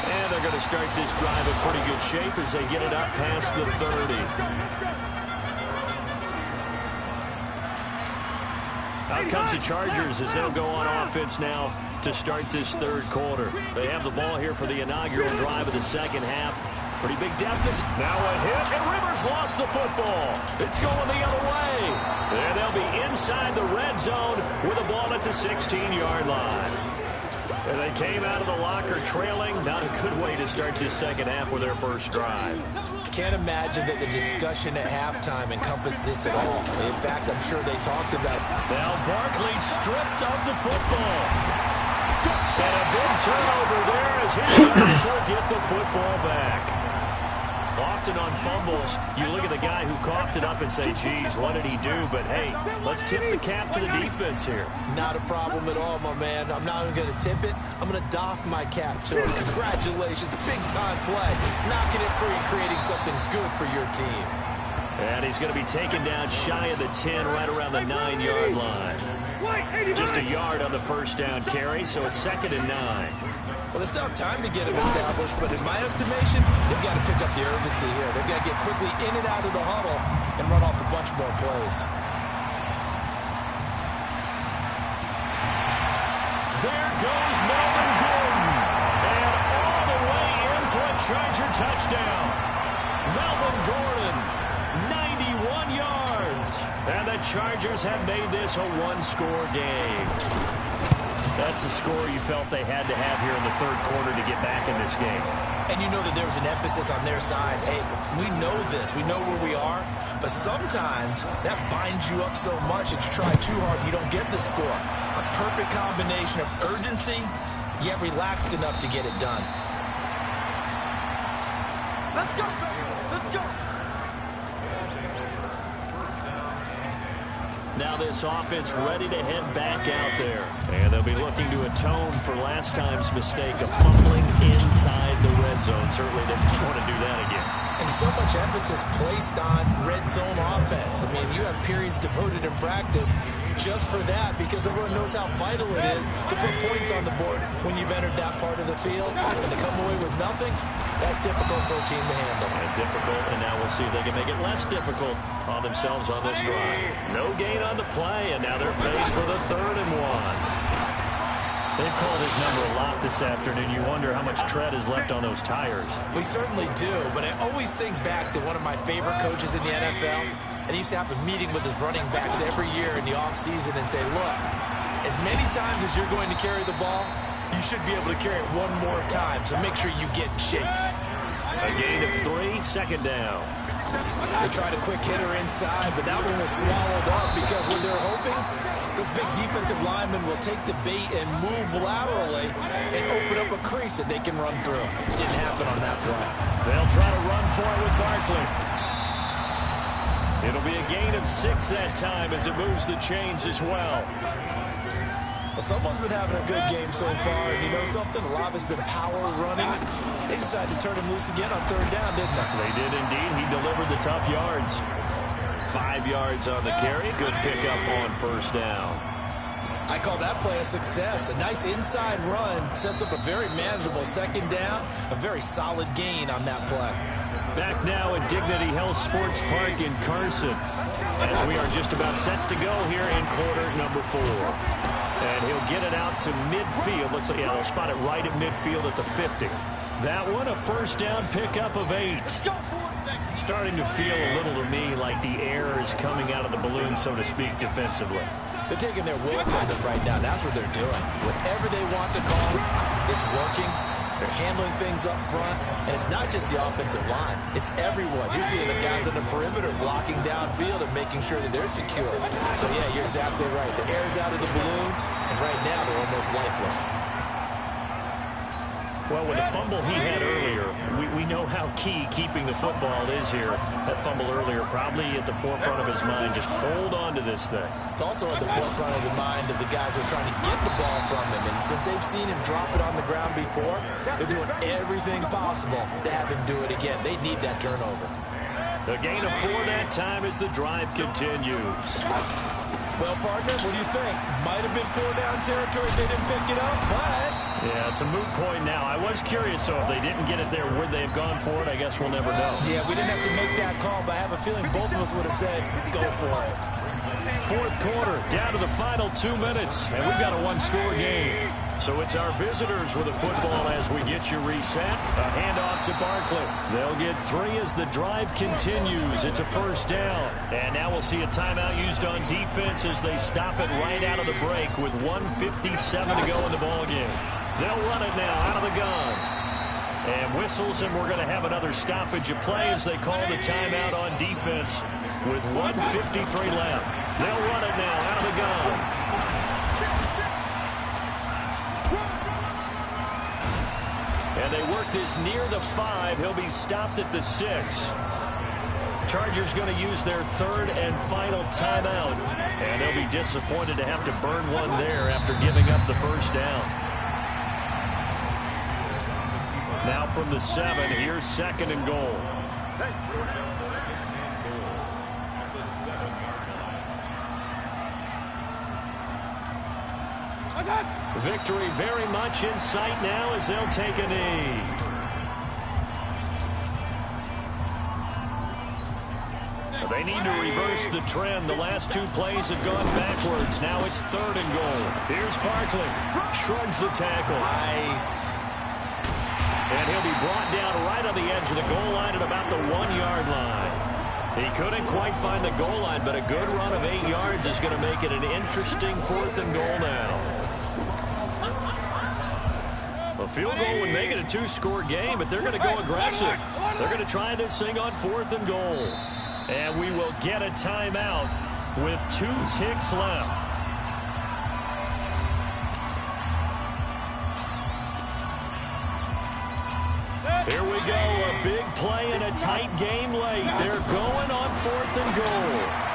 And they're going to start this drive in pretty good shape as they get it up past the 30. Out comes the Chargers as they'll go on offense now to start this third quarter. They have the ball here for the inaugural drive of the second half. Pretty big deficit. Now a hit, and Rivers lost the football. It's going the other way. And they'll be inside the red zone with the ball at the 16-yard line. And they came out of the locker trailing. Not a good way to start this second half with their first drive. Can't imagine that the discussion at halftime encompassed this at all. In fact, I'm sure they talked about it. Now Barkley stripped of the football. And a big turnover there as his guys will get the football back. Often on fumbles, you look at the guy who coughed it up and say, geez, what did he do? But, hey, let's tip the cap to the defense here. Not a problem at all, my man. I'm not even going to tip it. I'm going to doff my cap to him. Congratulations. Big-time play. Knocking it free, creating something good for your team. And he's going to be taken down shy of the 10, right around the 9-yard line. Just a yard on the first down carry, so it's 2nd and 9. Well, they still have time to get him established, but in my estimation, they've got to pick up the urgency here. They've got to get quickly in and out of the huddle and run off a bunch more plays. There goes Melvin Gordon. And all the way in for a Charger touchdown. Melvin Gordon, 91 yards. And the Chargers have made this a one-score game. That's a score you felt they had to have here in the third quarter to get back in this game. And you know that there was an emphasis on their side. Hey, we know this. We know where we are. But sometimes that binds you up so much that you try too hard, you don't get the score. A perfect combination of urgency, yet relaxed enough to get it done. Let's go, baby. Let's go. Now this offense ready to head back out there. And they'll be looking to atone for last time's mistake of fumbling inside the red zone. Certainly they don't want to do that again. And so much emphasis placed on red zone offense. I mean, you have periods devoted in practice just for that, because everyone knows how vital it is to put points on the board when you've entered that part of the field. And to come away with nothing, that's difficult for a team to handle. And difficult, and now we'll see if they can make it less difficult on themselves on this drive. No gain on the play, and now they're faced with a 3rd and 1. They've called his number a lot this afternoon. You wonder how much tread is left on those tires. We certainly do, but I always think back to one of my favorite coaches in the NFL, and he used to have a meeting with his running backs every year in the offseason and say, look, as many times as you're going to carry the ball, you should be able to carry it one more time, so make sure you get in shape. A gain of 3, 2nd down. They tried a quick hitter inside, but that one was swallowed up because what they're hoping, this big defensive lineman will take the bait and move laterally and open up a crease that they can run through. Didn't happen on that play. They'll try to run for it with Barkley. It'll be a gain of 6 that time as it moves the chains as well. Well, someone's been having a good game so far, and you know something? A lot has been power running. They decided to turn him loose again on 3rd down, didn't they? They did indeed. He delivered the tough yards. 5 yards on the carry. Good pickup on 1st down. I call that play a success. A nice inside run sets up a very manageable 2nd down. A very solid gain on that play. Back now at Dignity Health Sports Park in Carson, as we are just about set to go here in quarter number 4. And he'll get it out to midfield. Let's say, yeah, they'll spot it right at midfield at the 50. That one, a first down pickup of 8. Starting to feel a little to me like the air is coming out of the balloon, so to speak, defensively. They're taking their will from it right now. That's what they're doing. Whatever they want to call, it's working. They're handling things up front. And it's not just the offensive line. It's everyone. You're seeing the guys on the perimeter blocking downfield and making sure that they're secure. So, yeah, you're exactly right. The air's out of the balloon, and right now they're almost lifeless. Well, with the fumble he had earlier, we know how key keeping the football is here. That fumble earlier probably at the forefront of his mind. Just hold on to this thing. It's also at the forefront of the mind of the guys who are trying to get the ball from him. And since they've seen him drop it on the ground before, they're doing everything possible to have him do it again. They need that turnover. The gain of 4 that time as the drive continues. Well, partner, what do you think? Might have been 4-down territory if they didn't pick it up, but... Yeah, it's a moot point now. I was curious, so if they didn't get it there, would they have gone for it? I guess we'll never know. Yeah, we didn't have to make that call, but I have a feeling both of us would have said, go for it. Fourth quarter, down to the final 2 minutes, and we've got a one-score game. So it's our visitors with the football as we get you reset. A handoff to Barkley. They'll get 3 as the drive continues. It's a first down. And now we'll see a timeout used on defense as they stop it right out of the break with 1:57 to go in the ballgame. They'll run it now out of the gun. And whistles, and we're going to have another stoppage of play as they call the timeout on defense with 1:53 left. They'll run it now out of the gun. And they work this near the 5. He'll be stopped at the 6. Chargers going to use their 3rd and final timeout. And they'll be disappointed to have to burn one there after giving up the first down. Now from the 7, here's 2nd and goal. Victory very much in sight now as they'll take a knee. They need to reverse the trend. The last 2 plays have gone backwards. Now it's 3rd and goal. Here's Barkley. Shrugs the tackle. Nice. And he'll be brought down right on the edge of the goal line at about the 1-yard line. He couldn't quite find the goal line, but a good run of 8 yards is going to make it an interesting 4th and goal now. A field goal would make it a 2-score game, but they're going to go aggressive. They're going to try this thing on 4th and goal. And we will get a timeout with 2 ticks left. Here we go, a big play in a tight game late. They're going on 4th and goal.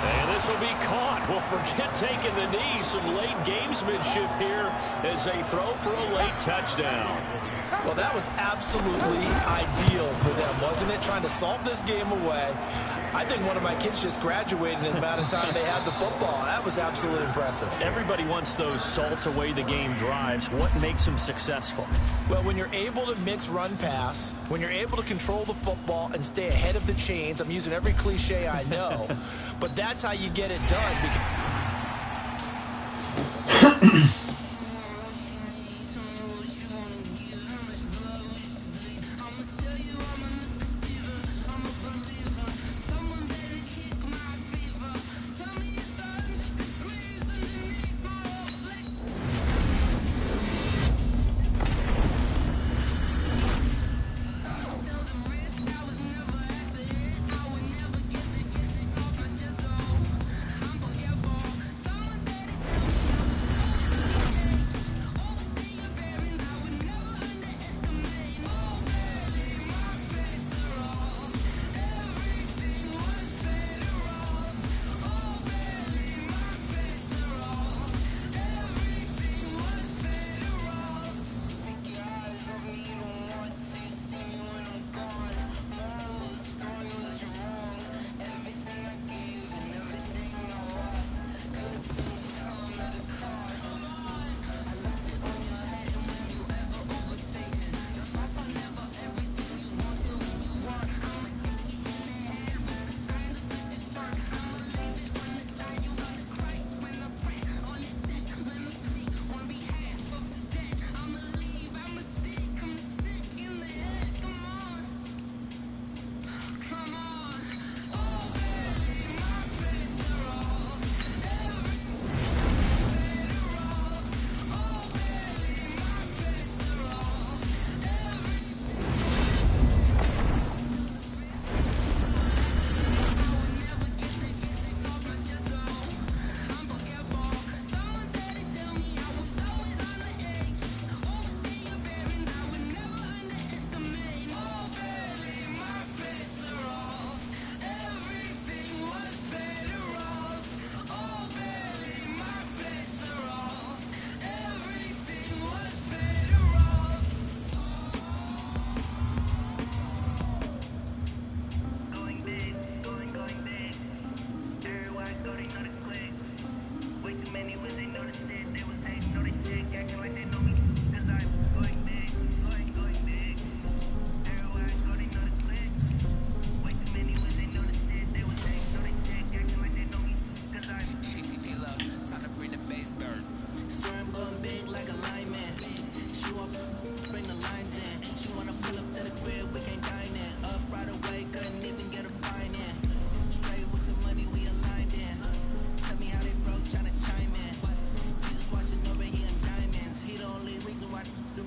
And this will be caught. Well, forget taking the knee. Some late gamesmanship here as they throw for a late touchdown. Well, that was absolutely ideal for them, wasn't it? Trying to salt this game away. I think one of my kids just graduated in the amount of time they had the football. That was absolutely impressive. Everybody wants those salt away the game drives. What makes them successful? Well, when you're able to mix run-pass, when you're able to control the football and stay ahead of the chains, I'm using every cliche I know, but that's how you get it done.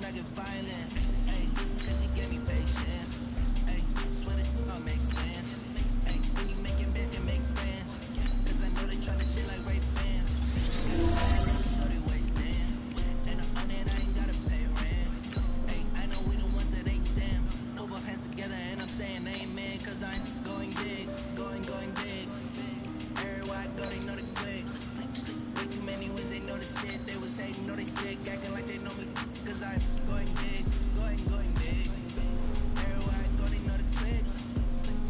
not get violent. Hey, cause he gave me patience. Hey, swear that all makes sense. Hey, when you making bands, can make friends. Cause I know they tryna shit like Ray Bans. So they wasting. And on it, I ain't gotta pay rent. Hey, I know we the ones that ain't them. No both hands together and I'm saying amen. Cause I'm going big, going big. Everywhere I go, they know the click. Way too many wins, they know the shit. They was hating, know they sick, acting like they know me. Cause I'm going big, going big. Everywhere I go, they know the click.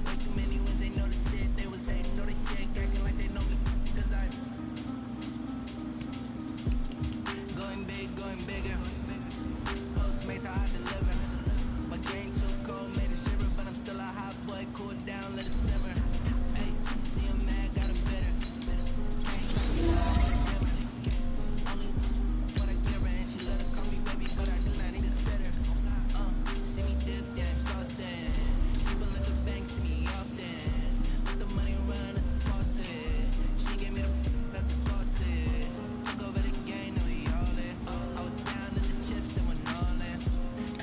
Way too many wins, they know the shit. They was hating, know they sick, acting like they know me. Cause I'm going big, going bigger. Postmates how I deliver. My game too cold, made it shiver. But I'm still a hot boy, cool down, let it simmer. Hey, see him mad, got him bitter. Only what I give her, and she let her call me baby, but I do not need a sitter. See me dip, yeah, I'm saucing. People at the bank see me often. Let the money run, it's a faucet. She gave me the not the bosses. Took over the game, now we all in. I was down in the chips, then went all in.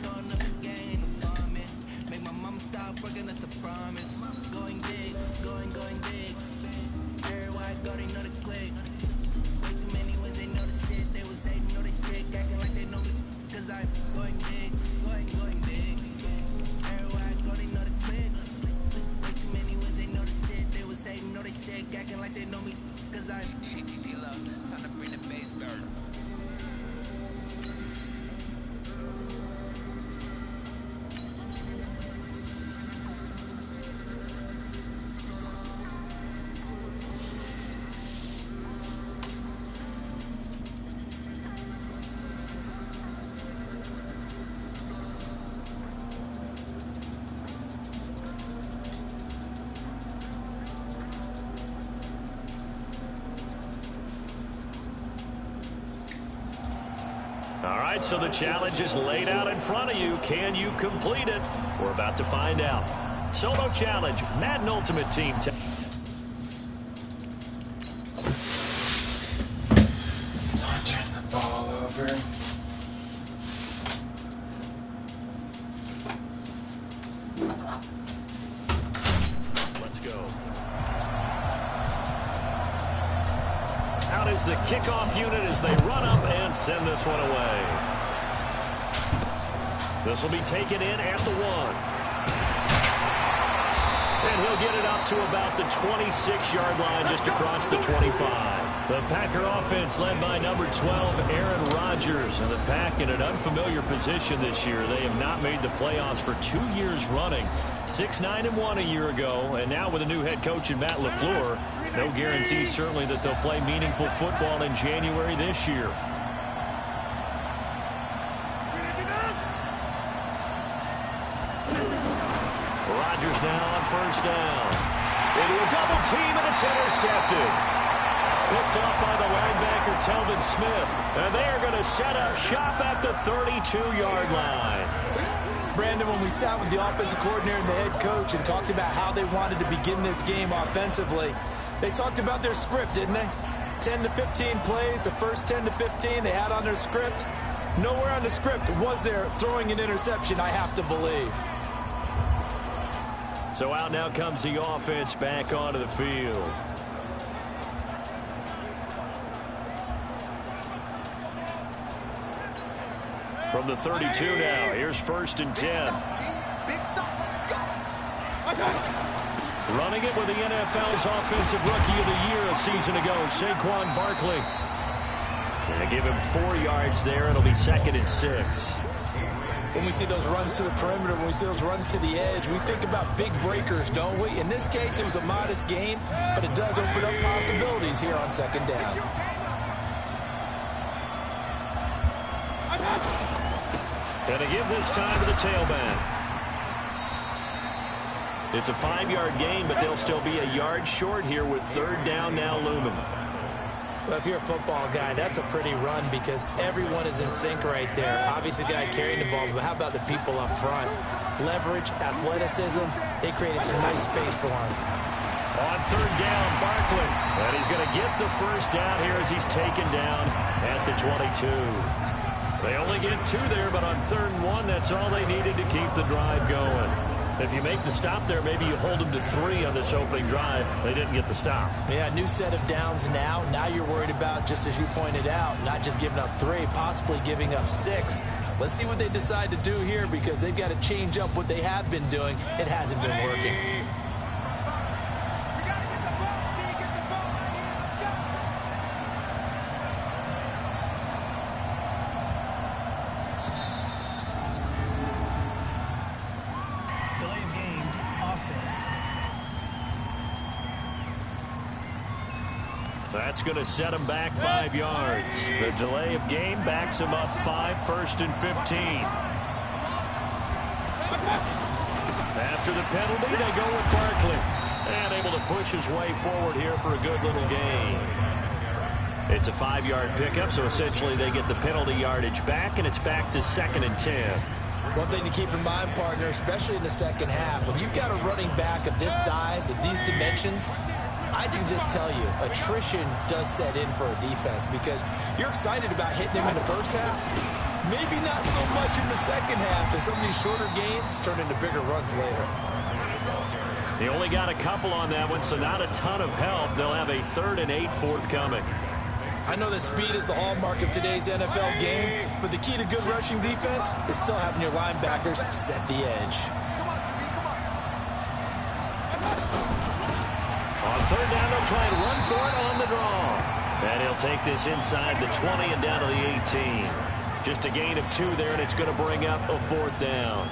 Throwing up the game, ain't no bombing. Make my mama stop working, that's the promise. Going big, going big. Everywhere I go, they know the click. Way too many wins, they know the shit. They was hating, know they sick, acting like they know me. Cause I'm going big, going big. Everywhere I go, they know the click. Way too many wins, they know the shit. They was hating, know they sick, acting like they know me. Cause I'm time to bring the bass burn. All right, so the challenge is laid out in front of you. Can you complete it? We're about to find out. Solo challenge, Madden Ultimate Team. Turn the ball over. Let's go. Out is the kickoff unit as they run up and send this one away. This will be taken in at the 1. And he'll get it up to about the 26-yard line, just across the 25. The Packer offense led by number 12, Aaron Rodgers. And the Pack in an unfamiliar position this year. They have not made the playoffs for 2 years running. 6-9-1 a year ago, and now with a new head coach in Matt LaFleur, no guarantee certainly that they'll play meaningful football in January this year. Rodgers now on first down. Into a double team, and it's intercepted. Picked off by the linebacker, Telvin Smith. And they are going to set up shop at the 32-yard line. Brandon, when we sat with the offensive coordinator and the head coach and talked about how they wanted to begin this game offensively, they talked about their script, didn't they? 10 to 15 plays, the first 10 to 15 they had on their script. Nowhere on the script was there throwing an interception, I have to believe. So out now comes the offense back onto the field. From the 32 now, here's 1st and 10. Running it with the NFL's Offensive Rookie of the Year a season ago, Saquon Barkley. Going to give him 4 yards there. It'll be 2nd and 6. When we see those runs to the perimeter, when we see those runs to the edge, we think about big breakers, don't we? In this case, it was a modest gain, but it does open up possibilities here on 2nd down. Going to give this time to the tailback. It's a 5-yard gain, but they'll still be a yard short here with 3rd down now looming. Well, if you're a football guy, that's a pretty run because everyone is in sync right there. Obviously, the guy carrying the ball, but how about the people up front? Leverage, athleticism, they created some nice space for him. On 3rd down, Barkley. And he's going to get the 1st down here as he's taken down at the 22. They only get 2 there, but on 3rd and 1, that's all they needed to keep the drive going. If you make the stop there, maybe you hold them to 3 on this opening drive. They didn't get the stop. Yeah, new set of downs now. Now you're worried about, just as you pointed out, not just giving up 3, possibly giving up 6. Let's see what they decide to do here, because they've got to change up what they have been doing. It hasn't been working. That's going to set him back 5 yards. The delay of game backs him up 5, 1st and 15. After the penalty, they go with Barkley. And able to push his way forward here for a good little gain. It's a 5-yard pickup, so essentially they get the penalty yardage back, and it's back to 2nd and 10. One thing to keep in mind, partner, especially in the second half, when you've got a running back of this size, of these dimensions, I can just tell you, attrition does set in for a defense, because you're excited about hitting him in the first half. Maybe not so much in the second half, and some of these shorter gains turn into bigger runs later. He only got a couple on that one, so not a ton of help. They'll have a 3rd and 8 forthcoming. I know that speed is the hallmark of today's NFL game, but the key to good rushing defense is still having your linebackers set the edge. On 3rd down, they'll try and run for it on the draw. And he'll take this inside the 20 and down to the 18. Just a gain of 2 there, and it's going to bring up a 4th down.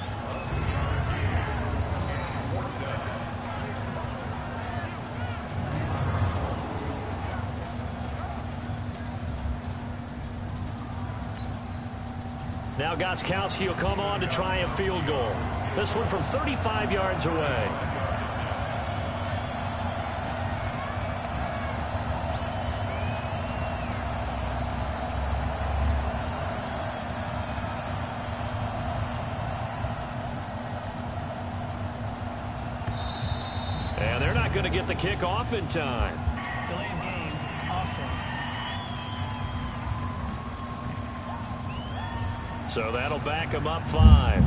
Now Gostkowski will come on to try a field goal. This one from 35 yards away. And they're not going to get the kick off in time. Delay of game, offense. So that'll back him up 5.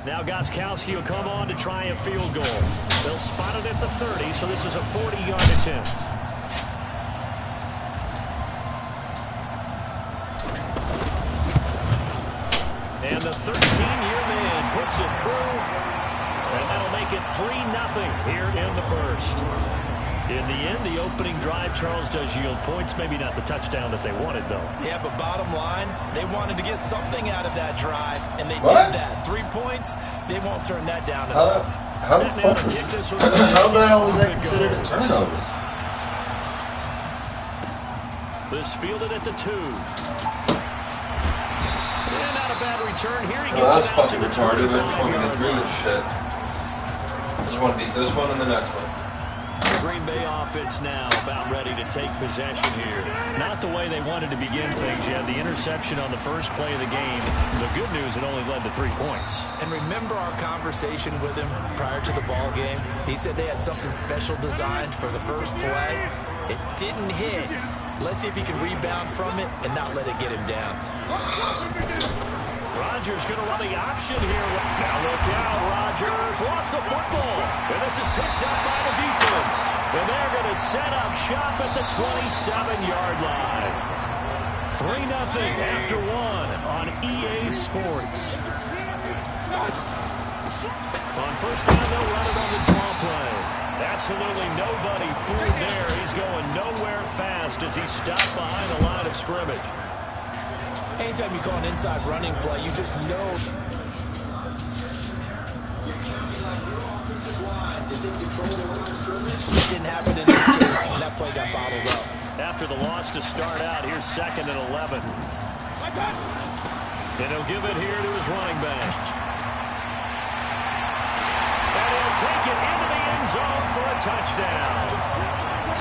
Now Gostkowski will come on to try a field goal. They'll spot it at the 30, so this is a 40-yard attempt. And the 13-year man puts it through, and that'll make it 3-0 here in the first. In the end, the opening drive, Charles, does yield points. Maybe not the touchdown that they wanted, though. Yeah, but bottom line, they wanted to get something out of that drive, and they did that. 3 points, they won't turn that down at all. How the hell was that considered a turnover? This fielded at the 2. And not a bad return here. He Well, gets that's it out to fucking the retarded. I just want to 25-yard get through line. this shit. I just want to beat this one and the next one. The Green Bay offense now about ready to take possession here. Not the way they wanted to begin things. You had the interception on the first play of the game. The good news, it only led to 3 points. And remember our conversation with him prior to the ball game? He said they had something special designed for the first play. It didn't hit. Let's see if he can rebound from it and not let it get him down. Rodgers going to run the option here. Now look out, Rodgers lost the football. And this is picked up by the defense. And they're going to set up shop at the 27-yard line. 3-0 after 1 on EA Sports. On first down, they'll run it on the draw play. Absolutely nobody fooled there. He's going nowhere fast as he stopped behind the line of scrimmage. Anytime you call an inside running play, you just know. It didn't happen in this case, and that play got bottled up. After the loss to start out, here's 2nd and 11. And he'll give it here to his running back. And he'll take it into the end zone for a touchdown.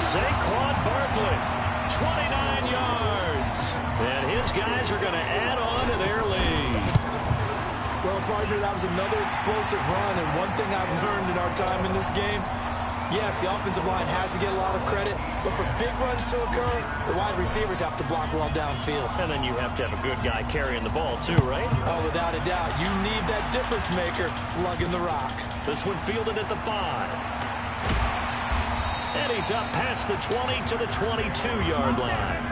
Saquon Barkley, 29 yards. And his guys are going to add on to their lead. Well, partner, that was another explosive run, and one thing I've learned in our time in this game, yes, the offensive line has to get a lot of credit, but for big runs to occur, the wide receivers have to block well downfield. And then you have to have a good guy carrying the ball too, right? Oh, without a doubt. You need that difference maker lugging the rock. This one fielded at the 5. And he's up past the 20 to the 22-yard line.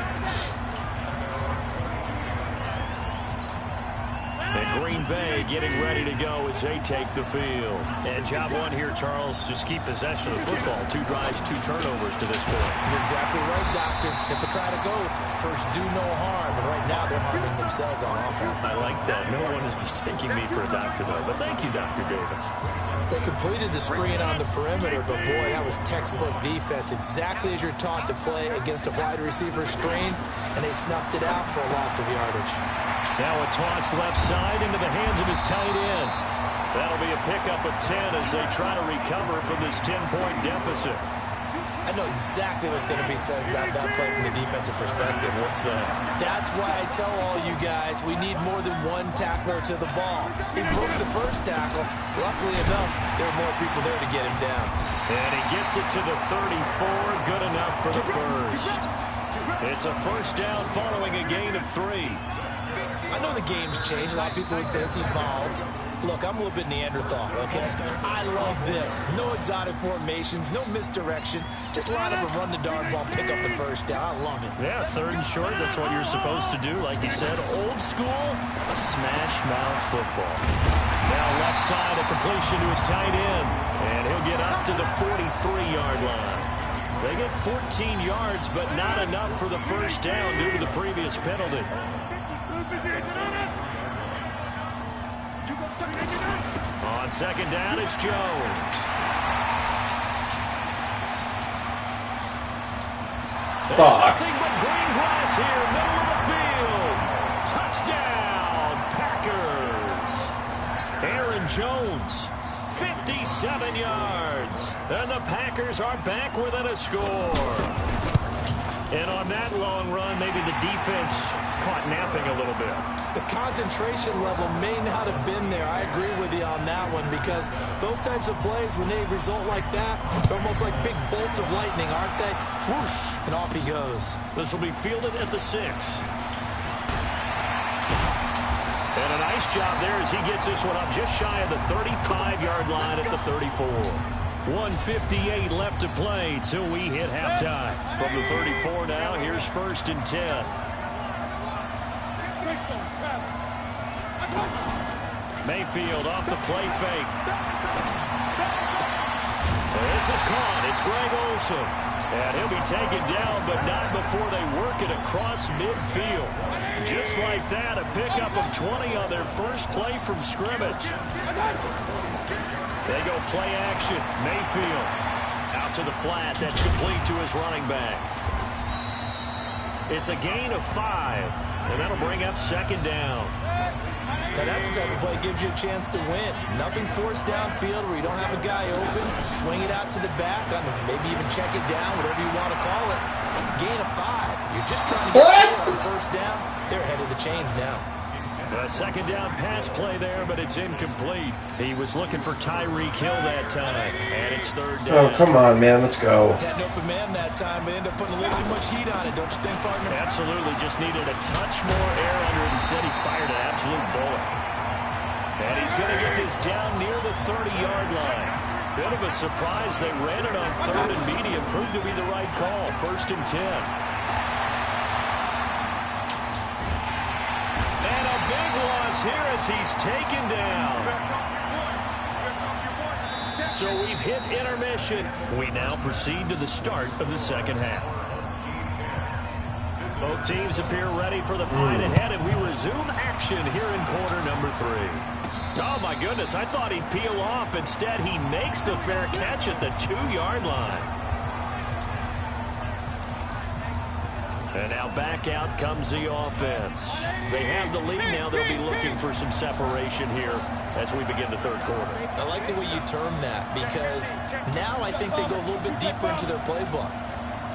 And Green Bay getting ready to go as they take the field. And job one here, Charles, just keep possession of the football. 2 drives, 2 turnovers to this point. You're exactly right, Doctor. Hippocratic oath. First, do no harm. And right now, they're harming themselves on offense. I like that. No one is mistaking me for a doctor, though. But thank you, Dr. Davis. They completed the screen on the perimeter, but boy, that was textbook defense. Exactly as you're taught to play against a wide receiver screen, and they snuffed it out for a loss of yardage. Now a toss left side into the hands of his tight end. That'll be a pickup of 10 as they try to recover from this 10-point deficit. I know exactly what's going to be said about that play from the defensive perspective. What's that? That's why I tell all you guys we need more than one tackler to the ball. He broke the first tackle. Luckily enough, there were more people there to get him down. And he gets it to the 34. Good enough for the first. It's a first down following a gain of 3. I know the game's changed. A lot of people would say it's evolved. Look, I'm a little bit Neanderthal, okay? I love this. No exotic formations, no misdirection. Just line up and run the darn ball, pick up the first down. I love it. Yeah, 3rd and short, that's what you're supposed to do. Like you said, old school, smash mouth football. Now left side, a completion to his tight end. And he'll get up to the 43-yard line. They get 14 yards, but not enough for the first down due to the previous penalty. On second down, it's Jones. Fuck. Nothing but green grass here, middle of the field. Touchdown, Packers. Aaron Jones, 57 yards. And the Packers are back within a score. And on that long run, maybe the defense caught napping a little bit. The concentration level may not have been there. I agree with you on that one because those types of plays, when they result like that, they're almost like big bolts of lightning, aren't they? Whoosh, and off he goes. This will be fielded at the 6. And a nice job there as he gets this one up just shy of the 35-yard line at the 34. 1:58 left to play till we hit halftime. From the 34 now, here's 1st and 10. Mayfield off the play fake. This is caught. It's Greg Olsen. And he'll be taken down, but not before they work it across midfield. Just like that, a pickup of 20 on their first play from scrimmage. They go play action. Mayfield out to the flat. That's complete to his running back. It's a gain of 5, and that'll bring up 2nd down. Now that's the type of play that gives you a chance to win. Nothing forced downfield where you don't have a guy open. Swing it out to the back, maybe even check it down, whatever you want to call it. Gain of 5. You're just trying to get on first down. They're ahead of the chains now. A 2nd down pass play there, but it's incomplete. He was looking for Tyreek Hill that time, and it's 3rd down. Oh, come on, man. Let's go. Had an open man that time, but ended up putting a little too much heat on it, don't you think, partner? Absolutely. Just needed a touch more air under it. Instead, he fired an absolute bullet. And he's going to get this down near the 30-yard line. Bit of a surprise. They ran it on 3rd and medium. Proved to be the right call. 1st and 10. Here as he's taken down. So we've hit intermission. We now proceed to the start of the 2nd half. Both teams appear ready for the fight ahead, and we resume action here in quarter number 3. Oh, my goodness. I thought he'd peel off. Instead, he makes the fair catch at the 2-yard line. And now back out comes the offense. They have the lead now. They'll be looking for some separation here as we begin the 3rd quarter. I like the way you term that because now I think they go a little bit deeper into their playbook.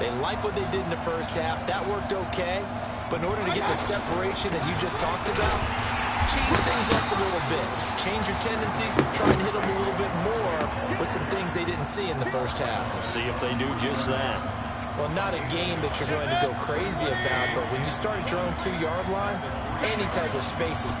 They like what they did in the first half. That worked okay. But in order to get the separation that you just talked about, change things up a little bit. Change your tendencies, try and hit them a little bit more with some things they didn't see in the first half. We'll see if they do just that. Well, not a game that you're going to go crazy about, but when you start at your own 2-yard line, any type of space is